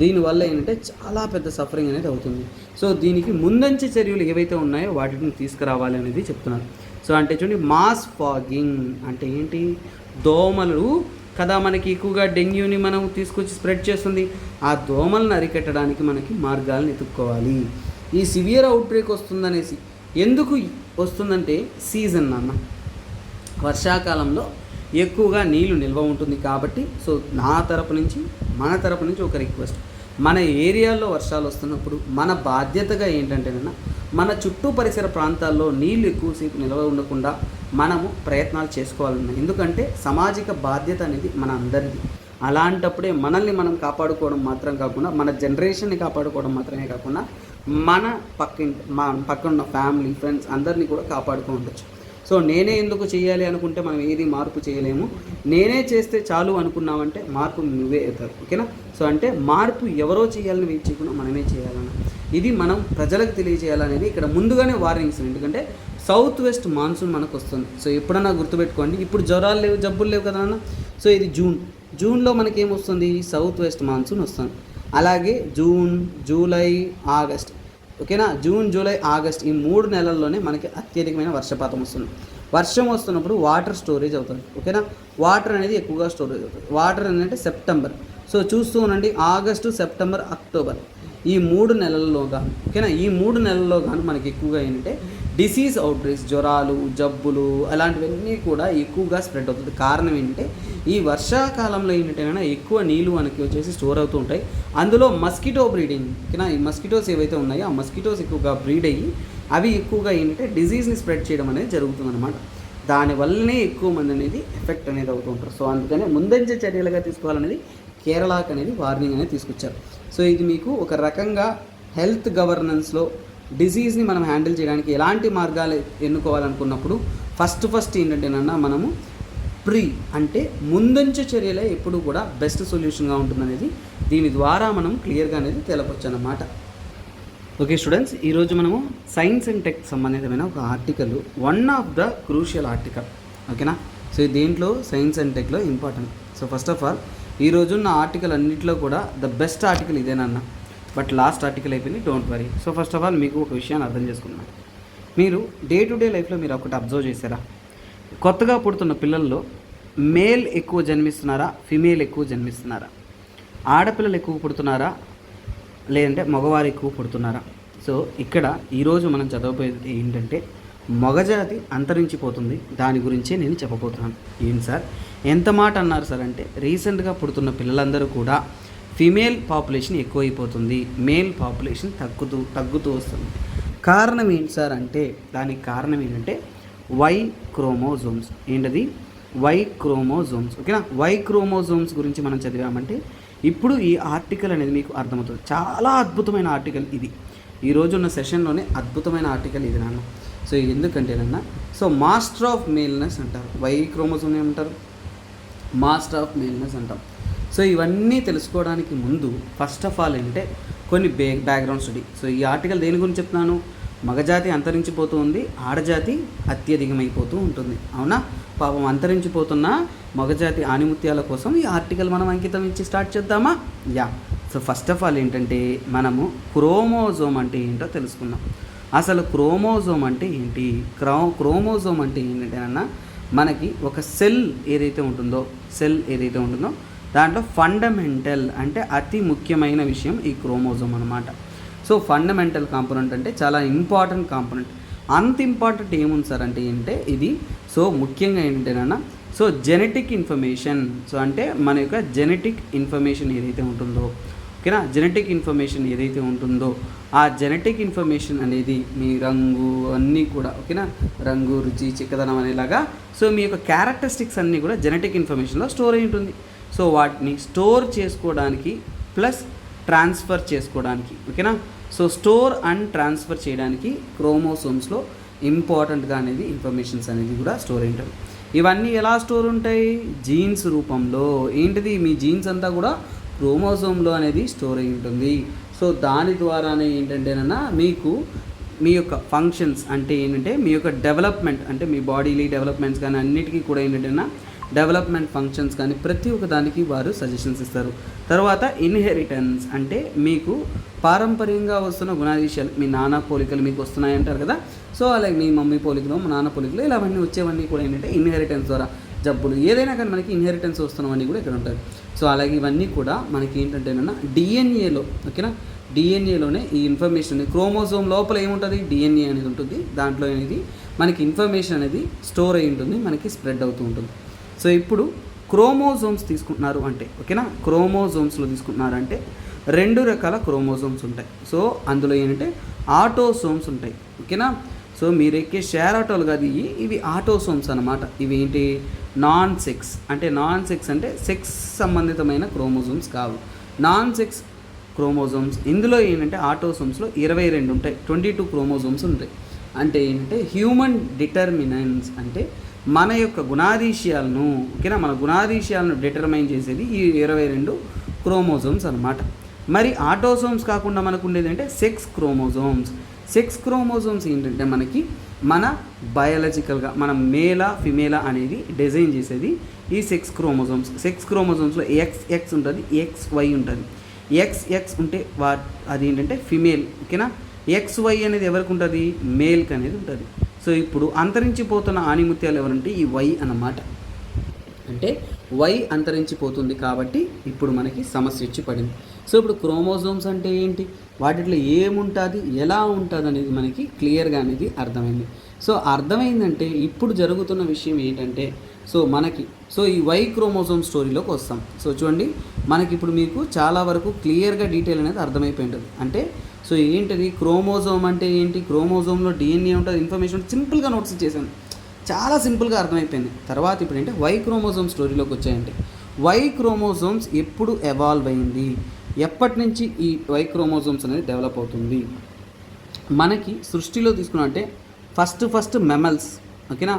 దీనివల్ల ఏంటంటే చాలా పెద్ద సఫరింగ్ అనేది అవుతుంది. సో దీనికి ముందంచే చర్యలు ఏవైతే ఉన్నాయో వాటిని తీసుకురావాలి అనేది చెప్తున్నారు. సో అంటే చూడండి, మాస్ ఫాగింగ్ అంటే ఏంటి? దోమలు కదా మనకి ఎక్కువగా డెంగ్యూని మనం తీసుకొచ్చి స్ప్రెడ్ చేస్తుంది. ఆ దోమలను అరికట్టడానికి మనకి మార్గాలను ఎత్తుక్కోవాలి. ఈ సివియర్ అవుట్ బ్రేక్ వస్తుందనేసి ఎందుకు వస్తుందంటే సీజన్ అన్న, వర్షాకాలంలో ఎక్కువగా నీళ్లు నిల్వ ఉంటుంది కాబట్టి. సో మన తరపు నుంచి ఒక రిక్వెస్ట్, మన ఏరియాలో వర్షాలు వస్తున్నప్పుడు మన బాధ్యతగా ఏంటంటేనన్నా మన చుట్టూ పరిసర ప్రాంతాల్లో నీళ్లు ఎక్కువసేపు నిల్వ ఉండకుండా మనము ప్రయత్నాలు చేసుకోవాలన్నా. ఎందుకంటే సామాజిక బాధ్యత అనేది మన అందరిది. అలాంటప్పుడే మనల్ని మనం కాపాడుకోవడం మాత్రం కాకుండా మన జనరేషన్ని కాపాడుకోవడం మాత్రమే కాకుండా మన పక్కన ఫ్యామిలీ, ఫ్రెండ్స్ అందరినీ కూడా కాపాడుకోవచ్చు. సో నేనే ఎందుకు చేయాలి అనుకుంటే మనం ఏది మార్పు చేయలేము. నేనే చేస్తే చాలు అనుకున్నామంటే మార్పు నువ్వే అవుతారు. ఓకేనా. సో అంటే మార్పు ఎవరో చేయాలని వెయిట్ చేయకుండా మనమే చేయాలన్న, ఇది మనం ప్రజలకు తెలియజేయాలనేది ఇక్కడ ముందుగానే వార్నింగ్స్. ఎందుకంటే సౌత్ వెస్ట్ మాన్సూన్ మనకు వస్తుంది. సో ఎప్పుడన్నా గుర్తుపెట్టుకోండి, ఇప్పుడు జ్వరాలు లేవు, జబ్బులు లేవు కదా అన్న. సో ఇది జూన్లో మనకి ఏమొస్తుంది? సౌత్ వెస్ట్ మాన్సూన్ వస్తుంది. అలాగే జూన్, జూలై, ఆగస్ట్, ఓకేనా, జూన్, జూలై, ఆగస్ట్ ఈ 3 నెలల్లోనే మనకి అత్యధికమైన వర్షపాతం వస్తుంది. వర్షం వస్తున్నప్పుడు వాటర్ స్టోరేజ్ అవుతుంది. ఓకేనా. వాటర్ అనేది ఎక్కువగా స్టోరేజ్ అవుతుంది. వాటర్ ఏంటంటే సెప్టెంబర్. సో చూస్తూ ఉండండి, ఆగస్టు, సెప్టెంబర్, అక్టోబర్ ఈ 3 నెలల్లో కానీ ఓకేనా, ఈ 3 నెలల్లో కానీ మనకి ఎక్కువగా ఏంటంటే డిసీజ్ అవుట్బ్రేక్స్, జ్వరాలు, జబ్బులు అలాంటివన్నీ కూడా ఎక్కువగా స్ప్రెడ్ అవుతుంది. కారణం ఏంటంటే ఈ వర్షాకాలంలో ఏంటంటే ఎక్కువ నీళ్ళు మనకి వచ్చేసి స్టోర్ అవుతూ ఉంటాయి. అందులో మస్కిటో బ్రీడింగ్ ఓకేనా, ఈ మస్కిటోస్ ఏవైతే ఉన్నాయో ఆ మస్కిటోస్ ఎక్కువగా బ్రీడ్ అయ్యి అవి ఎక్కువగా ఏంటంటే డిసీజ్ని స్ప్రెడ్ చేయడం అనేది జరుగుతుందన్నమాట. దానివల్లనే ఎక్కువ మంది అనేది ఎఫెక్ట్ అనేది అవుతూ ఉంటారు. సో అందుకనే ముందంజ చర్యలుగా తీసుకోవాలనేది కేరళకు అనేది వార్నింగ్ అనేది తీసుకొచ్చారు. సో ఇది మీకు ఒక రకంగా హెల్త్ గవర్నెన్స్లో డిసీజ్ని మనం హ్యాండిల్ చేయడానికి ఎలాంటి మార్గాలు ఎన్నుకోవాలనుకున్నప్పుడు ఫస్ట్ ఏంటంటేనన్నా మనము అంటే ముందంచు చర్యలే ఎప్పుడు కూడా బెస్ట్ సొల్యూషన్గా ఉంటుందనేది దీని ద్వారా మనం క్లియర్గా అనేది తెలపొచ్చు అన్నమాట. ఓకే స్టూడెంట్స్, ఈరోజు మనము సైన్స్ అండ్ టెక్ సంబంధితమైన ఒక article, one of the crucial article ఓకేనా. సో దేంట్లో సైన్స్ అండ్ టెక్లో important. So first of all ఈరోజున్న ఆర్టికల్ అన్నింటిలో కూడా ద బెస్ట్ ఆర్టికల్ ఇదేనన్నా, బట్ లాస్ట్ ఆర్టికల్ అయిపోయింది, don't worry. So first of all మీకు ఒక విషయాన్ని అర్థం చేసుకున్నాను. మీరు డే టు డే లైఫ్లో మీరు ఒకటి అబ్జర్వ్ చేశారా, కొత్తగా పుడుతున్న పిల్లల్లో మేల్ ఎక్కువ జన్మిస్తున్నారా, ఫిమేల్ ఎక్కువ జన్మిస్తున్నారా, ఆడపిల్లలు ఎక్కువ పుడుతున్నారా, లేదంటే మగవారు ఎక్కువ పుడుతున్నారా? సో ఇక్కడ ఈరోజు మనం చదవబోయేది ఏంటంటే మగజాతి అంతరించిపోతుంది, దాని గురించే నేను చెప్పబోతున్నాను. ఏంటి సార్ ఎంత మాట అన్నారు సార్ అంటే, రీసెంట్గా పుడుతున్న పిల్లలందరూ కూడా ఫిమేల్ పాపులేషన్ ఎక్కువైపోతుంది, మేల్ పాపులేషన్ తగ్గుతూ వస్తుంది. కారణం ఏంటి సార్ అంటే, దానికి కారణం ఏంటంటే వై క్రోమోజోమ్స్. ఏంటది? వై క్రోమోజోమ్స్ ఓకేనా. వై క్రోమోజోమ్స్ గురించి మనం చదివామంటే ఇప్పుడు ఈ ఆర్టికల్ అనేది మీకు అర్థమవుతుంది. చాలా అద్భుతమైన ఆర్టికల్ ఇది, ఈరోజు ఉన్న సెషన్లోనే అద్భుతమైన ఆర్టికల్ ఇది నాన్న. సో ఎందుకంటేనన్నా, సో మాస్టర్ ఆఫ్ మేల్నెస్ అంటారు, వై క్రోమోజోమ్ ఏమంటారు, మాస్టర్ ఆఫ్ మేల్నెస్ అంటాం. సో ఇవన్నీ తెలుసుకోవడానికి ముందు ఫస్ట్ ఆఫ్ ఆల్ ఏంటంటే కొన్ని బ్యాక్గ్రౌండ్ స్టడీ. సో ఈ ఆర్టికల్ దేని గురించి చెప్తున్నాను, మగజాతి అంతరించిపోతూ ఉంది, ఆడజాతి అత్యధికమైపోతూ ఉంటుంది. అవునా, పాపం అంతరించిపోతున్న మగజాతి ఆణిముత్యాల కోసం ఈ ఆర్టికల్ మనం అంకితం ఇచ్చి స్టార్ట్ చేద్దామా? Yeah. So first of all ఏంటంటే మనము క్రోమోజోమ్ అంటే ఏంటో తెలుసుకుందాం. అసలు క్రోమోజోమ్ అంటే ఏంటి? క్రోమోజోమ్ అంటే ఏంటంటే అన్న, మనకి ఒక సెల్ ఏదైతే ఉంటుందో దాంట్లో ఫండమెంటల్ అంటే అతి ముఖ్యమైన విషయం ఈ క్రోమోజోమ్ అనమాట. సో ఫండమెంటల్ కాంపోనెంట్ అంటే చాలా ఇంపార్టెంట్ కాంపోనెంట్. అంత ఇంపార్టెంట్ ఏముంది సార్ అంటే ఏంటంటే ఇది, సో ముఖ్యంగా ఏంటంటేనన్నా, సో జెనెటిక్ ఇన్ఫర్మేషన్, సో అంటే మన యొక్క జెనెటిక్ ఇన్ఫర్మేషన్ ఏదైతే ఉంటుందో ఓకేనా, జెనెటిక్ ఇన్ఫర్మేషన్ ఏదైతే ఉంటుందో ఆ జెనెటిక్ ఇన్ఫర్మేషన్ అనేది మీ రంగు అన్నీ కూడా ఓకేనా, రంగు, రుచి, చిక్కదనం అనేలాగా సో మీ యొక్క క్యారెక్టరిస్టిక్స్ అన్నీ కూడా జెనెటిక్ ఇన్ఫర్మేషన్లో స్టోర్ అయి ఉంటుంది. సో వాటిని స్టోర్ చేసుకోవడానికి ప్లస్ ట్రాన్స్ఫర్ చేసుకోవడానికి ఓకేనా, సో స్టోర్ అండ్ ట్రాన్స్ఫర్ చేయడానికి క్రోమోసోమ్స్లో ఇంపార్టెంట్గా అనేది ఇన్ఫర్మేషన్స్ అనేది కూడా స్టోర్ అయి ఉంటుంది. ఇవన్నీ ఎలా స్టోర్ ఉంటాయి? జీన్స్ రూపంలో. ఏంటిది? మీ జీన్స్ అంతా కూడా క్రోమోసోమ్లో అనేది స్టోర్ అయి ఉంటుంది. సో దాని ద్వారానే ఏంటంటేనన్నా మీకు మీ యొక్క ఫంక్షన్స్ అంటే ఏంటంటే మీ యొక్క డెవలప్మెంట్ అంటే మీ బాడీలీ డెవలప్మెంట్స్ కానీ అన్నిటికీ కూడా ఏంటంటేనా డెవలప్మెంట్ ఫంక్షన్స్ కానీ ప్రతి ఒక్క దానికి వారు సజెషన్స్ ఇస్తారు. తర్వాత ఇన్హెరిటెన్స్ అంటే మీకు పారంపర్యంగా వస్తున్న గుణాధిశాలు, మీ నాన్న పోలికలు మీకు వస్తున్నాయి అంటారు కదా. సో అలాగే మీ మమ్మీ పోలికలు, మా నాన్న పోలికలు ఇలా అవన్నీ వచ్చేవన్నీ కూడా ఏంటంటే ఇన్హెరిటెన్స్ ద్వారా జబ్బులు ఏదైనా కానీ మనకి ఇన్హెరిటెన్స్ వస్తున్నవన్నీ కూడా ఇక్కడ ఉంటాయి. సో అలాగే ఇవన్నీ కూడా మనకి ఏంటంటేనన్నా డిఎన్ఏలో ఓకేనా, డిఎన్ఏలోనే ఈ ఇన్ఫర్మేషన్ క్రోమోజోమ్ లోపల ఏముంటుంది? డిఎన్ఏ అనేది ఉంటుంది. దాంట్లో అనేది మనకి ఇన్ఫర్మేషన్ అనేది స్టోర్ అయి ఉంటుంది, మనకి స్ప్రెడ్ అవుతూ ఉంటుంది. సో ఇప్పుడు క్రోమోజోమ్స్ తీసుకుంటున్నారు అంటే ఓకేనా, క్రోమోజోమ్స్లో తీసుకుంటున్నారంటే 2 రకాల క్రోమోజోమ్స్ ఉంటాయి. సో అందులో ఏంటంటే ఆటోసోమ్స్ ఉంటాయి ఓకేనా. సో మీరు ఎక్కే షేర్ ఆటోలు కాదు ఇవి ఆటోసోమ్స్ అనమాట. ఇవి ఏంటి? నాన్ సెక్స్ అంటే సెక్స్ సంబంధితమైన క్రోమోజోమ్స్ కావు, నాన్ సెక్స్ క్రోమోజోమ్స్. ఇందులో ఏంటంటే ఆటోసోమ్స్లో 22 ఉంటాయి, 22 క్రోమోజోమ్స్ ఉంటాయి. అంటే ఏంటంటే హ్యూమన్ డిటర్మినెంట్స్ అంటే మన యొక్క గుణాధిశయాలను ఓకేనా, మన గుణాధిశయాలను డిటర్మైన్ చేసేది ఈ 22 క్రోమోజోమ్స్ అనమాట. మరి ఆటోసోమ్స్ కాకుండా మనకు ఉండేది అంటే సెక్స్ క్రోమోజోమ్స్ ఏంటంటే మనకి మన బయాలజికల్గా మన మేలా ఫిమేలా అనేది డిజైన్ చేసేది ఈ సెక్స్ క్రోమోజోమ్స్లో XX ఉంటుంది, XY ఉంటుంది. XX ఉంటే అది ఏంటంటే ఫిమేల్ ఓకేనా, XY అనేది ఎవరికి ఉంటుంది? మేల్కి అనేది ఉంటుంది. సో ఇప్పుడు అంతరించిపోతున్న ఆణిముత్యాలు ఎవరంటే ఈ Y అన్నమాట. అంటే Y అంతరించిపోతుంది కాబట్టి ఇప్పుడు మనకి సమస్య వచ్చి పడింది. సో ఇప్పుడు క్రోమోజోమ్స్ అంటే ఏంటి? వాటిలో ఏముంటుంది, ఎలా ఉంటుంది అనేది మనకి క్లియర్గా అనేది అర్థమైంది. సో అర్థమైందంటే ఇప్పుడు జరుగుతున్న విషయం ఏంటంటే ఈ వై క్రోమోజోమ్ స్టోరీలోకి వస్తాం. సో చూడండి, మనకి ఇప్పుడు మీకు చాలా వరకు క్లియర్గా డీటెయిల్ అనేది అర్థమైపోయి ఉంటుంది. అంటే సో ఏంటిది క్రోమోజోమ్ అంటే ఏంటి, క్రోమోజోమ్లో డిఎన్ఏ ఉంటుంది, ఇన్ఫర్మేషన్ సింపుల్గా నోట్స్ చేశాను, చాలా సింపుల్గా అర్థమైపోయింది. తర్వాత ఇప్పుడు ఏంటంటే వై క్రోమోజోమ్ స్టోరీలోకి వచ్చాయంటే వై క్రోమోజోమ్స్ ఎప్పుడు ఎవాల్వ్ అయింది, ఎప్పటి నుంచి ఈ వై క్రోమోజోమ్స్ అనేది డెవలప్ అవుతుంది. మనకి సృష్టిలో తీసుకున్నా అంటే ఫస్ట్ మెమల్స్, ఓకేనా,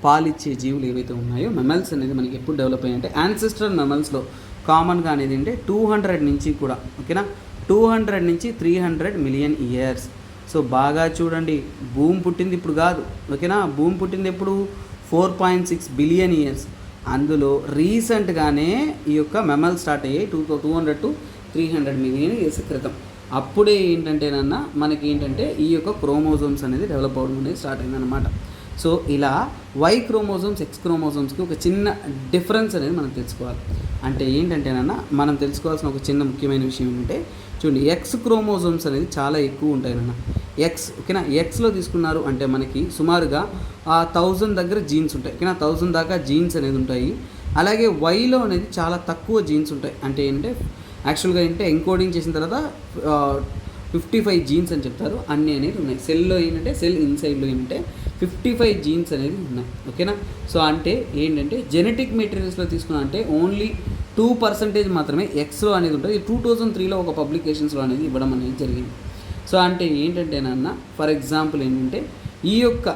పాలిచ్చే జీవులు ఏవైతే ఉన్నాయో మెమల్స్ అనేది మనకి ఎప్పుడు డెవలప్ అయ్యాయంటే యాన్సెస్ట్రల్ మెమల్స్లో కామన్గా అనేది అంటే 200 నుంచి కూడా, ఓకేనా, 200 నుంచి 300 మిలియన్ ఇయర్స్. సో బాగా చూడండి, భూమి పుట్టింది ఇప్పుడు కాదు, ఓకేనా, భూమి పుట్టింది ఎప్పుడు 4.6 బిలియన్ ఇయర్స్. అందులో రీసెంట్గానే ఈ యొక్క మెమల్ స్టార్ట్ అయ్యాయి 200 to 300 మిలియన్ ఇయర్స్ క్రితం. అప్పుడే ఏంటంటేనన్నా మనకి ఏంటంటే ఈ యొక్క క్రోమోజోమ్స్ అనేది డెవలప్ అవ్వడం అనేది స్టార్ట్ అయిందన్నమాట. సో ఇలా వై క్రోమోజోమ్స్ ఎక్స్ క్రోమోజోమ్స్కి ఒక చిన్న డిఫరెన్స్ అనేది మనం తెలుసుకోవాలి. అంటే ఏంటంటేనన్నా మనం తెలుసుకోవాల్సిన ఒక చిన్న ముఖ్యమైన విషయం ఏంటంటే చూడండి, ఎక్స్ క్రోమోజోమ్స్ అనేది చాలా ఎక్కువ ఉంటాయన్న. ఎక్స్, ఓకేనా, ఎక్స్లో తీసుకున్నారు అంటే మనకి సుమారుగా 1000 దగ్గర జీన్స్ ఉంటాయి, ఓకేనా, 1000 దాకా జీన్స్ అనేది ఉంటాయి. అలాగే వైలో అనేది చాలా తక్కువ జీన్స్ ఉంటాయి. అంటే ఏంటంటే యాక్చువల్గా ఏంటంటే ఎంకోడింగ్ చేసిన తర్వాత 55 జీన్స్ అని చెప్తారు, అన్నీ అనేది ఉన్నాయి. సెల్లో ఏంటంటే సెల్ ఇన్సైడ్లో ఏంటంటే 55 జీన్స్ అనేది ఉన్నాయి, ఓకేనా. సో అంటే ఏంటంటే జెనెటిక్ మెటీరియల్స్లో తీసుకున్నా అంటే ఓన్లీ 2% మాత్రమే ఎక్స్లో అనేది ఉంటుంది. 2003లో ఒక పబ్లికేషన్స్లో అనేది ఇవ్వడం అనేది జరిగింది. సో అంటే ఏంటంటేనన్న ఫర్ ఎగ్జాంపుల్ ఏంటంటే ఈ యొక్క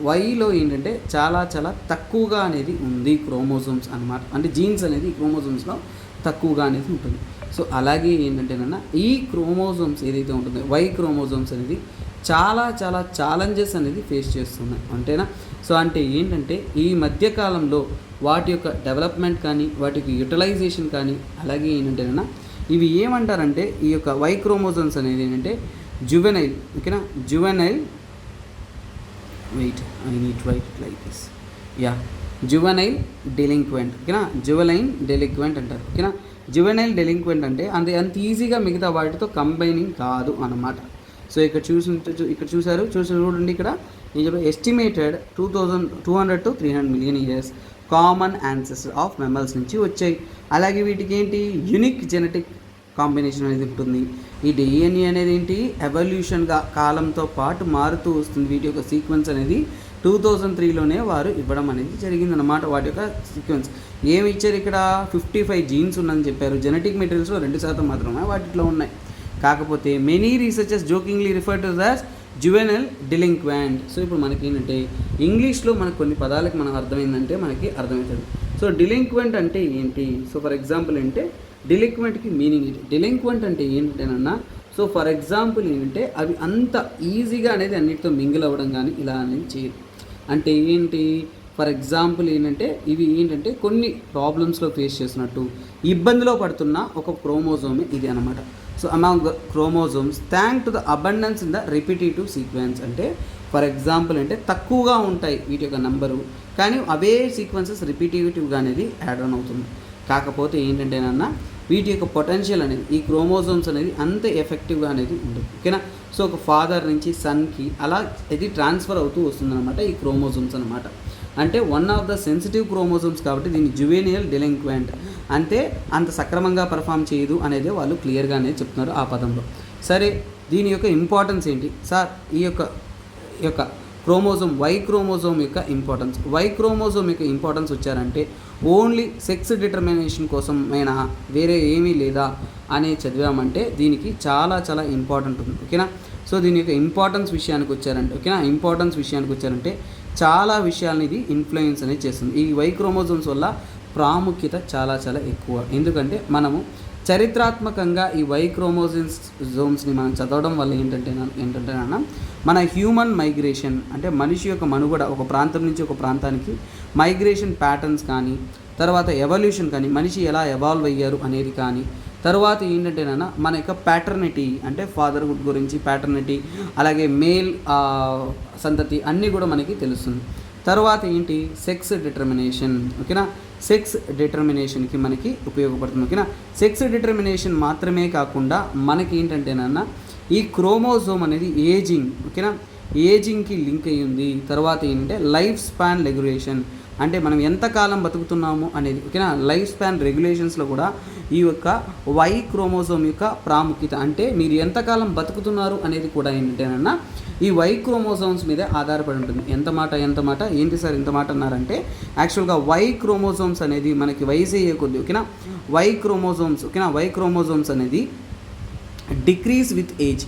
వైలో ఏంటంటే చాలా చాలా తక్కువగా అనేది ఉంది క్రోమోజోమ్స్ అన్నమాట. అంటే జీన్స్ అనేది క్రోమోజోమ్స్లో తక్కువగా అనేది ఉంటుంది. సో అలాగే ఏంటంటేనన్నా ఈ క్రోమోజోమ్స్ ఏదైతే ఉంటుందో వై క్రోమోజోమ్స్ అనేది చాలా చాలా ఛాలెంజెస్ అనేది ఫేస్ చేస్తున్నాయి, అంతేనా. సో అంటే ఏంటంటే ఈ మధ్యకాలంలో వాటి యొక్క డెవలప్మెంట్ కానీ వాటికి యూటిలైజేషన్ కానీ అలాగే ఏంటంటేనన్నా ఇవి ఏమంటారంటే ఈ యొక్క వై క్రోమోజోమ్స్ అనేది ఏంటంటే జువెనైల్, ఓకేనా, జువెనైల్ జువెనైల్ డెలింక్వెంట్, ఓకేనా, జువెనైల్ డెలింక్వెంట్ అంటారు, ఓకేనా. జువెనైల్ డెలింక్వెంట్ అంటే అంత ఈజీగా మిగతా వాటితో కంబైనింగ్ కాదు అన్నమాట. సో ఇక్కడ చూసారు చూడండి, ఇక్కడ నేను చెప్పే estimated 200 to 300 million years common ancestor of mammals నుంచి వచ్చాయి. అలాగే వీటికి ఏంటి యునిక్ జెనెటిక్ కాంబినేషన్ అనేది ఉంటుంది. ఈ డిఎన్ఏ అనేది ఏంటి ఎవల్యూషన్గా కాలంతో పాటు మారుతూ వస్తుంది. వీటి యొక్క సీక్వెన్స్ అనేది 2003లోనే వారు ఇవ్వడం అనేది జరిగిందన్నమాట. వాటి యొక్క సీక్వెన్స్ ఏమి ఇచ్చారు, ఇక్కడ 55 జీన్స్ ఉందని చెప్పారు. జెనెటిక్ మెటీరియల్స్లో 2% మాత్రమే వాటిలో ఉన్నాయి. కాకపోతే many researchers jokingly refer to as juvenile delinquent. So ఇప్పుడు మనకి ఏంటంటే ఇంగ్లీష్లో మనకు కొన్ని పదాలకు మనకు అర్థమైందంటే మనకి అర్థమవుతుంది. సో డెలింక్వెంట్ అంటే ఏంటి, సో ఫర్ ఎగ్జాంపుల్ ఏంటంటే డెలింక్వెంట్కి మీనింగ్ ఏంటి, డెలింక్వెంట్ అంటే ఏంటంటేనన్నా సో ఫర్ ఎగ్జాంపుల్ ఏంటంటే అవి అంత ఈజీగా అనేది అన్నిటితో మింగిల్ అవ్వడం కానీ ఇలా అనేది చేయదు. అంటే ఏంటి, ఫర్ ఎగ్జాంపుల్ ఏంటంటే ఇవి ఏంటంటే కొన్ని ప్రాబ్లమ్స్లో ఫేస్ చేసినట్టు ఇబ్బందిలో పడుతున్న ఒక క్రోమోజోమే ఇది అనమాట. So among chromosomes thank to the abundance in the repetitive sequence. అంటే ఫర్ ఎగ్జాంపుల్ అంటే తక్కువగా ఉంటాయి వీటి యొక్క నెంబరు, కానీ అవే సీక్వెన్సెస్ రిపిటేటివ్గా అనేది యాడ్ ఆన్ అవుతుంది. కాకపోతే ఏంటంటేనన్నా వీటి యొక్క పొటెన్షియల్ అనేది ఈ క్రోమోజోమ్స్ అనేది అంత ఎఫెక్టివ్గా అనేది ఉండదు, ఓకేనా. సో ఒక ఫాదర్ నుంచి సన్కి అలా ఇది ట్రాన్స్ఫర్ అవుతూ వస్తుందన్నమాట ఈ క్రోమోజోమ్స్ అనమాట. అంటే one of the sensitive chromosomes కాబట్టి దీన్ని జువెనియల్ డెలింక్వెంట్ అంటే అంత సక్రమంగా పర్ఫామ్ చేయదు అనేది వాళ్ళు క్లియర్గా అనేది చెప్తున్నారు ఆ పదంలో. సరే, దీని యొక్క ఇంపార్టెన్స్ ఏంటి సార్, ఈ యొక్క క్రోమోజోమ్ వై క్రోమోజోమ్ యొక్క ఇంపార్టెన్స్ వచ్చారంటే ఓన్లీ సెక్స్ డిటర్మినేషన్ కోసమైనా వేరే ఏమీ లేదా అని చదివామంటే దీనికి చాలా చాలా ఇంపార్టెంట్ ఉంది, ఓకేనా. సో దీని యొక్క ఇంపార్టెన్స్ విషయానికి వచ్చారంటే చాలా విషయాలని ఇది ఇన్ఫ్లుయెన్స్ అనేది చేస్తుంది. ఈ వై క్రోమోజోమ్స్ వల్ల ప్రాముఖ్యత చాలా చాలా ఎక్కువ. ఎందుకంటే మనము చరిత్రాత్మకంగా ఈ వై క్రోమోజోమ్స్ని మనం చదవడం వల్ల ఏంటంటే మన హ్యూమన్ మైగ్రేషన్ అంటే మనిషి యొక్క మనుగడ ఒక ప్రాంతం నుంచి ఒక ప్రాంతానికి మైగ్రేషన్ ప్యాటర్న్స్ కానీ, తర్వాత ఎవల్యూషన్ కానీ, మనిషి ఎలా ఎవాల్వ్ అయ్యారు అనేది కానీ, తర్వాత ఏంటంటేనన్నా మన యొక్క ప్యాటర్నిటీ అంటే ఫాదర్హుడ్ గురించి ప్యాటర్నిటీ, అలాగే మేల్ సంతతి అన్నీ కూడా మనకి తెలుస్తుంది. తర్వాత ఏంటి సెక్స్ డిటర్మినేషన్, ఓకేనా. సెక్స్ డిటర్మినేషన్కి మనకి ఉపయోగపడుతుంది, ఓకేనా. సెక్స్ డిటర్మినేషన్ మాత్రమే కాకుండా మనకి ఏంటంటేనన్నా ఈ క్రోమోజోమ్ అనేది ఏజింగ్, ఓకేనా, ఏజింగ్కి లింక్ అయ్యి ఉంది. తర్వాత ఏంటంటే లైఫ్ స్పాన్ రెగ్యులేషన్, అంటే మనం ఎంతకాలం బతుకుతున్నాము అనేది, ఓకేనా. లైఫ్ స్పాన్ రెగ్యులేషన్స్లో కూడా ఈ యొక్క వై క్రోమోజోమ్ యొక్క ప్రాముఖ్యత, అంటే మీరు ఎంతకాలం బతుకుతున్నారు అనేది కూడా ఏంటంటేనన్నా ఈ వై క్రోమోజోమ్స్ మీదే ఆధారపడి ఉంటుంది. ఎంత మాట ఏంటి సార్ ఇంత మాట అన్నారంటే, యాక్చువల్గా వై క్రోమోజోమ్స్ అనేది మనకి వయసు అయ్యే కొద్ది, ఓకేనా, వై క్రోమోజోమ్స్, ఓకేనా, వై క్రోమోజోమ్స్ అనేది డిక్రీజ్ విత్ ఏజ్,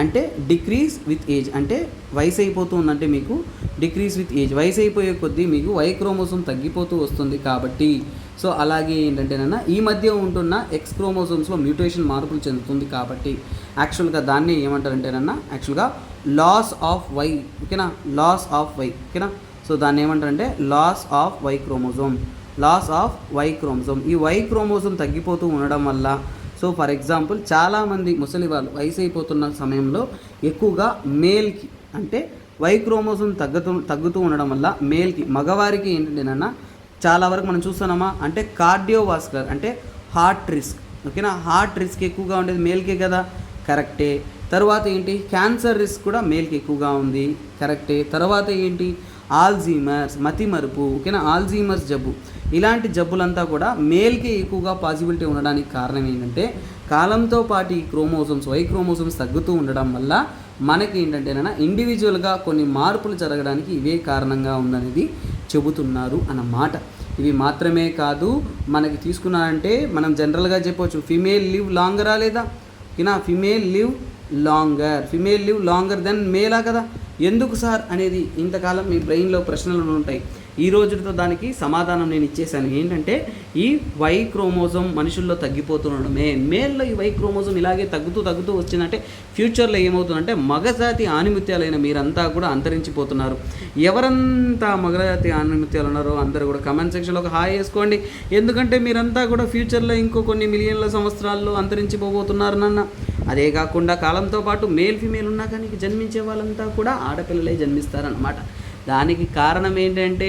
అంటే డిక్రీజ్ విత్ ఏజ్ అంటే వయసు అయిపోతూ ఉందంటే మీకు డిక్రీజ్ విత్ ఏజ్, వయసు అయిపోయే కొద్దీ మీకు వై క్రోమోజోమ్ తగ్గిపోతూ వస్తుంది. కాబట్టి సో అలాగే ఏంటంటేనన్నా ఈ మధ్య ఉంటున్న ఎక్స్ క్రోమోజోమ్స్లో మ్యూటేషన్ మార్పులు చెందుతుంది. కాబట్టి యాక్చువల్గా దాన్ని ఏమంటారంటేనన్నా యాక్చువల్గా లాస్ ఆఫ్ వై, ఓకేనా, లాస్ ఆఫ్ వై, ఓకేనా. సో దాన్ని ఏమంటారంటే loss of Y chromosome, loss of Y chromosome. ఈ వై క్రోమోజోమ్ తగ్గిపోతూ ఉండడం వల్ల, సో ఫర్ ఎగ్జాంపుల్ చాలామంది ముసలి వాళ్ళు వయసు అయిపోతున్న సమయంలో ఎక్కువగా మేల్కి, అంటే వై క్రోమోజోమ్ తగ్గుతూ ఉండడం వల్ల మేల్కి, మగవారికి ఏంటంటేనన్నా చాలా వరకు మనం చూస్తున్నామా అంటే కార్డియోవాస్కులర్, అంటే హార్ట్ రిస్క్, ఓకేనా, హార్ట్ రిస్క్ ఎక్కువగా ఉండేది మేల్కే కదా, కరెక్టే. తర్వాత ఏంటి క్యాన్సర్ రిస్క్ కూడా మేల్కి ఎక్కువగా ఉంది, కరెక్టే. తర్వాత ఏంటి ఆల్జీమర్స్, మతిమరుపు, ఓకేనా, ఆల్జీమర్స్ జబ్బు, ఇలాంటి జబ్బులంతా కూడా మేల్కి ఎక్కువగా పాసిబిలిటీ ఉండడానికి కారణం ఏంటంటే కాలంతో పాటు ఈ క్రోమోజోమ్స్, వై క్రోమోజోమ్స్ తగ్గుతూ ఉండడం వల్ల మనకి ఏంటంటేనా ఇండివిజువల్గా కొన్ని మార్పులు జరగడానికి ఇవే కారణంగా ఉందనేది చెబుతున్నారు అన్నమాట. ఇవి మాత్రమే కాదు, మనకి తీసుకున్నారంటే మనం జనరల్గా చెప్పవచ్చు ఫిమేల్ లివ్ లాంగరా లేదా, ఓకేనా, ఫిమేల్ లివ్ లాంగర్ దెన్ మేలా కదా. ఎందుకు సార్ అనేది ఇంతకాలం మీ బ్రెయిన్లో ప్రశ్నలు ఉంటాయి. ఈ రోజుతో దానికి సమాధానం నేను ఇచ్చేసాను. ఏంటంటే ఈ వై క్రోమోజోమ్ మనుషుల్లో తగ్గిపోతుండడమే, మేల్లో ఈ వై క్రోమోజోమ్ ఇలాగే తగ్గుతూ వచ్చిందంటే ఫ్యూచర్లో ఏమవుతుందంటే మగజాతి ఆణిముత్యాలైన మీరంతా కూడా అంతరించిపోతున్నారు. ఎవరంతా మగజాతి ఆణిముత్యాలు ఉన్నారో అందరూ కూడా కమెంట్ సెక్షన్లో ఒక హాయ్ వేసుకోండి. ఎందుకంటే మీరంతా కూడా ఫ్యూచర్లో ఇంకో కొన్ని మిలియన్ల సంవత్సరాల్లో అంతరించిపోబోతున్నారు నాన్న. అదే కాకుండా కాలంతో పాటు మేల్ ఫీమేల్ ఉన్నా కానీ జన్మించే వాళ్ళంతా కూడా ఆడపిల్లలే జన్మిస్తారన్నమాట. దానికి కారణం ఏంటంటే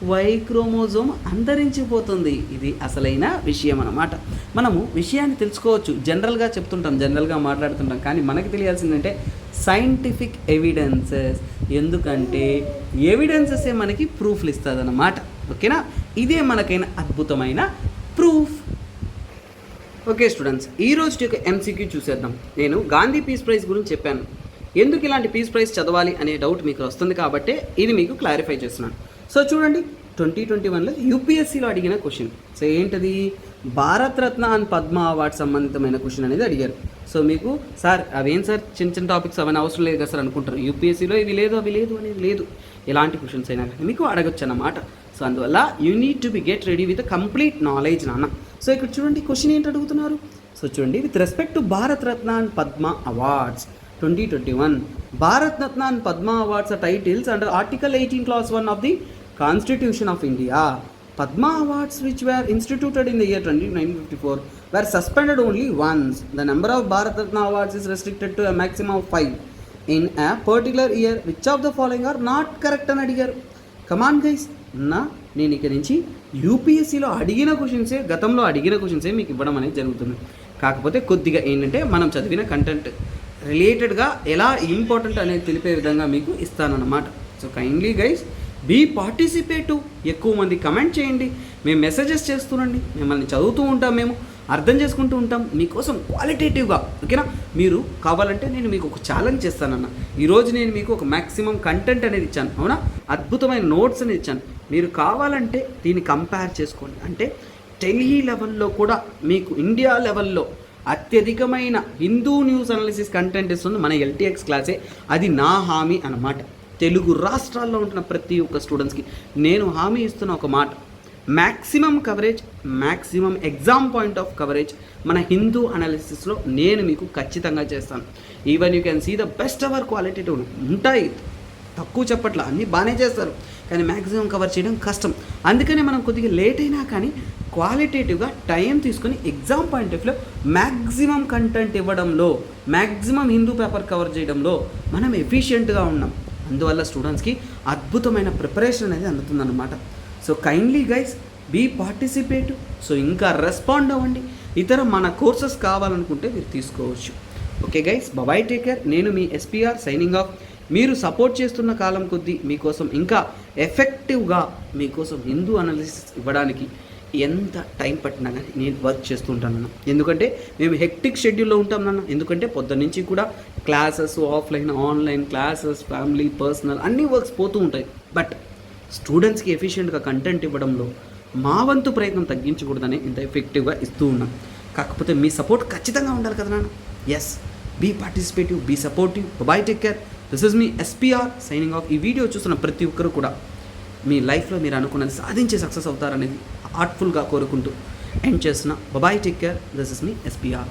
వై క్రోమోజోమ్ అంతరించిపోతుంది. ఇది అసలైన విషయం అన్నమాట. మనము విషయాన్ని తెలుసుకోవచ్చు, జనరల్గా చెప్తుంటాం, జనరల్గా మాట్లాడుతుంటాం, కానీ మనకి తెలియాల్సిందంటే సైంటిఫిక్ ఎవిడెన్సెస్. ఎందుకంటే ఎవిడెన్సెసే మనకి ప్రూఫ్లు ఇస్తుంది అన్నమాట, ఓకేనా. ఇదే మనకైన అద్భుతమైన ప్రూఫ్. ఓకే స్టూడెంట్స్, ఈ రోజు యొక్క ఎంసీక్యూ చూసేద్దాం. నేను గాంధీ పీస్ ప్రైజ్ గురించి చెప్పాను. ఎందుకు ఇలాంటి పీస్ ప్రైజ్ చదవాలి అనే డౌట్ మీకు వస్తుంది కాబట్టి ఇది మీకు క్లారిఫై చేస్తున్నాను. సో చూడండి, 2021లో యూపీఎస్సీలో అడిగిన క్వశ్చన్. సో ఏంటది, భారతరత్న అండ్ పద్మ అవార్డ్ సంబంధితమైన క్వశ్చన్ అనేది అడిగారు. సో మీకు సార్ అవేం సార్ చిన్న టాపిక్స్ అవన్నీ అవసరం లేదు కదా సార్ అనుకుంటారు. యూపీఎస్సీలో ఇవి లేదు అవి లేదు అనేది లేదు, ఎలాంటి క్వశ్చన్స్ అయినా కానీ మీకు అడగచ్చు అన్నమాట. సో అందువల్ల you need to be get ready with complete knowledge నాన్న. సో ఇక్కడ చూడండి క్వశ్చన్ ఏంటి అడుగుతున్నారు. సో చూడండి, with respect to Bharat Ratna and Padma awards 2021, Bharat Ratna and Padma awards are titles under Article 18 Clause 1 of the Constitution of India. Padma Awards which were instituted in the year 1954 were suspended only once. The number of Bharat Ratna awards is restricted to a maximum of 5 in a particular year. Which of the following are not correct అని అడిగారు. Come on guys, నేను ఇక్కడ నుంచి యూపీఎస్సీలో అడిగిన క్వశ్చన్సే, గతంలో అడిగిన క్వశ్చన్సే మీకు ఇవ్వడం అనేది జరుగుతుంది. కాకపోతే కొద్దిగా ఏంటంటే మనం చదివిన కంటెంట్ రిలేటెడ్గా ఎలా ఇంపార్టెంట్ అనేది తెలిపే విధంగా మీకు ఇస్తానన్నమాట. So kindly guys be participative, ఎక్కువ మంది కమెంట్ చేయండి, మేము మెసేజెస్ చేస్తుండండి, మిమ్మల్ని చదువుతూ ఉంటాం, మేము అర్థం చేసుకుంటూ ఉంటాం మీకోసం క్వాలిటేటివ్గా, ఓకేనా. మీరు కావాలంటే నేను మీకు ఒక ఛాలెంజ్ చేస్తానన్న. ఈరోజు నేను మీకు ఒక మ్యాక్సిమం కంటెంట్ అనేది ఇచ్చాను, అవునా, అద్భుతమైన నోట్స్ అనేది ఇచ్చాను. మీరు కావాలంటే దీన్ని కంపేర్ చేసుకోండి. అంటే ఢిల్లీ లెవెల్లో కూడా మీకు ఇండియా లెవెల్లో అత్యధికమైన హిందూ న్యూస్ అనాలిసిస్ కంటెంట్ ఇస్తుంది మన ఎల్టీఎక్స్ క్లాసే. అది నా హామీ అన్నమాట. తెలుగు రాష్ట్రాల్లో ఉంటున్న ప్రతి ఒక్క స్టూడెంట్స్కి నేను హామీ ఇస్తున్న ఒక మాట, maximum coverage, maximum exam point of coverage మన హిందూ అనాలిసిస్లో నేను మీకు ఖచ్చితంగా చేస్తాను. Even you can see the best our qualitative ఉంటాయి, తక్కువ చెప్పట్ల, అన్నీ బాగానే చేస్తారు, కానీ మ్యాక్సిమం కవర్ చేయడం కష్టం. అందుకనే మనం కొద్దిగా లేట్ అయినా కానీ క్వాలిటేటివ్గా టైం తీసుకొని ఎగ్జామ్ పాయింట్ ఆఫ్ వ్యూలో మ్యాక్సిమం కంటెంట్ ఇవ్వడంలో, మ్యాక్సిమం హిందూ పేపర్ కవర్ చేయడంలో మనం ఎఫిషియెంట్గా ఉన్నాం. అందువల్ల స్టూడెంట్స్కి అద్భుతమైన ప్రిపరేషన్ అనేది అందుతుందన్నమాట. So kindly guys be participative. So ఇంకా రెస్పాండ్ అవ్వండి. ఇతర మన కోర్సెస్ కావాలనుకుంటే మీరు తీసుకోవచ్చు. Okay guys, bye, take care. నేను మీ ఎస్పీఆర్ సైనింగ్ ఆఫ్. మీరు సపోర్ట్ చేస్తున్న కాలం కొద్దీ మీకోసం ఇంకా ఎఫెక్టివ్గా మీకోసం హిందూ అనాలిసిస్ ఇవ్వడానికి ఎంత టైం పట్టినా కానీ నేను వర్క్ చేస్తూ ఉంటాను. ఎందుకంటే మేము హెక్టిక్ షెడ్యూల్లో ఉంటాం నాన్న. ఎందుకంటే పొద్దున్న నుంచి కూడా classes, offline, online classes, family, personal అన్నీ వర్క్స్ పోతూ ఉంటాయి. బట్ స్టూడెంట్స్కి ఎఫిషియెంట్గా కంటెంట్ ఇవ్వడంలో మా వంతు ప్రయత్నం తగ్గించకూడదని ఇంత ఎఫెక్టివ్గా ఇస్తూ ఉన్నాం. కాకపోతే మీ సపోర్ట్ ఖచ్చితంగా ఉండాలి కదా నాన్న. Yes, be participative, be supportive. Bye, take care. This is me SPR signing off. ఈ వీడియో చూస్తున్న ప్రతి ఒక్కరు కూడా మీ లైఫ్లో మీరు అనుకున్నది సాధించే సక్సెస్ అవుతారనేది హార్ట్ఫుల్గా కోరుకుంటూ ఎండ్ చేస్తున్నా. Bye, take care. This is me SPR.